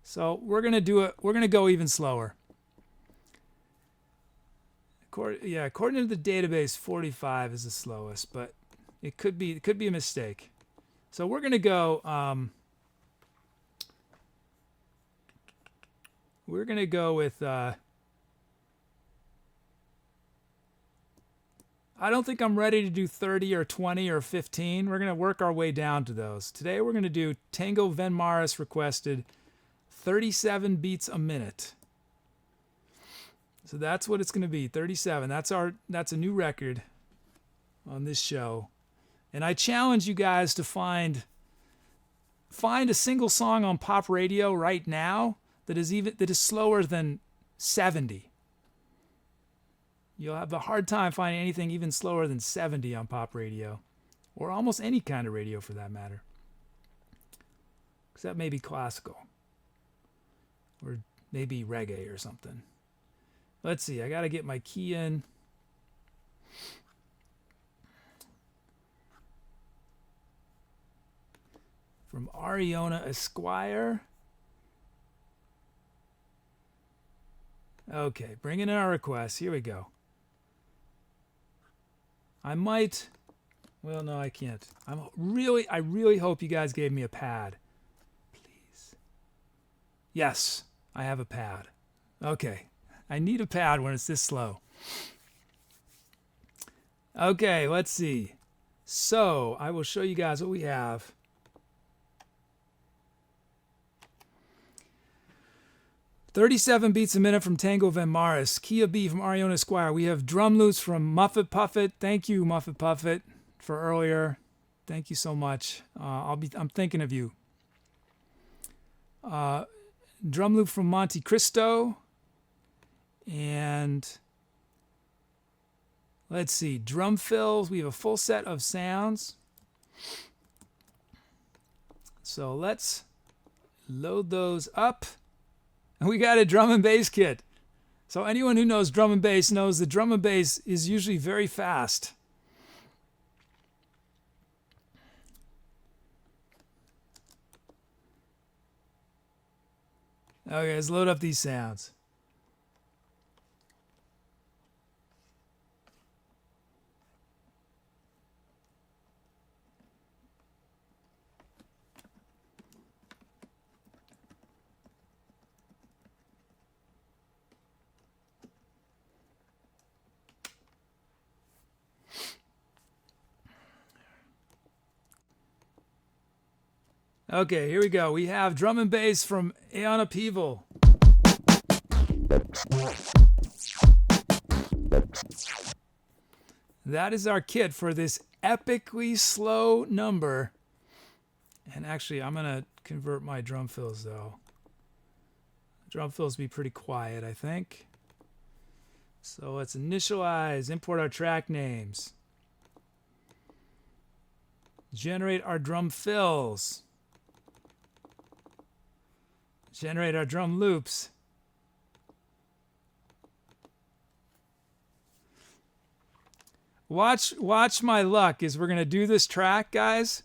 So we're gonna go even slower. According to the database, 45 is the slowest, but it could be a mistake. So we're gonna go. We're gonna go with. I don't think I'm ready to do 30 or 20 or 15. We're going to work our way down to those. Today we're going to do TangoVenmaris requested 37 beats a minute. So that's what it's going to be, 37. That's a new record on this show. And I challenge you guys to find a single song on pop radio right now that is slower than 70. You'll have a hard time finding anything even slower than 70 on pop radio, or almost any kind of radio for that matter, except maybe classical, or maybe reggae or something. Let's see, I got to get my key in. From Ariona Esquire. Okay, bringing in our requests. Here we go. Well, no, I can't. I really hope you guys gave me a pad. Please. Yes, I have a pad. Okay. I need a pad when it's this slow. Okay, let's see. So, I will show you guys what we have. "37 beats a minute" from TangoVenmaris. Key of B from Ariona Esquire. We have drum loops from Muffet Puffet. Thank you, Muffet Puffet, for earlier. Thank you so much. I'm thinking of you. Drum loop from Monte Cristo. And let's see, drum fills. We have a full set of sounds. So let's load those up. And we got a drum and bass kit. So anyone who knows drum and bass knows the drum and bass is usually very fast. Okay, let's load up these sounds. Okay, here we go. We have drum and bass from Aeon Upheaval. That is our kit for this epically slow number. And actually, I'm going to convert my drum fills, though. Drum fills be pretty quiet, I think. So let's initialize, import our track names. Generate our drum fills. Generate our drum loops. Watch my luck as we're going to do this track, guys,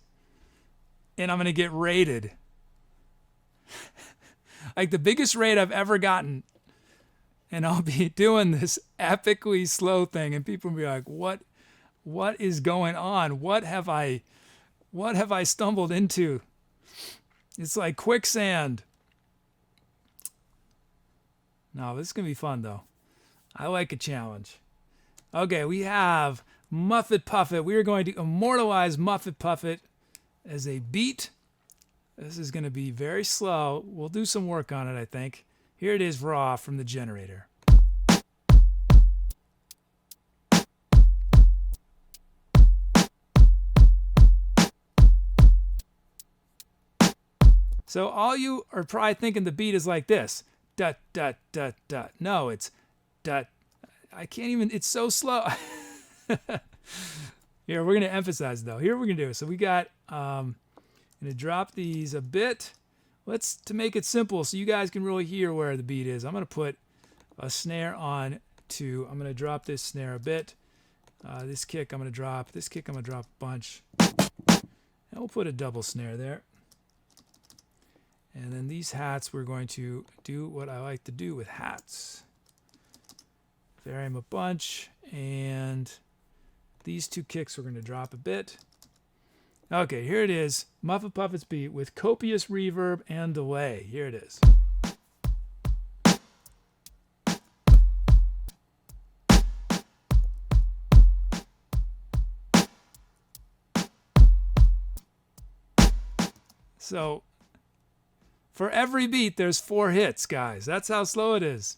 and I'm going to get rated. Like the biggest rate I've ever gotten. And I'll be doing this epically slow thing, and people will be like, what is going on? What have I stumbled into? It's like quicksand. No, this is going to be fun, though. I like a challenge. Okay, we have Muffet Puffet. We are going to immortalize Muffet Puffet as a beat. This is going to be very slow. We'll do some work on it, I think. Here it is raw from the generator. So all you are probably thinking the beat is like this. Dut, dut, dut, dut. No, it's dut. I can't even, it's so slow. Here, we're going to emphasize, though. Here we're going to do it. So we got, I'm going to drop these a bit. To make it simple so you guys can really hear where the beat is, I'm going to put a snare on to, I'm going to drop this snare a bit. This kick I'm going to drop. This kick I'm going to drop a bunch. And we'll put a double snare there. And then these hats, we're going to do what I like to do with hats. Vary them a bunch. And these two kicks we're going to drop a bit. Okay, here it is. Muffet Puffet's beat with copious reverb and delay. Here it is. So for every beat, there's 4 hits, guys. That's how slow it is.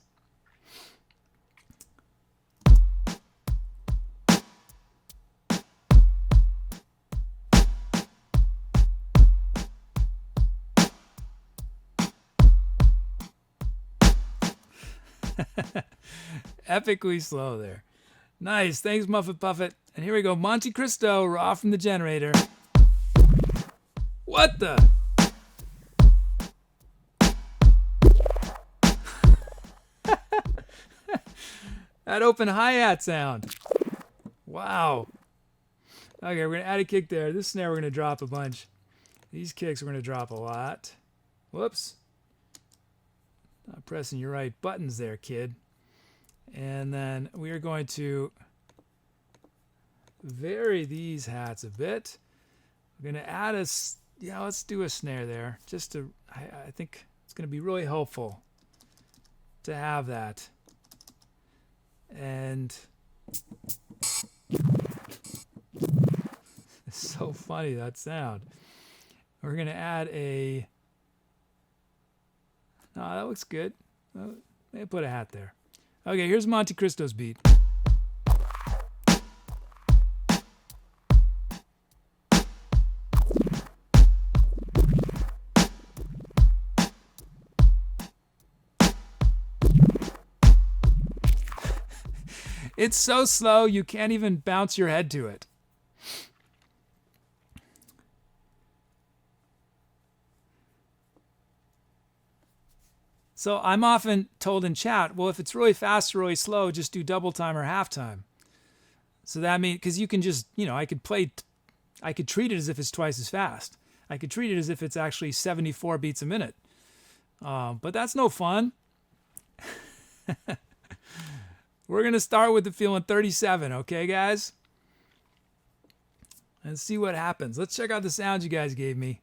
Epically slow there. Nice. Thanks, Muffet Puffet. And here we go. Monte Cristo, raw from the generator. What the? That open hi-hat sound. Wow. Okay, we're going to add a kick there. This snare we're going to drop a bunch. These kicks we're going to drop a lot. Whoops. Not pressing your right buttons there, kid. And then we are going to vary these hats a bit. We're going to add a, let's do a snare there. Just to, I think it's going to be really helpful to have that. And it's so funny, that sound. We're going to add a, no, that looks good. Maybe put a hat there. Okay, here's Monte Cristo's beat. It's so slow you can't even bounce your head to it. So I'm often told in chat, well, if it's really fast or really slow, just do double time or half time. So that means, because you can just, I could treat it as if it's twice as fast. I could treat it as if it's actually 74 beats a minute. But that's no fun. We're going to start with the feeling 37, okay, guys? And see what happens. Let's check out the sounds you guys gave me.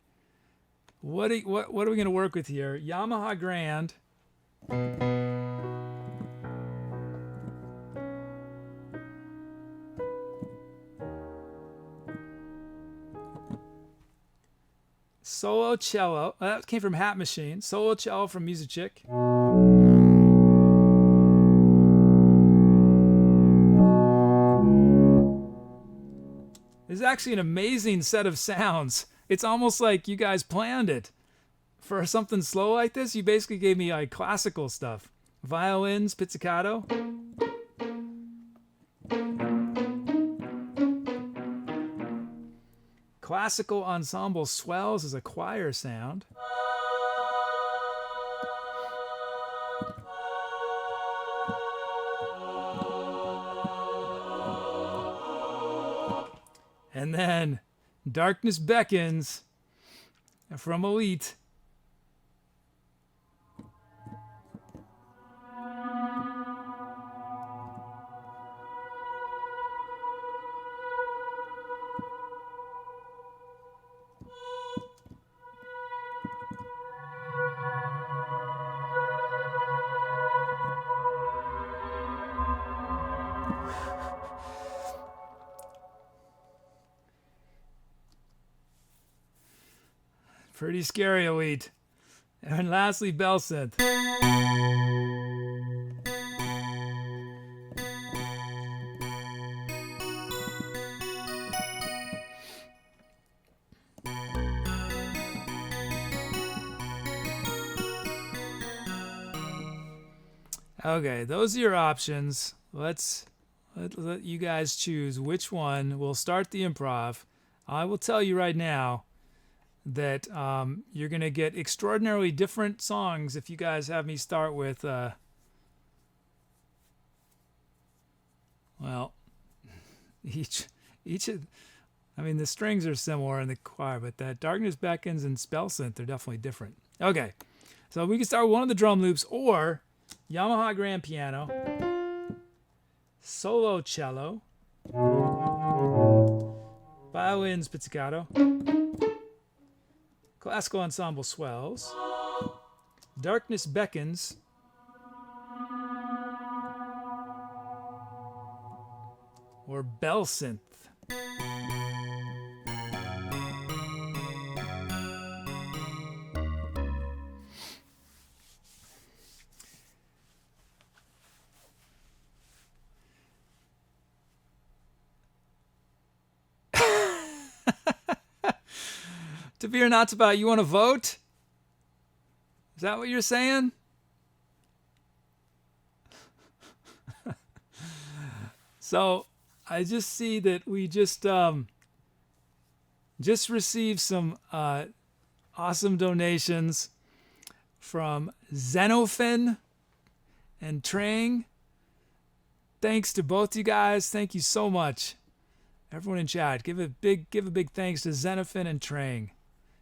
What are we going to work with here? Yamaha Grand. Solo cello. That came from Hat Machine. Solo cello from Music Chick. This is actually an amazing set of sounds. It's almost like you guys planned it. For something slow like this, you basically gave me like classical stuff. Violins, pizzicato. Classical ensemble swells is a choir sound. And then Darkness Beckons from Elite. Pretty scary, Elite. And lastly, Bell Synth. Okay, those are your options. Let you guys choose which one will start the improv. I will tell you right now that you're going to get extraordinarily different songs if you guys have me start with, well, each of, I mean, the strings are similar in the choir, but that Darkness Beckons and Spell Synth are definitely different. Okay, so we can start with one of the drum loops or Yamaha Grand Piano, Solo Cello, Violins Pizzicato, Classical Ensemble Swells, Darkness Beckons, or Bell Synth. To be or not to bot, you want to vote? Is that what you're saying? So I just see that we just received some awesome donations from Xenophin and Trang. Thanks to both you guys. Thank you so much. Everyone in chat, give a big thanks to Xenophin and Trang.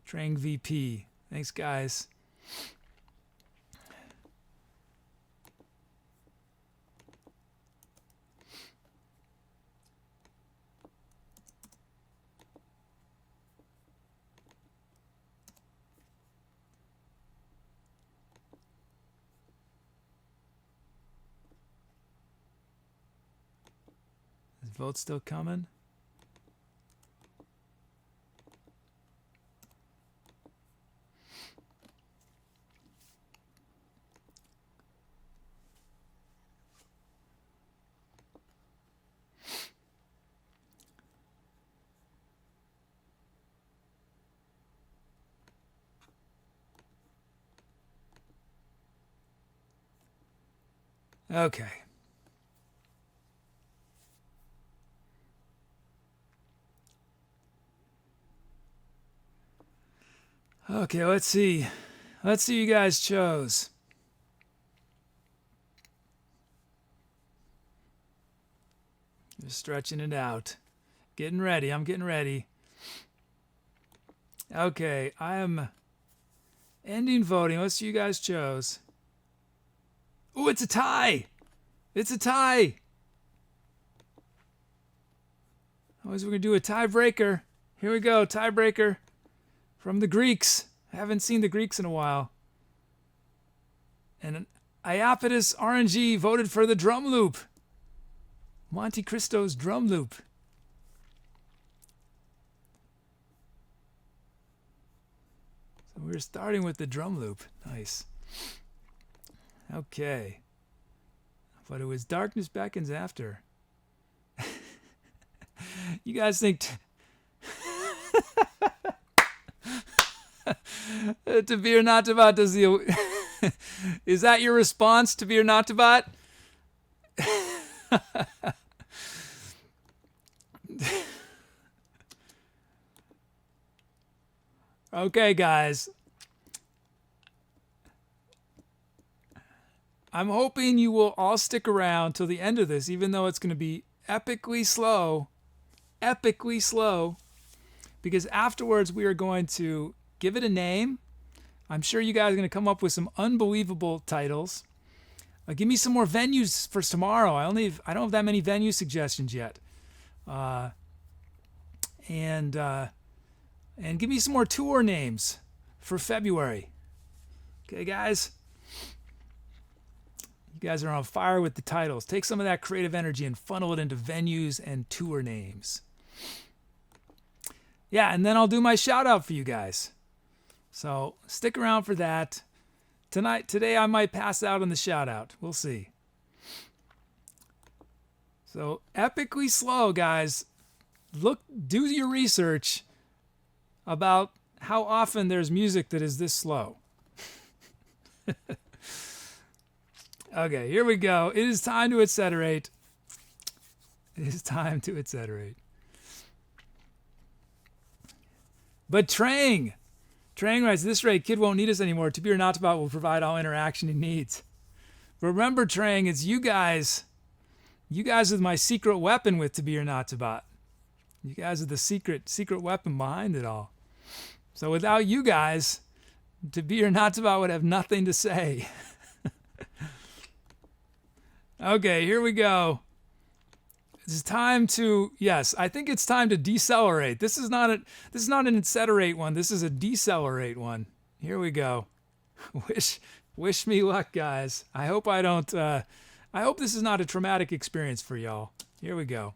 Trang VP. Thanks, guys. Is vote still coming? Okay. Okay, let's see. Let's see who you guys chose. Just stretching it out. Getting ready. I'm getting ready. Okay, I am ending voting. Let's see who you guys chose. Ooh, it's a tie. It's a tie. Always we're going to do a tiebreaker. Here we go, tiebreaker from the Greeks. I haven't seen the Greeks in a while. And Iapetus RNG voted for the drum loop. Monte Cristo's drum loop. So we're starting with the drum loop. Nice. Okay. But it was Darkness Beckons after. You guys think... To be or not to bot, does the... Is that your response, to be or not to bot? Okay, guys. I'm hoping you will all stick around till the end of this, even though it's going to be epically slow, because afterwards we are going to give it a name. I'm sure you guys are going to come up with some unbelievable titles. Give me some more venues for tomorrow. I don't have that many venue suggestions yet. And give me some more tour names for February. Okay, guys? You guys are on fire with the titles. Take some of that creative energy and funnel it into venues and tour names. Yeah, and then I'll do my shout out for you guys. So stick around for that. Today I might pass out on the shout out. We'll see. So epically slow, guys. Do your research about how often there's music that is this slow. Okay, here we go. It is time to etceterate. It is time to etceterate. But Trang writes, this rate, kid won't need us anymore. To be or not to bot will provide all interaction he needs. But remember, Trang, it's you guys. You guys are my secret weapon with to be or not to bot. You guys are the secret weapon behind it all. So without you guys, to be or not to bot would have nothing to say. Okay, here we go. It's time to, yes, I think it's time to decelerate. This is not an etceterate one. This is a decelerate one. Here we go. Wish me luck, guys. I hope this is not a traumatic experience for y'all. Here we go.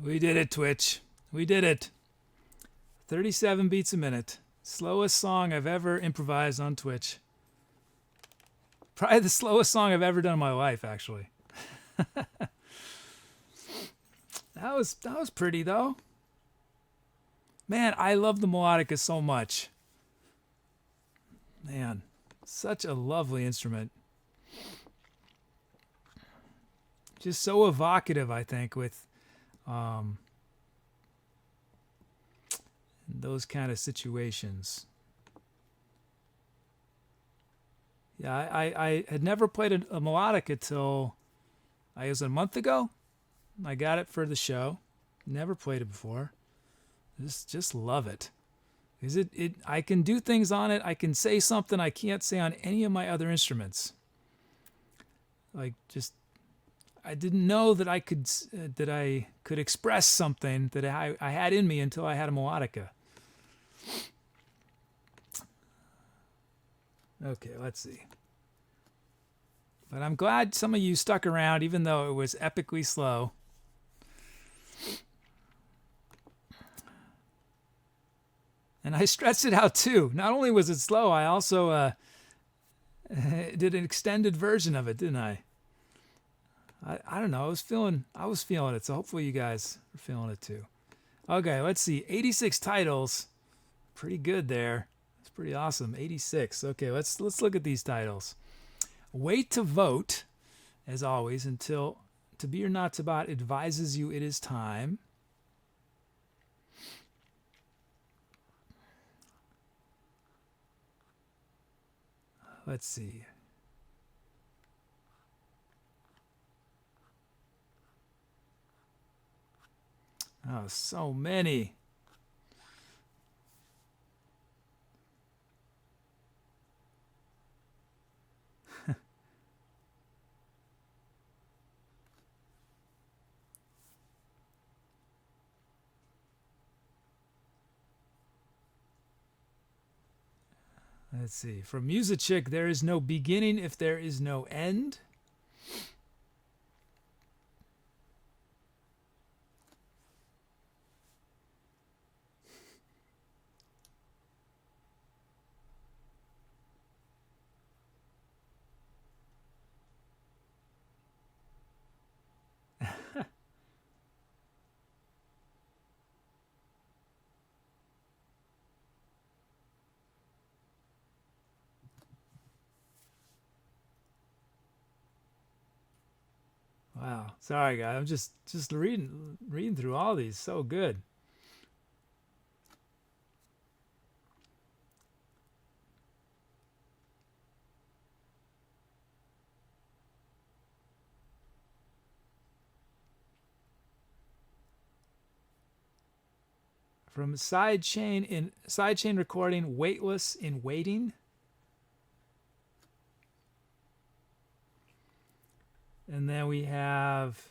We did it, Twitch. We did it. 37 beats a minute. Slowest song I've ever improvised on Twitch. Probably the slowest song I've ever done in my life, actually. That was pretty, though. Man, I love the melodica so much. Man, such a lovely instrument. Just so evocative, I think, with those kind of situations. Yeah, I had never played a melodica till I was a month ago. I got it for the show. Never played it before. Just love it. Is it I can do things on it. I can say something I can't say on any of my other instruments. Like just I didn't know that I could express something that I had in me until I had a melodica. Okay, let's see. But I'm glad some of you stuck around, even though it was epically slow. And I stretched it out too. Not only was it slow, I also did an extended version of it, didn't I? I don't know. I was feeling it. So hopefully you guys are feeling it too. Okay, let's see. 86 titles. Pretty good there. It's pretty awesome. 86. Okay, let's look at these titles. Wait to vote, as always, until ToBeOrNotToBot advises you it is time. Let's see. Oh, so many. Let's see. From Musichick, there is no beginning if there is no end. Wow. Sorry, guys. I'm just reading through all these. So good. From sidechain recording, weightless in waiting. And then we have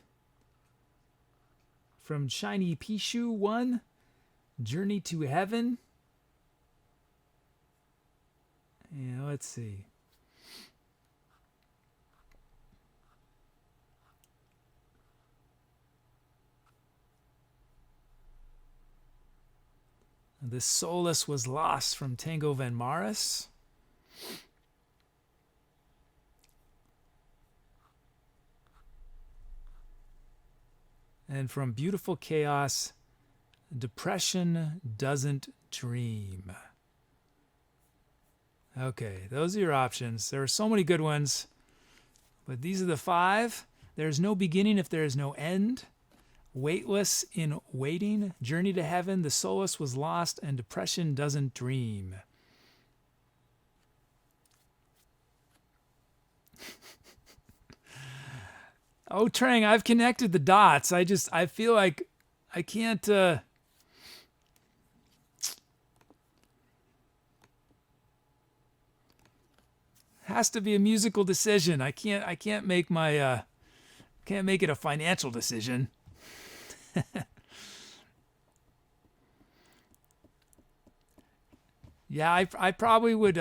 from Shiny Pishu 1, Journey to Heaven. Yeah, let's see. The Solace Was Lost from TangoVenmaris. And from Beautiful Chaos, Depression Doesn't Dream. Okay, those are your options. There are so many good ones, but these are the 5. There's no beginning if there is no end. Weightless in waiting. Journey to Heaven, The Solace Was Lost, and Depression Doesn't Dream. Oh, Trang, I've connected the dots. I feel like I can't. Has to be a musical decision. I can't make my. Can't make it a financial decision. Yeah, I probably would.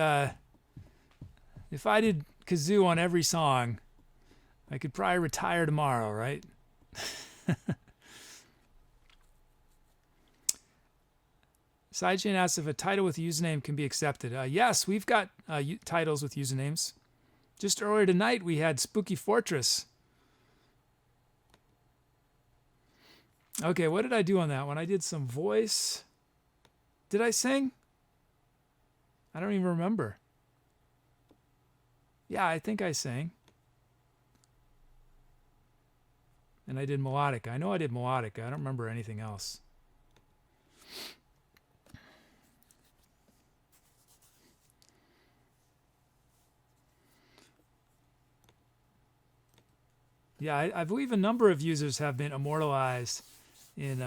If I did kazoo on every song, I could probably retire tomorrow, right? Sidechain asks if a title with a username can be accepted. Yes, we've got titles with usernames. Just earlier tonight, we had Spooky Fortress. Okay, what did I do on that one? I did some voice. Did I sing? I don't even remember. Yeah, I think I sang. And I did Melodica. I know I did Melodica. I don't remember anything else. Yeah, I believe a number of users have been immortalized in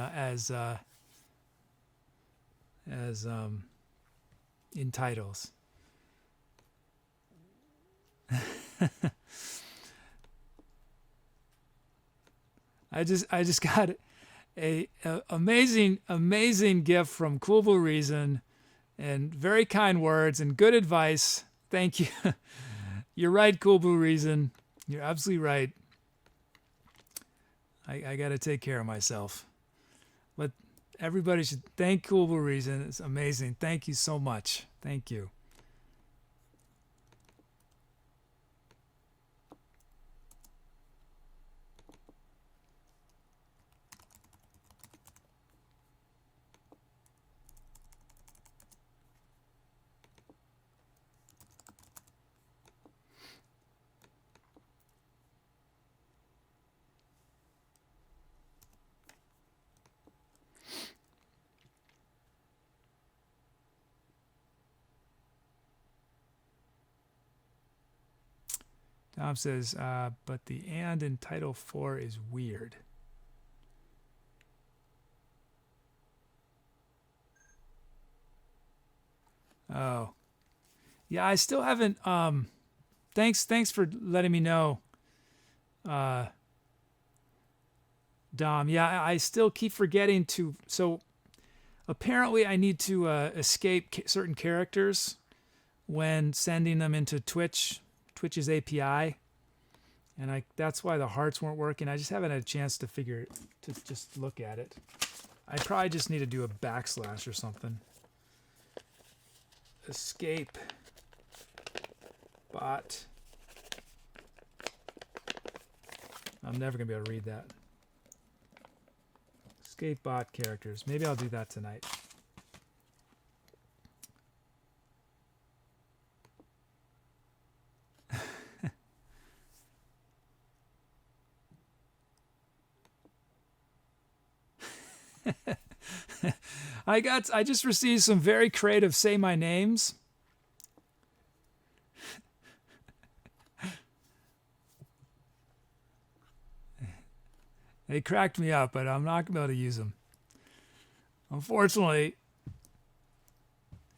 in titles. I just got a amazing gift from Cool Blue Reason, and very kind words and good advice. Thank you. You're right, Cool Blue Reason. You're absolutely right. I got to take care of myself. But everybody should thank Cool Blue Reason. It's amazing. Thank you so much. Thank you. Tom says, but the and in title 4 is weird. Oh. Yeah, I still haven't thanks for letting me know. Dom, yeah, I still keep forgetting to, so apparently I need to escape certain characters when sending them into Twitch's API, and that's why the hearts weren't working. I just haven't had a chance to just look at it. I probably just need to do a backslash or something. Escape bot. I'm never gonna be able to read that. Escape bot characters. Maybe I'll do that tonight. I just received some very creative say my names. They cracked me up, but I'm not going to be able to use them. Unfortunately,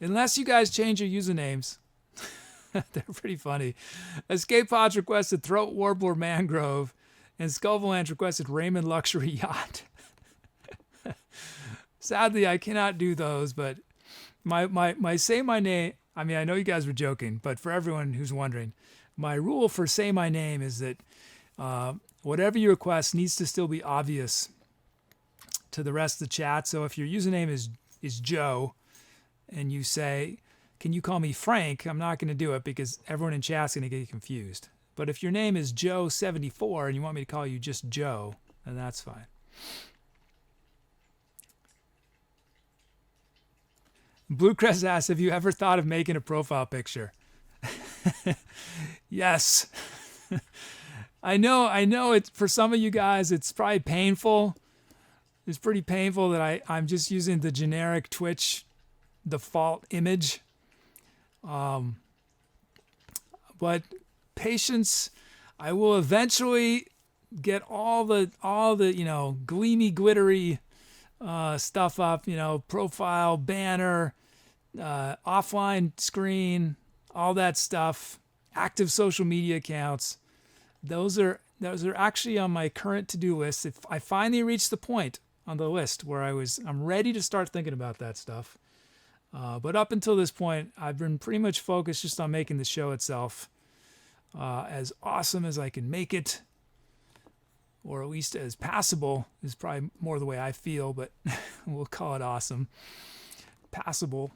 unless you guys change your usernames, they're pretty funny. Escapepods requested Throat Warbler Mangrove, and Skullvalanche requested Raymond Luxury Yacht. Sadly, I cannot do those, but my say my name, I mean, I know you guys were joking, but for everyone who's wondering, my rule for say my name is that whatever you request needs to still be obvious to the rest of the chat. So if your username is Joe and you say, can you call me Frank? I'm not going to do it because everyone in chat's going to get confused. But if your name is Joe74 and you want me to call you just Joe, then that's fine. Bluecrest asks, have you ever thought of making a profile picture? Yes. I know it's for some of you guys, it's probably painful. It's pretty painful that I'm just using the generic Twitch default image. But patience, I will eventually get all the gleamy, glittery stuff up, profile, banner, offline screen, all that stuff, active social media accounts. Those are actually on my current to-do list. If I finally reach the point on the list where I'm ready to start thinking about that stuff. But up until this point, I've been pretty much focused just on making the show itself as awesome as I can make it, or at least as passable is probably more the way I feel, but we'll call it awesome. passable.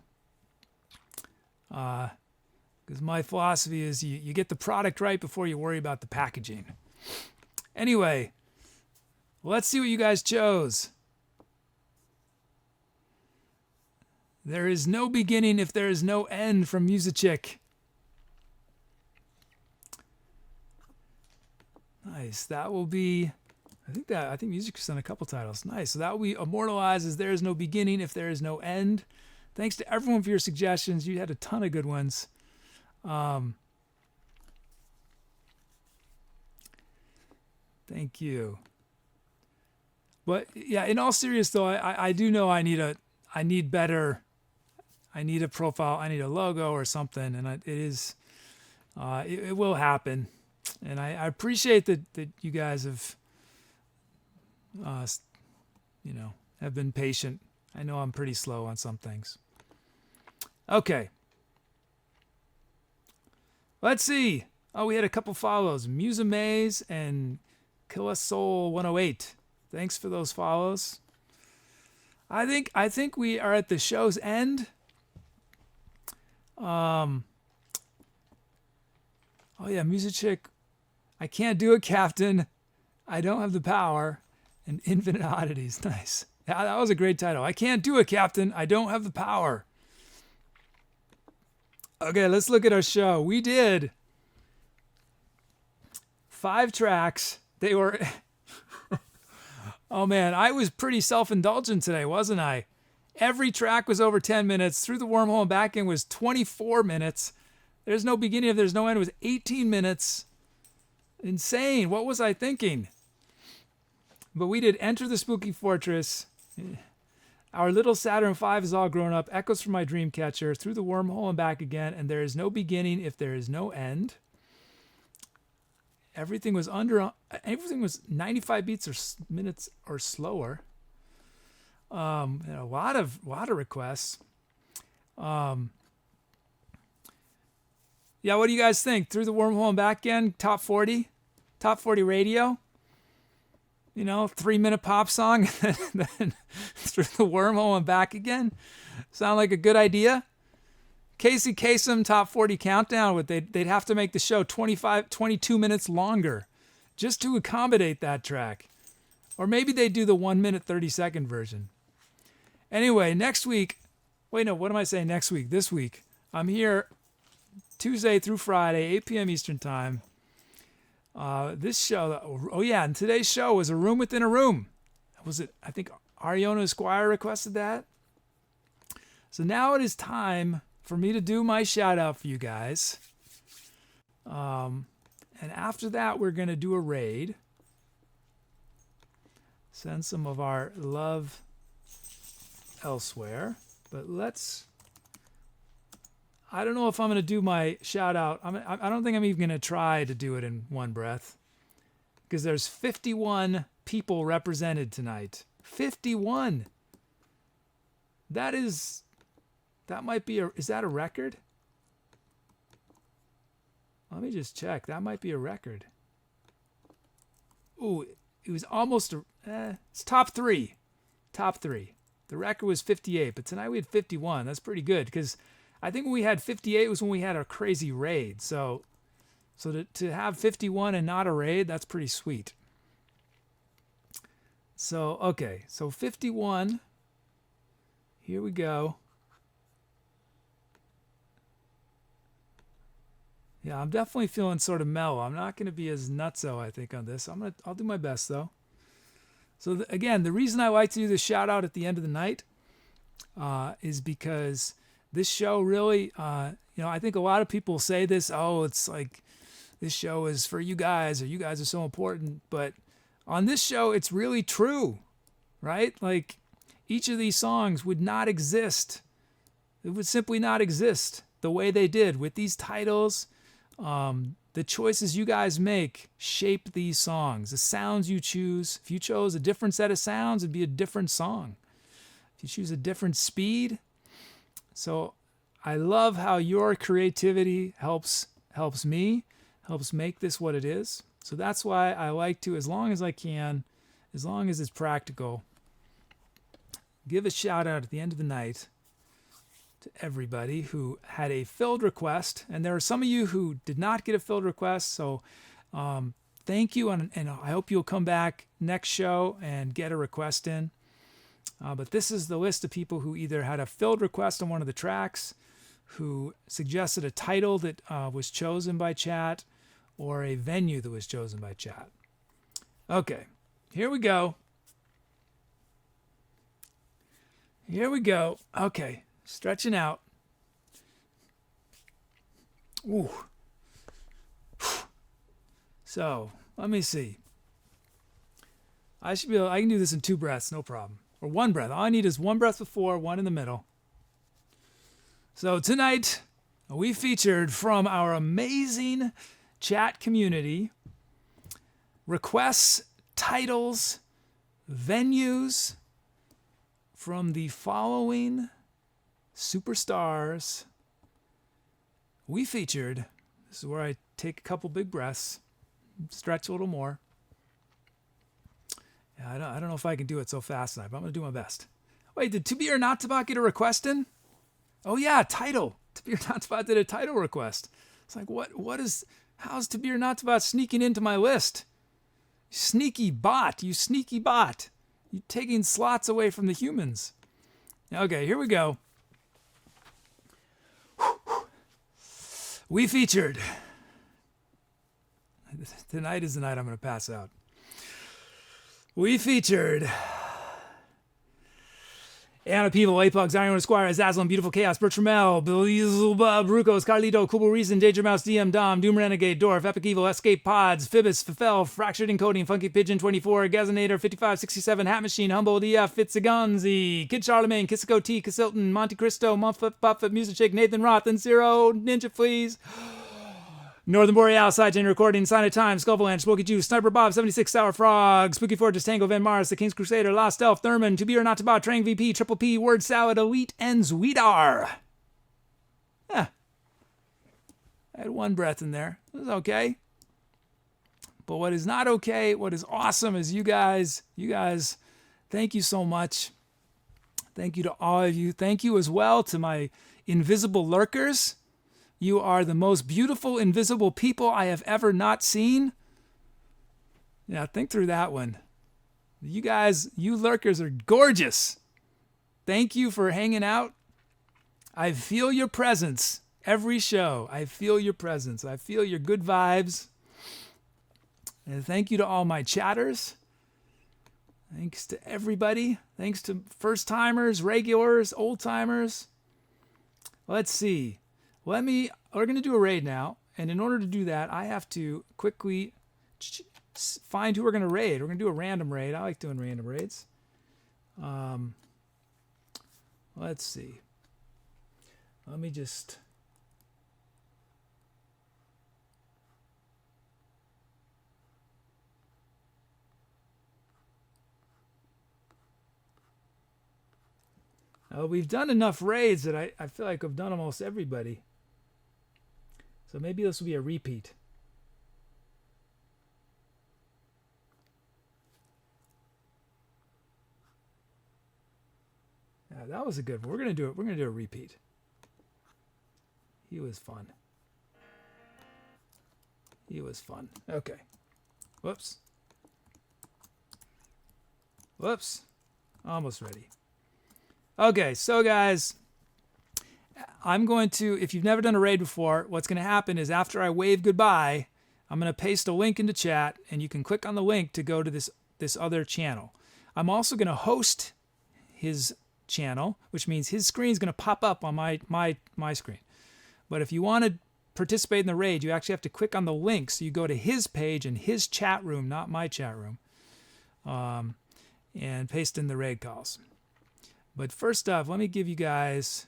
Because my philosophy is you get the product right before you worry about the packaging. Anyway, let's see what you guys chose. There is no beginning if there is no end from Musichick. Nice. That will be, I think Musichick's done a couple titles. Nice. So that will be immortalized as There is no beginning if there is no end. Thanks to everyone for your suggestions. You had a ton of good ones. Thank you. But yeah, in all seriousness though, I do know I need a profile, I need a logo or something, and it will happen. And I appreciate that you guys have, have been patient. I know I'm pretty slow on some things. Okay. Let's see. Oh, we had a couple follows. Musamaze and KillaSoul108. Thanks for those follows. I think we are at the show's end. Oh yeah, Musichick. I can't do it, Captain. I don't have the power. And Infinite Oddities. Nice. Yeah, that was a great title. I can't do it, Captain. I don't have the power. Okay, let's look at our show. We did 5 tracks. They were... Oh man, I was pretty self-indulgent today, wasn't I? Every track was over 10 minutes. Through the Wormhole and Back In was 24 minutes. There's no beginning if there's no end. It was 18 minutes. Insane. What was I thinking? But we did Enter the Spooky Fortress. Our Little Saturn 5 is all grown up. Echoes from My Dreamcatcher. Through the Wormhole and Back Again. And there is no beginning if there is no end. Everything was 95 beats or minutes or slower. A lot of requests. Yeah, what do you guys think? Through the Wormhole and Back Again, top 40 radio. 3-minute pop song, and then Through the Wormhole and Back Again. Sound like a good idea? Casey Kasem top 40 countdown. They'd have to make the show 22 minutes longer just to accommodate that track. Or maybe they do the 1 minute 30-second version. Anyway, next week. Wait, no, what am I saying next week? This week. I'm here Tuesday through Friday, 8 p.m. Eastern Time. This show, and today's show was A Room Within a Room. Was it, I think Ariona Esquire requested that. So now it is time for me to do my shout out for you guys. And after that, we're going to do a raid. Send some of our love elsewhere. But I don't know if I'm going to do my shout out. I don't think I'm even going to try to do it in one breath. Because there's 51 people represented tonight. 51! That might be is that a record? Let me just check. That might be a record. Ooh, it was almost it's top 3. Top 3. The record was 58, but tonight we had 51. That's pretty good, because I think when we had 58 was when we had our crazy raid. So to have 51 and not a raid, that's pretty sweet. So, okay. So 51. Here we go. Yeah, I'm definitely feeling sort of mellow. I'm not going to be as nutso, I think, on this. I'll do my best, though. So, again, the reason I like to do the shout-out at the end of the night is because this show really, I think a lot of people say this, it's like this show is for you guys, or you guys are so important. But on this show, it's really true, right? Like, each of these songs would not exist. It would simply not exist the way they did with these titles. The choices you guys make shape these songs. The sounds you choose. If you chose a different set of sounds, it'd be a different song. If you choose a different speed. So I love how your creativity helps me, helps make this what it is. So that's why I like to, as long as I can, as long as it's practical, give a shout out at the end of the night to everybody who had a filled request. And there are some of you who did not get a filled request. So thank you. And I hope you'll come back next show and get a request in. But this is the list of people who either had a filled request on one of the tracks, who suggested a title that was chosen by chat, or a venue that was chosen by chat. Okay, here we go. Here we go. Okay, stretching out. Ooh. So, let me see. I can do this in 2 breaths, no problem. Or 1 breath. All I need is 1 breath before, 1 in the middle. So tonight, we featured from our amazing chat community requests, titles, venues from the following superstars. We featured, this is where I take a couple big breaths, stretch a little more. I don't know if I can do it so fast tonight, but I'm going to do my best. Wait, did ToBeOrNotToBot get a request in? Oh yeah, title. ToBeOrNotToBot did a title request. It's like, how's ToBeOrNotToBot sneaking into my list? Sneaky bot, you sneaky bot. You're taking slots away from the humans. Okay, here we go. We featured. Tonight is the night I'm going to pass out. We featured Anna People, Apox, Iron Squire, Azazlin, Beautiful Chaos, Bertram L, Beelzebub, Brucos, Carlito, Kubo Reason, Danger Mouse, DM Dom, Doom Renegade, Dwarf, Epic Evil, Escape Pods, Fibbis, Fifel, Fractured Encoding, Funky Pigeon 24, Gazinator 5567, Hat Machine, Humble DF, Fitzagonzi, Kid Charlemagne, Kissico T, Cassilton, Monte Cristo, Muffet, Puffet, Music Shake, Nathan Roth, and Zero, Ninja Fleas, Northern Boreal, Sidechain Recording, Sign of Time, Skullavalanche, Smoky Juice, Sniper Bob, 76 Sour Frog, Spooky Fortress, TangoVenmaris, The King's Crusader, Lost Elf, Thurman, ToBeOrNotToBot, Trang VP, Triple P, Word Salad, Elite, and Zweedar. I had 1 breath in there. It was okay. But what is not okay, what is awesome is you guys, thank you so much. Thank you to all of you. Thank you as well to my invisible lurkers. You are the most beautiful, invisible people I have ever not seen. Yeah, think through that one. You guys, you lurkers are gorgeous. Thank you for hanging out. I feel your presence every show. I feel your presence. I feel your good vibes. And thank you to all my chatters. Thanks to everybody. Thanks to first-timers, regulars, old-timers. Let's see. We're going to do a raid now, and in order to do that, I have to quickly find who we're going to raid. We're going to do a random raid. I like doing random raids. Let's see. Let me just... we've done enough raids that I feel like I've done almost everybody. So maybe this will be a repeat. Yeah, that was a good one. We're gonna do it. We're gonna do a repeat. He was fun. He was fun. Okay. Whoops. Whoops. Almost ready. Okay, so guys, I'm going to, if you've never done a raid before, what's going to happen is after I wave goodbye, I'm going to paste a link into chat, and you can click on the link to go to this other channel. I'm also going to host his channel, which means his screen is going to pop up on my screen. But if you want to participate in the raid, you actually have to click on the link. So you go to his page and his chat room, not my chat room, and paste in the raid calls. But first off, let me give you guys...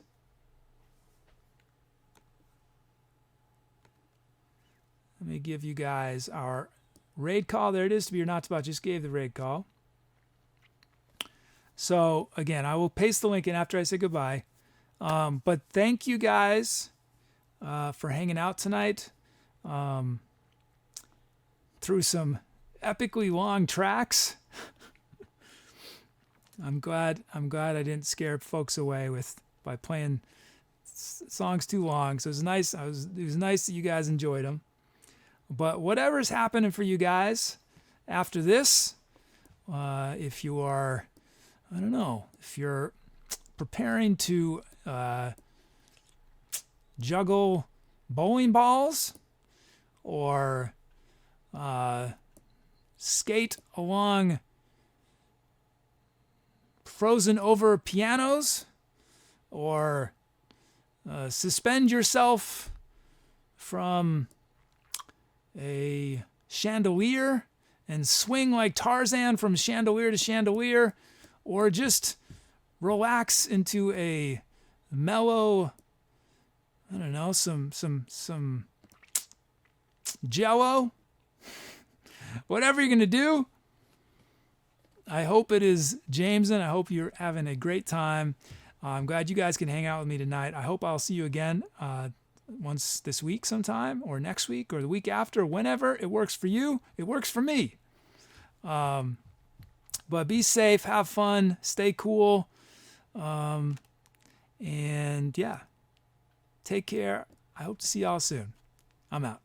our raid call. There it is, ToBeOrNotToBot just gave the raid call. So, again, I will paste the link in after I say goodbye. But thank you guys for hanging out tonight through some epically long tracks. I'm glad I didn't scare folks away by playing song's too long, so it was nice. It was nice that you guys enjoyed them. But whatever's happening for you guys after this, if you are, I don't know, if you're preparing to juggle bowling balls or skate along frozen over pianos, or suspend yourself from a chandelier and swing like Tarzan from chandelier to chandelier, or just relax into a mellow, I don't know, some Jello, whatever you're gonna do. I hope it is Jameson. I hope you're having a great time. I'm glad you guys can hang out with me tonight. I hope I'll see you again once this week sometime, or next week, or the week after, whenever it works for you. It works for me. But be safe, have fun, stay cool, and yeah, take care. I hope to see y'all soon. I'm out.